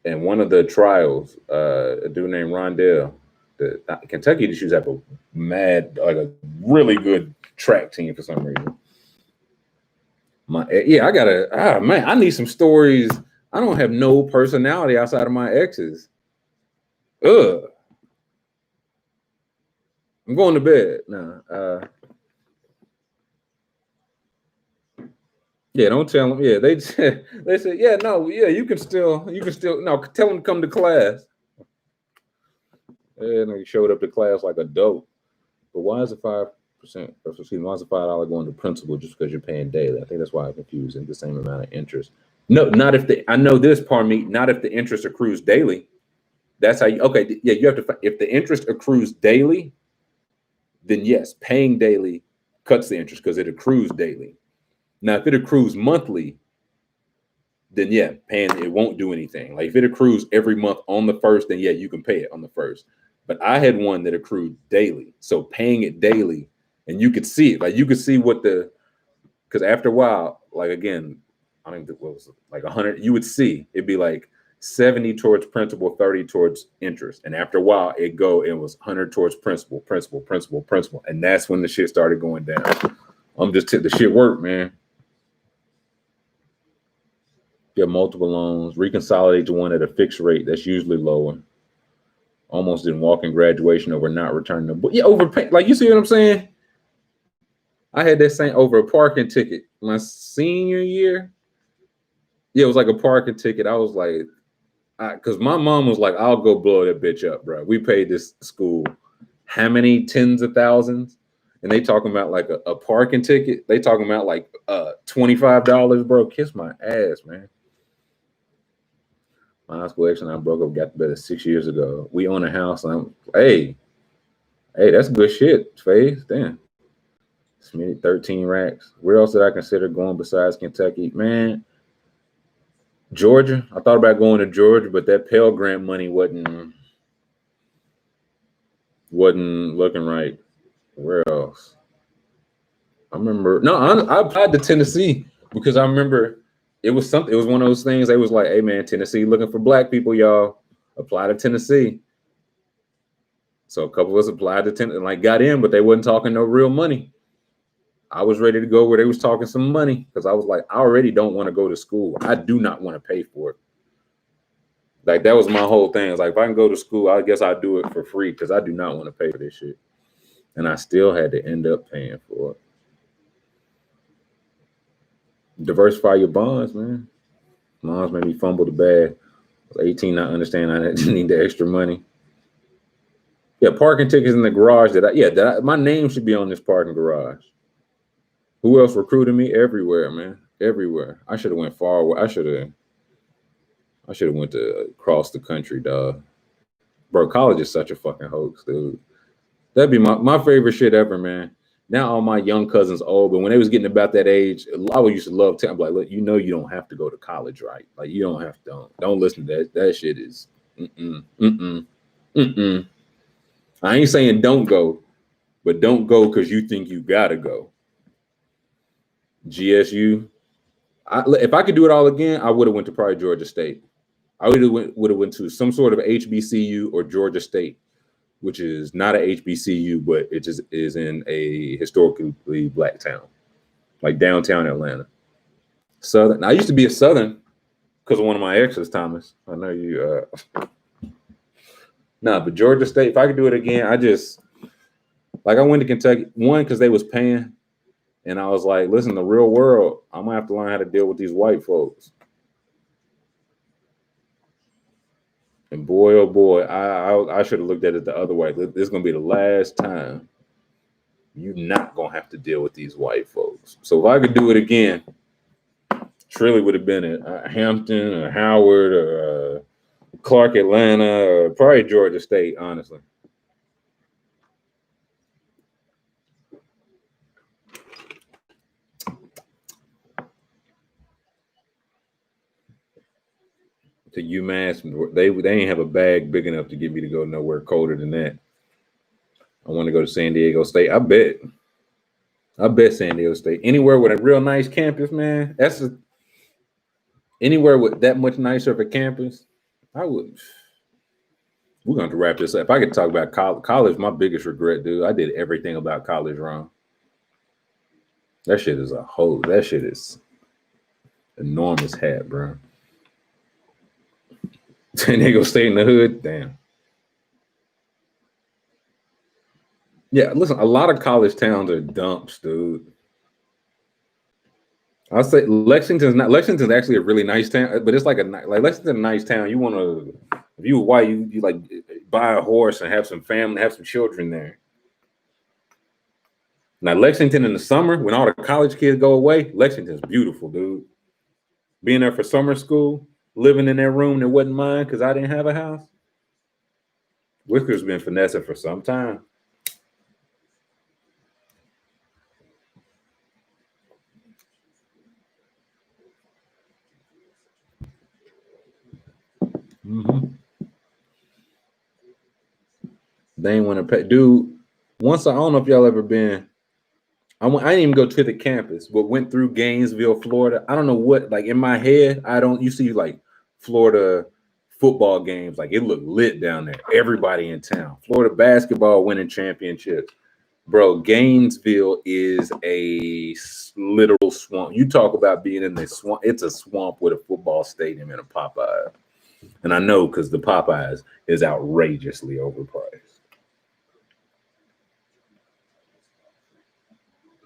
And one of the trials, a dude named Rondell, Kentucky just used to have a really good track team for some reason. I need some stories. I don't have no personality outside of my exes. Ugh. I'm going to bed. Nah. Yeah, don't tell them. Yeah, they said, yeah, no, yeah, you can still, no, tell them to come to class. And they showed up to class like a dope. But why is it 5%? Excuse me, why is it $5 going to principal just because you're paying daily? I think that's why I'm confused. And the same amount of interest. No, not if I know this, pardon me, not if the interest accrues daily. That's how you, okay, yeah, you have to, if the interest accrues daily, then yes, paying daily cuts the interest because it accrues daily. Now, if it accrues monthly, then yeah, paying it won't do anything. Like if it accrues every month on the first, then yeah, you can pay it on the first. But I had one that accrued daily. So paying it daily, and you could see it. Like you could see because after a while, like again, I don't think what was it, like 100, you would see it'd be like 70 towards principal, 30 towards interest. And after a while, it was 100 towards principal. And that's when the shit started going down. The shit worked, man. You have multiple loans, reconsolidate to one at a fixed rate. That's usually lower. Almost didn't walk in graduation over not returning the book. Yeah, overpay. Like, you see what I'm saying? I had that same over a parking ticket my senior year. Yeah, it was like a parking ticket. I was like, because my mom was like, I'll go blow that bitch up, bro. We paid this school how many tens of thousands? And they talking about like a parking ticket. They talking about like $25, bro. Kiss my ass, man. My high school ex and I broke up, got to bed 6 years ago. We own a house, and I'm, hey, that's good shit, Faith. Damn. Smitty, 13 racks. Where else did I consider going besides Kentucky? Man, Georgia. I thought about going to Georgia, but that Pell Grant money wasn't looking right. Where else? I remember. No, I applied to Tennessee because I remember it was something. It was one of those things. They was like, "Hey, man, Tennessee looking for black people, y'all. Apply to Tennessee." So a couple of us applied to Tennessee, like got in, but they wasn't talking no real money. I was ready to go where they was talking some money because I was like, I already don't want to go to school. I do not want to pay for it. Like that was my whole thing. It's like if I can go to school, I guess I'll do it for free because I do not want to pay for this shit. And I still had to end up paying for it. Diversify your bonds, man. Moms made me fumble the bag. I was 18, not understand I didn't need the extra money. Yeah, parking tickets in the garage. My name should be on this parking garage. Who else recruited me? Everywhere, man. Everywhere. I should have went far away. I should have went to across the country, dog. Bro, college is such a fucking hoax, dude. That'd be my favorite shit ever, man. Now all my young cousins old, but when they was getting about that age, I used to love telling, like, look, you know you don't have to go to college, right? Like you don't have to. Don't listen to that. That shit is I ain't saying don't go, but don't go because you think you gotta go. GSU. If I could do it all again, I would have went to probably Georgia State. I would have went to some sort of HBCU or Georgia State, which is not a HBCU, but it just is in a historically black town, like downtown Atlanta. Southern. I used to be a Southern because of one of my exes, Thomas. I know you. Nah, but Georgia State. If I could do it again, I went to Kentucky. One, because they was paying, and I was like, listen, the real world, I'm gonna have to learn how to deal with these white folks. And boy, oh boy, I should have looked at it the other way. This is gonna be the last time you're not gonna have to deal with these white folks. So if I could do it again, Trilly would have been at Hampton or Howard or Clark, Atlanta, or probably Georgia State, honestly. To UMass, they ain't have a bag big enough to get me to go nowhere colder than that. I want to go to San Diego State. I bet San Diego State. Anywhere with a real nice campus, man. Anywhere with that much nicer of a campus, I would. We're going to wrap this up. If I could talk about college, my biggest regret, dude, I did everything about college wrong. That shit is enormous hat, bro. San Diego State in the hood, damn. Yeah, listen, a lot of college towns are dumps, dude. I'll say Lexington's actually a really nice town, but it's like Lexington's a nice town. You want to, if you were white, you like buy a horse and have some family, have some children there. Now Lexington in the summer, when all the college kids go away, Lexington's beautiful, dude. Being there for summer school, living in that room that wasn't mine because I didn't have a house. Whisker's been finessing for some time. Mm-hmm. They ain't want to pay, dude. Once I don't know if y'all ever been. I didn't even go to the campus, but went through Gainesville, Florida. I don't know what, like in my head, you see like Florida football games, like it looked lit down there. Everybody in town. Florida basketball winning championships. Bro, Gainesville is a literal swamp. You talk about being in the swamp. It's a swamp with a football stadium and a Popeye. And I know because the Popeyes is outrageously overpriced.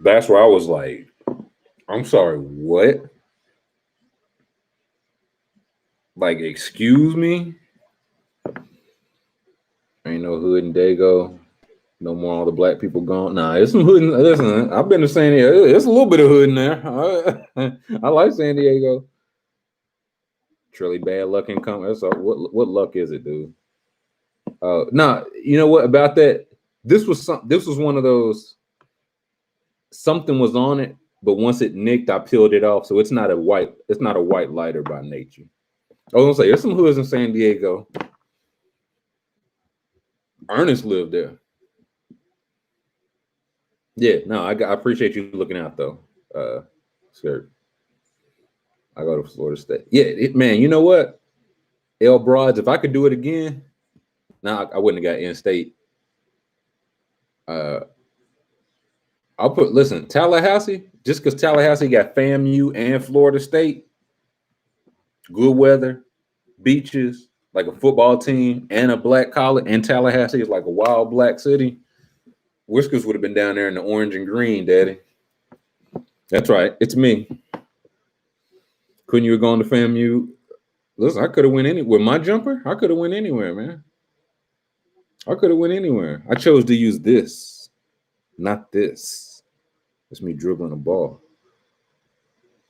That's where I was like, I'm sorry, what? Like, excuse me? Ain't no hood in Dago. No more all the black people gone. Nah, it's some hood. Listen, I've been to San Diego. It's a little bit of hood in there. I like San Diego. Truly bad luck in coming. That's all. What luck is it, dude? Nah, you know what about that? This was one of those. Something was on it, but once it nicked, I peeled it off. So it's not a white lighter by nature. I was gonna say there's some hoods in San Diego. Ernest lived there. Yeah, no, I appreciate you looking out though. Skirt. I go to Florida State. Yeah, man, you know what? L Broads, if I could do it again, I wouldn't have got in-state. Listen, Tallahassee, just because Tallahassee got FAMU and Florida State, good weather, beaches, like a football team, and a black college, and Tallahassee is like a wild black city. Whiskers would have been down there in the orange and green, daddy. That's right. It's me. Couldn't you have gone to FAMU? Listen, I could have went anywhere. With my jumper, I could have went anywhere, man. I could have went anywhere. I chose to use this, not this. It's me dribbling a ball.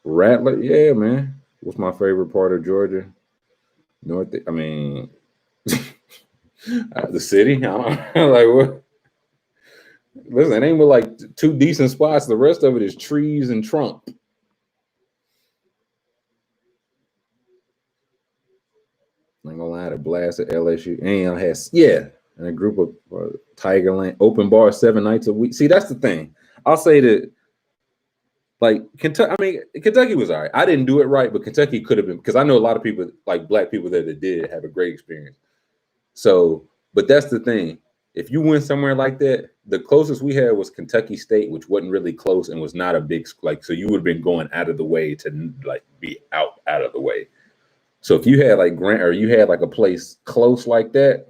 Rattler, yeah, man. What's my favorite part of Georgia? The city. I don't know. Like what? Listen, it ain't but like two decent spots. The rest of it is trees and Trump. I ain't gonna lie, to blast at LSU. And a group of Tigerland open bar 7 nights a week. See, that's the thing. I'll say that, Like Kentucky, I mean, Kentucky was all right. I didn't do it right, but Kentucky could have been, because I know a lot of people, like black people there that did have a great experience. So, but that's the thing. If you went somewhere like that, the closest we had was Kentucky State, which wasn't really close and was not a big, like, so you would have been going out of the way to like be out of the way. So if you had like Grant, or you had like a place close like that,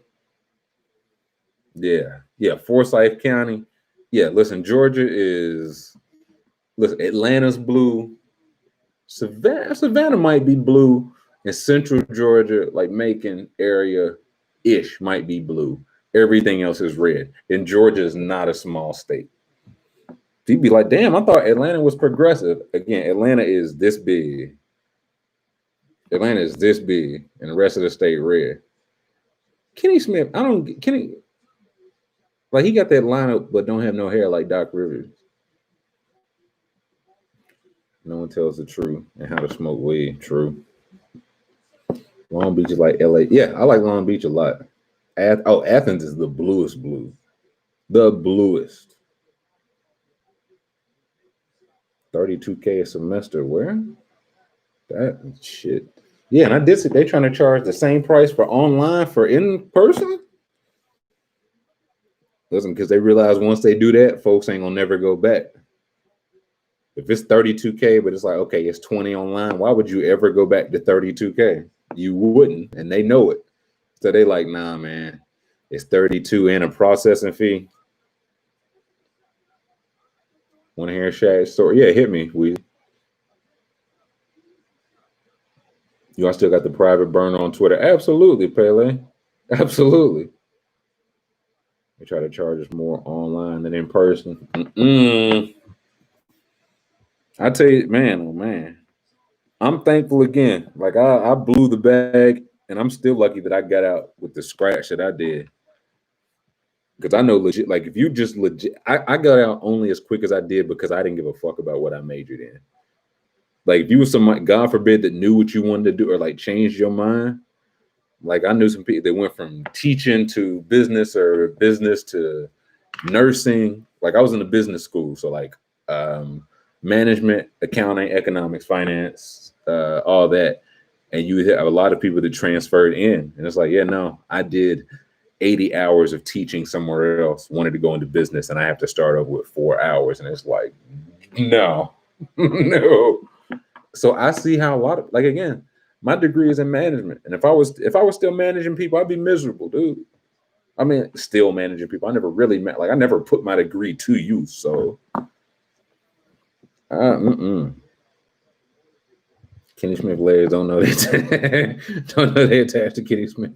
yeah, Forsyth County. Yeah, listen, Georgia is, listen, Atlanta's blue. Savannah might be blue, and Central Georgia, like Macon area ish, might be blue. Everything else is red. And Georgia is not a small state. You'd be like, damn, I thought Atlanta was progressive. Again, Atlanta is this big. Atlanta is this big, and the rest of the state red. Kenny Smith, I don't Kenny, like he got that lineup, but don't have no hair like Doc Rivers. No one tells the truth and how to smoke weed. True. Long Beach is like LA. Yeah, I like Long Beach a lot. Athens is the bluest blue. The bluest. 32K a semester. Where? That shit. Yeah, and I did see they trying to charge the same price for online for in person. Listen, because they realize once they do that, folks ain't gonna never go back. If it's 32K, but it's like, okay, it's 20 online, why would you ever go back to 32K? You wouldn't, and they know it. So they like, nah, man, it's 32 and a processing fee. Want to hear Shaq's story? Yeah, hit me. You all still got the private burner on Twitter? Absolutely, Pele. Absolutely. They try to charge us more online than in person. I tell you, man, oh man. I'm thankful again. Like I blew the bag, and I'm still lucky that I got out with the scratch that I did. Because I know legit, like if you just legit, I got out only as quick as I did because I didn't give a fuck about what I majored in. Like if you were somebody, God forbid, that knew what you wanted to do or like changed your mind. Like I knew some people that went from teaching to business or business to nursing. Like I was in a business school, so like management, accounting, economics, finance, all that. And you have a lot of people that transferred in, and it's like, yeah, no, I did 80 hours of teaching somewhere else, wanted to go into business, and I have to start over with 4 hours, and it's like, no, no. So I see how a lot of, like, again, my degree is in management, and if I was still managing people, I'd be miserable, dude. I mean, still managing people. I never really met, like, I never put my degree to use. So, Kenny Smith players don't know they don't know they attached to Kenny Smith.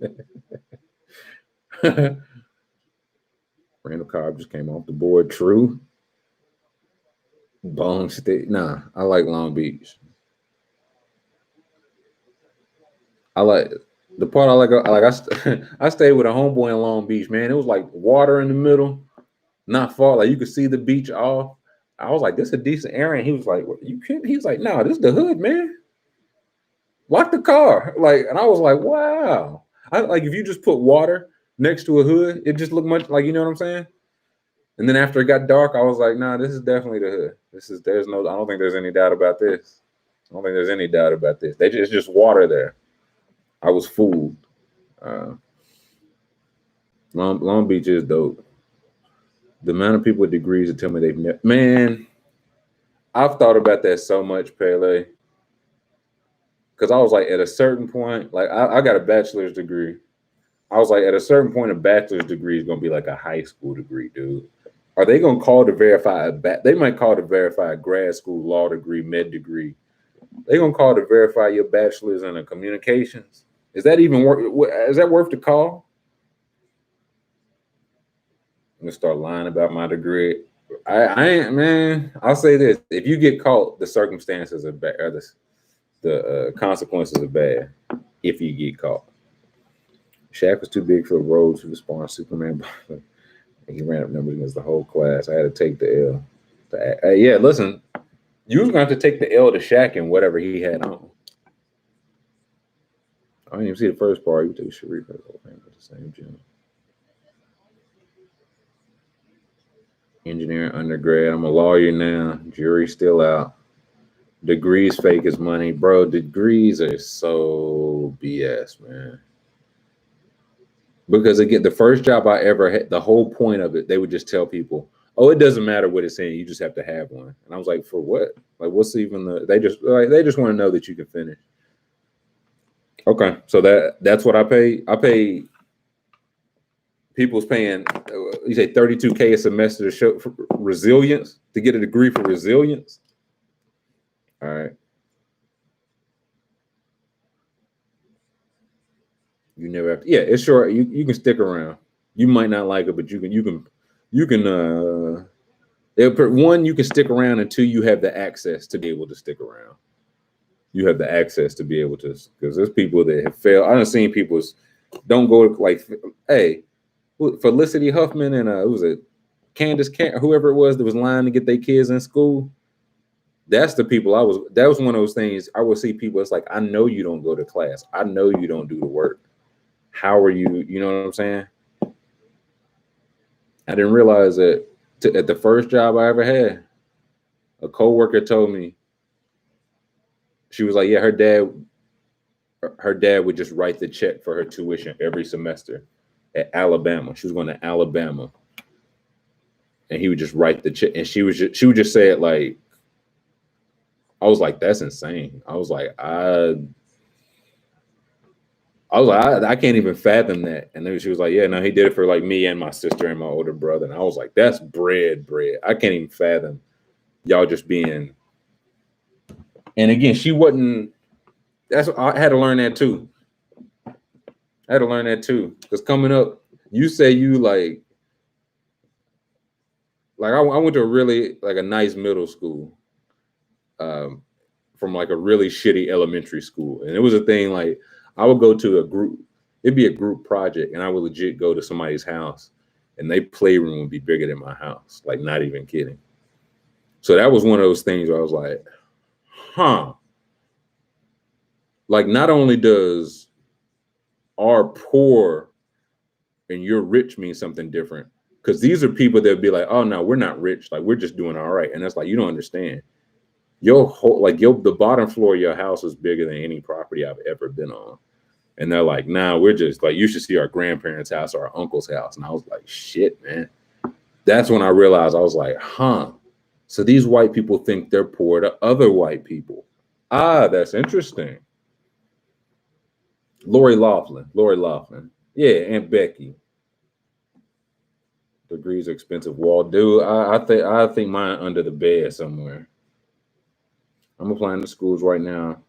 Randall Cobb just came off the board. True. Bone State. Nah, I like Long Beach. I like the part I like. I stayed with a homeboy in Long Beach, man. It was like water in the middle, not far. Like you could see the beach off. I was like, "This is a decent area." And he was like, "What, you can't?" He was like, "No, this is the hood, man. Lock the car." Like, and I was like, "Wow." I like if you just put water next to a hood, it just looked much like, you know what I'm saying. And then after it got dark, I was like, "Nah, this is definitely the hood. There's no. I don't think there's any doubt about this. I don't think there's any doubt about this. It's just water there." I was fooled. Long Beach is dope. The amount of people with degrees that tell me they've never, man, I've thought about that so much, Pele. Because I was like, at a certain point, like I got a bachelor's degree. I was like, at a certain point, a bachelor's degree is gonna be like a high school degree, dude. Are they gonna call to verify they might call to verify a grad school law degree, med degree. They gonna call to verify your bachelor's in communications. Is that even worth? Is that worth the call? I'm gonna start lying about my degree. I ain't, man. I'll say this: if you get caught, the circumstances are bad. The consequences are bad. If you get caught, Shaq was too big for the role to respond Superman. He ran up numbers against the whole class. I had to take the L. Yeah, listen, you was going to have to take the L to Shaq and whatever he had on. I didn't even see the first part. You took Sharif at the same gym. Engineering undergrad. I'm a lawyer now. Jury's still out. Degrees fake as money, bro. Degrees are so BS, man. Because again, the first job I ever had, the whole point of it, they would just tell people, "Oh, it doesn't matter what it's saying. You just have to have one." And I was like, "For what? Like, what's even the?" They just want to know that you can finish. Okay, so that's what I pay. I pay. People's paying. You say $32K a semester to show for resilience, to get a degree for resilience. All right. You never have to. Yeah, it's short. You can stick around. You might not like it, but you can. One, you can stick around, and two, you have the access to be able to stick around. You have the access to be able to, because there's people that have failed. I've seen people don't go like, hey, Felicity Huffman and who was it, Candace, whoever it was that was lying to get their kids in school. That's the people that was one of those things. I would see people. It's like, I know you don't go to class. I know you don't do the work. How are you? You know what I'm saying? I didn't realize that at the first job I ever had, a coworker told me, she was like, yeah, her dad would just write the check for her tuition every semester at Alabama. She was going to Alabama, and he would just write the check, and she would just say it like, I was like, that's insane. I was like, I can't even fathom that. And then she was like, yeah, no, he did it for like me and my sister and my older brother. And I was like, that's bread. I can't even fathom y'all just being. And again, she wasn't. I had to learn that too. Because coming up, you say you like I went to a really like a nice middle school, from like a really shitty elementary school, and it was a thing like I would go to a group. It'd be a group project, and I would legit go to somebody's house, and their playroom would be bigger than my house. Like, not even kidding. So that was one of those things where I was like, huh. Like, not only does our poor and you're rich mean something different, because these are people that would be like, oh no, we're not rich. Like, we're just doing all right. And that's like, you don't understand. The bottom floor of your house is bigger than any property I've ever been on. And they're like, nah, we're just like, you should see our grandparents' house or our uncle's house. And I was like, shit, man. That's when I realized, I was like, huh. So these white people think they're poor to other white people. Ah, that's interesting. Lori Loughlin. Yeah, Aunt Becky. Degrees are expensive. Wall, dude. I think mine under the bed somewhere. I'm applying to schools right now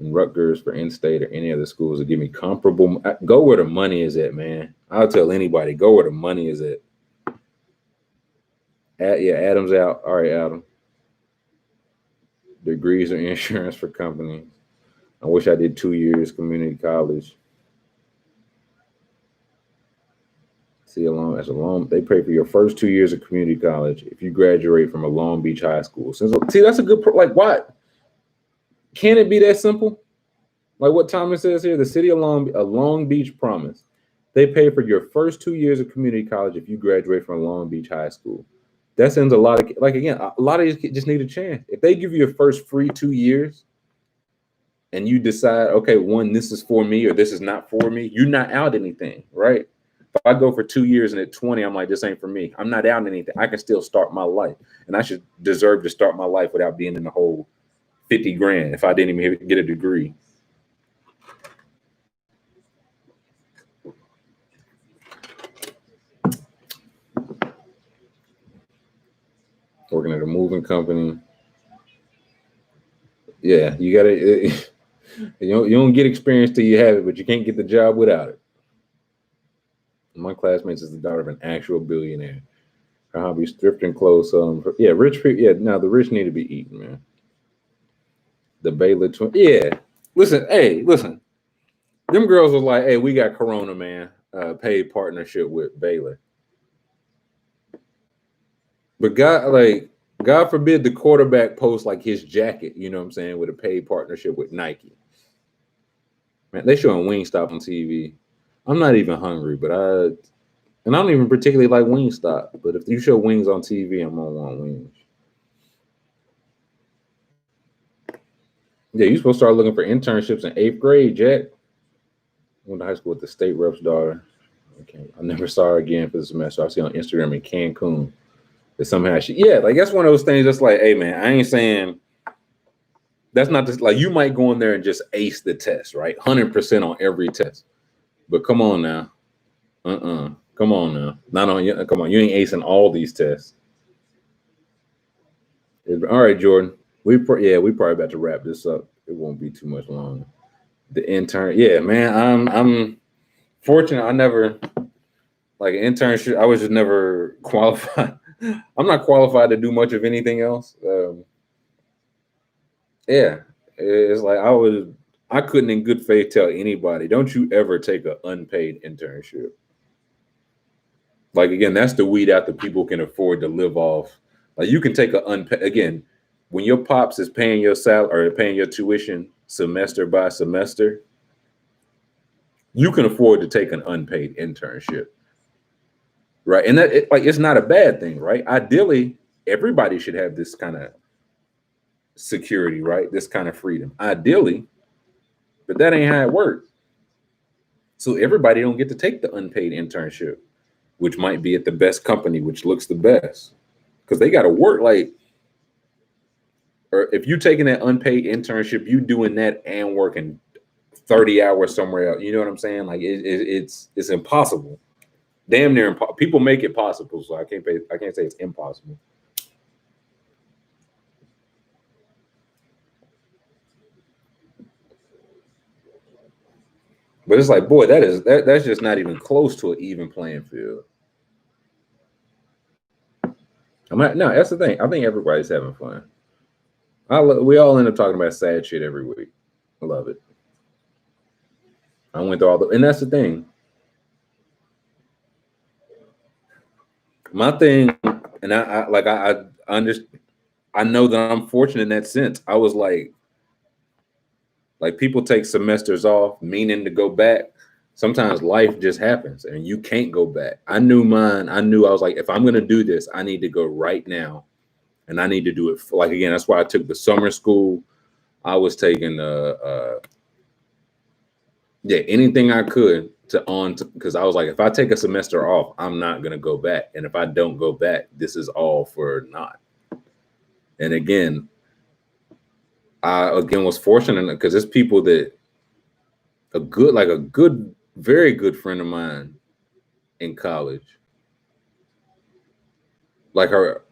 in Rutgers for in-state or any other schools that give me comparable. Go where the money is at, man. I'll tell anybody, go where the money is at. Yeah, Adam's out. All right, Adam. Degrees are insurance for companies. I wish I did 2 years community college. See, they pay for your first 2 years of community college if you graduate from a Long Beach high school. See, that's a good, like, what? Can it be that simple? Like what Thomas says here, the city of Long Beach promise. They pay for your first 2 years of community college if you graduate from Long Beach high school. That sends a lot of, like, again, a lot of these kids just need a chance. If they give you your first free 2 years and you decide, okay, one, this is for me or this is not for me, you're not out anything, right? If I go for 2 years and at 20, I'm like, this ain't for me. I'm not out anything. I can still start my life. And I should deserve to start my life without being in the whole 50 grand if I didn't even get a degree. Working at a moving company. Yeah, you gotta. You don't get experience till you have it, but you can't get the job without it. My classmates is the daughter of an actual billionaire. Her hobby is thrifting clothes. Yeah, rich people. Yeah, now the rich need to be eaten, man. The Baylor twin. Yeah, listen. Them girls was like, hey, we got Corona, man. Paid partnership with Baylor. But God forbid the quarterback posts like his jacket, you know what I'm saying, with a paid partnership with Nike. Man, they showing Wingstop on TV. I'm not even hungry, but I don't even particularly like Wingstop. But if you show wings on TV, I'm gonna want wings. Yeah, you're supposed to start looking for internships in 8th grade, Jack. Went to high school with the state rep's daughter. Okay. I never saw her again for the semester. I see on Instagram in Cancun that somehow like that's one of those things that's like, hey man, I ain't saying that's not just like you might go in there and just ace the test, right? 100% on every test. But come on now. Come on now. Not on you. Come on. You ain't acing all these tests. All right, Jordan. We probably about to wrap this up. It won't be too much longer. The intern. Yeah, man. I'm fortunate. I never like an internship. I was just never qualified. I'm not qualified to do much of anything else. Yeah, it's like I couldn't in good faith tell anybody, don't you ever take an unpaid internship. Like again, that's the weed out that people can afford to live off. Like you can take an unpaid again, when your pops is paying your salary or paying your tuition semester by semester, you can afford to take an unpaid internship. Right. And it's not a bad thing, right? Ideally, everybody should have this kind of security, right? This kind of freedom. Ideally, but that ain't how it works. So everybody don't get to take the unpaid internship, which might be at the best company, which looks the best. Because they got to work like, or if you taking that unpaid internship, you doing that and working 30 hours somewhere else. You know what I'm saying? Like it's impossible. Damn near impossible. People make it possible, so I can't say it's impossible. But it's like, boy, that's just not even close to an even playing field. No, that's the thing. I think everybody's having fun. We all end up talking about sad shit every week. I love it. I went through and that's the thing. My thing, and I understand. I know that I'm fortunate in that sense. I was like people take semesters off, meaning to go back. Sometimes life just happens and you can't go back. I knew mine. I was like, if I'm going to do this, I need to go right now. And I need to do it again, that's why I took the summer school. I was taking anything I could because I was like, if I take a semester off, I'm not going to go back. And if I don't go back, this is all for naught. And again, I was fortunate because there's people that a good, very good friend of mine in college, like her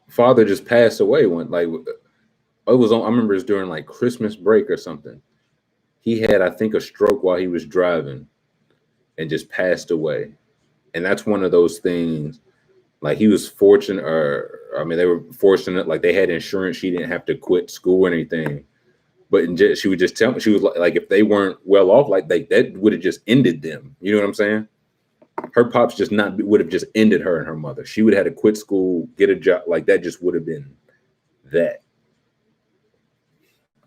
father just passed away when I remember it was during like Christmas break or something. He had, I think, a stroke while he was driving and just passed away. And that's one of those things, like he was fortunate, they were fortunate, like they had insurance. She didn't have to quit school or anything. But she would just tell me, she was like if they weren't well off, like that would have just ended them. You know what I'm saying? Her pops would have just ended her and her mother. She would have had to quit school, get a job. Like that just would have been that.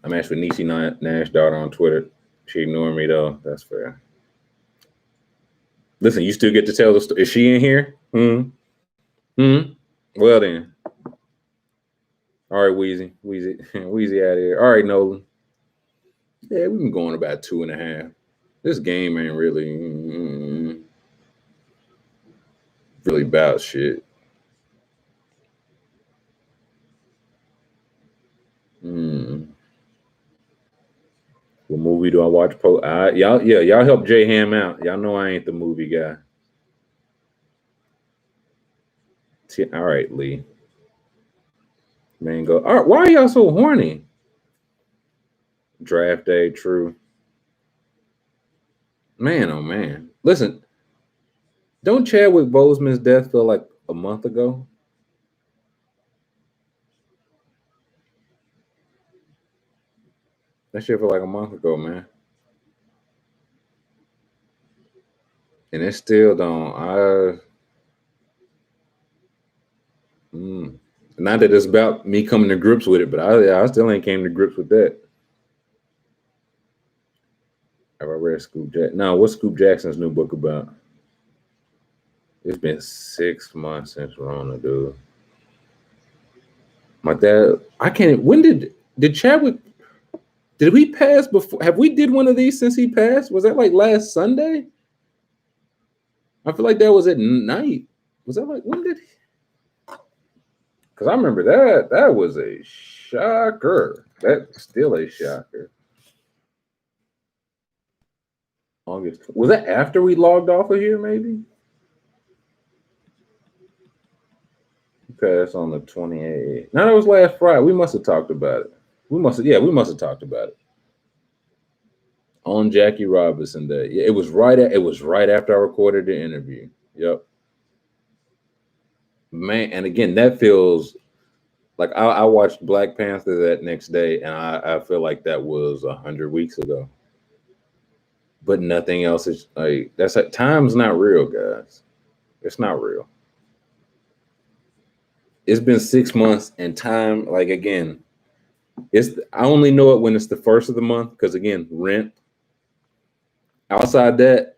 I'm actually Niecy Nash daughter on Twitter. She ignored me though. That's fair. Listen, you still get to tell the story. Is she in here? Well then. All right, Wheezy out of here. All right, Nolan. Yeah, we've been going about 2.5. This game ain't really about shit. What movie do I watch? Y'all help J Ham out. Y'all know I ain't the movie guy. All right, Lee. Mango. All right, why are y'all so horny? Draft day, true. Man, oh man. Listen, don't Chadwick Boseman's death feel like a month ago? That shit feel like a month ago, man. And it still don't. Not that it's about me coming to grips with it, but I still ain't came to grips with that. Have I read Scoop Jackson? No, what's Scoop Jackson's new book about? It's been 6 months since Rona, dude. My dad, I can't. When did Did Chadwick? Did we pass before? Have we did one of these since he passed? Was that like last Sunday? I feel like that was at night. Was that like when did? Because I remember that. That was a shocker. That's still a shocker. August. Was that after we logged off of here? Maybe. Passed on the 28th. No, that was last Friday. We must have talked about it. We must have talked about it. On Jackie Robinson Day. Yeah, it was right after I recorded the interview. Yep. Man, and again, that feels like I watched Black Panther that next day, and I feel like that was 100 weeks ago. But nothing else is like that's like time's not real, guys. It's not real. It's been 6 months, and time, like again, I only know it when it's the first of the month because again, rent. Outside that,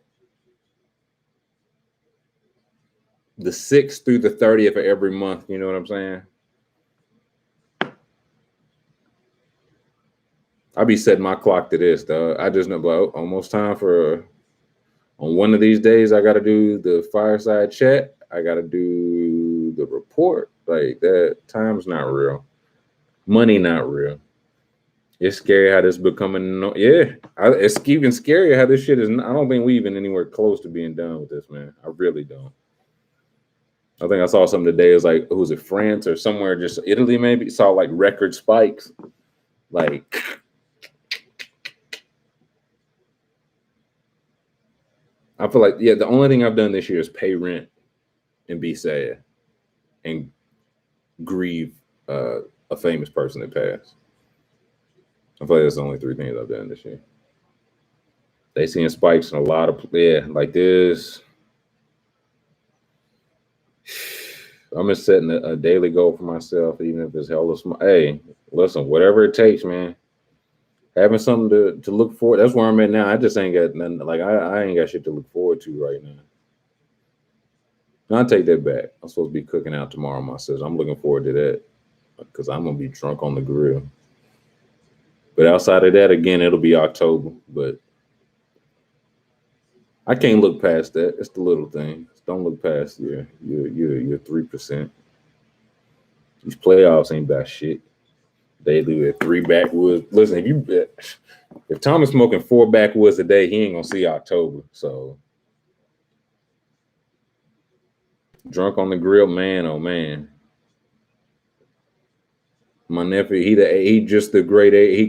the 6th through the 30th of every month. You know what I'm saying? I'll be setting my clock to this, though. I just know about almost time for on one of these days. I got to do the fireside chat. I got to do the report. Like that, time's not real. Money not real. It's scary how this becoming. It's even scarier how this shit is. I don't think we even anywhere close to being done with this, man. I really don't. I think I saw something today. It was like, who was it, France or somewhere, just Italy maybe? Saw like record spikes. Like, I feel like, the only thing I've done this year is pay rent and be sad and grieve a famous person that passed. I feel like that's the only 3 things I've done this year. They seeing spikes in a lot of like this. I'm just setting a daily goal for myself, even if it's hella small. Hey, listen, whatever it takes, man. Having something to look forward. That's where I'm at now. I just ain't got nothing. Like I ain't got shit to look forward to right now. I'll take that back. I'm supposed to be cooking out tomorrow myself. I'm looking forward to that because I'm gonna be drunk on the grill. But outside of that, again, it'll be October. But I can't look past that. It's the little things. Don't look past your 3%. These playoffs ain't about shit. They do it 3 backwoods. Listen, if Thomas smoking 4 backwoods a day, he ain't gonna see October. So drunk on the grill, man, oh man. My nephew, he just the grade A. He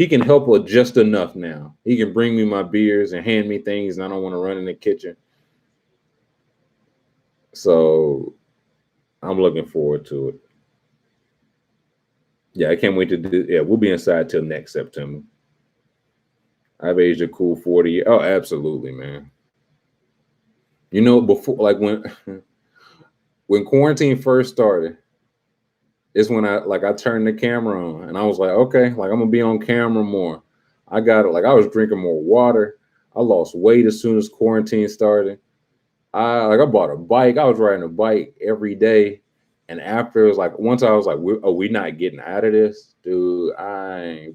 can help with just enough now. He can bring me my beers and hand me things, and I don't want to run in the kitchen. So I'm looking forward to it. Yeah, I can't wait to do. Yeah, we'll be inside till next September. I've aged a cool 40. Oh, absolutely, man. You know, before like when quarantine first started, it's when I turned the camera on and I was like, okay, like I'm gonna be on camera more. I was drinking more water. I lost weight as soon as quarantine started. I bought a bike. I was riding a bike every day. And after it was like once I was like, we not getting out of this, dude. I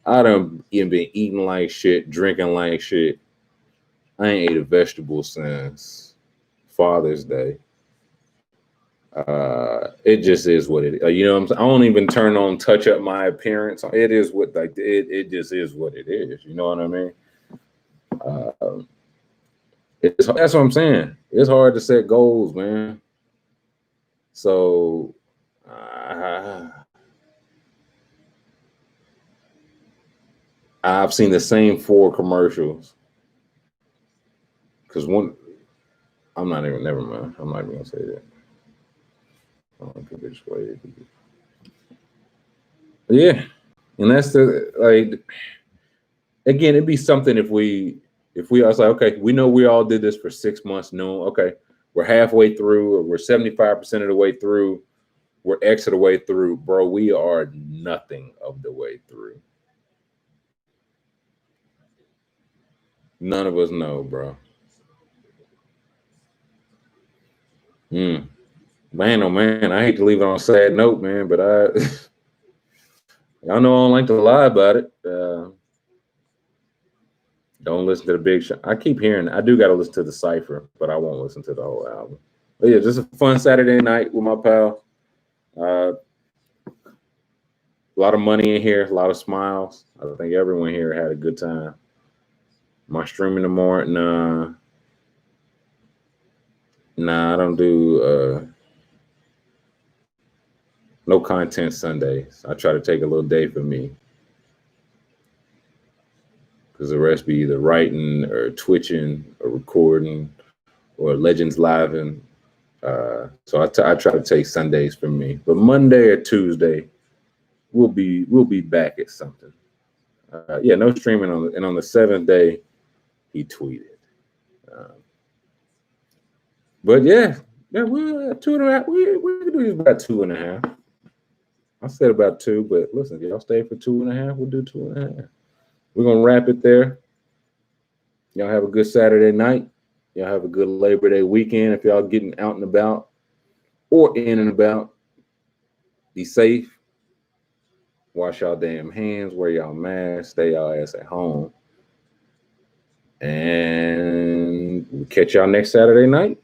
done even been eating like shit, drinking like shit. I ain't ate a vegetable since Father's Day. It just is what it is. You know what I'm saying? I don't even turn on touch up my appearance. It is what it just is what it is. You know what I mean? That's what I'm saying. It's hard to set goals, man. So I've seen the same 4 commercials. Because never mind. I'm not even gonna say that. Yeah. And that's again, it'd be something if I was like, okay, we know we all did this for 6 months. No, okay, we're halfway through, or we're 75% of the way through, we're X of the way through, bro. We are nothing of the way through. None of us know, bro. Man, oh man, I hate to leave it on a sad note, man, but y'all know I don't like to lie about it. Don't listen to the big show. I keep hearing, I do got to listen to the Cypher, but I won't listen to the whole album. But yeah, just a fun Saturday night with my pal. A lot of money in here, a lot of smiles. I think everyone here had a good time. Am I streaming tomorrow? Nah, I don't do no content Sundays. I try to take a little day for me. Because the rest be either writing or twitching or recording or Legends living. So I try to take Sundays for me. But Monday or Tuesday, we'll be back at something. Yeah, no streaming on the 7th day, he tweeted. But yeah, we're 2.5. We can do about 2.5. I said about 2, but listen, if y'all stay for 2.5, we'll do 2.5. We're gonna wrap it there. Y'all have a good Saturday night. Y'all have a good Labor Day weekend. If y'all getting out and about or in and about, be safe. Wash y'all damn hands. Wear y'all masks. Stay y'all ass at home. And we'll catch y'all next Saturday night.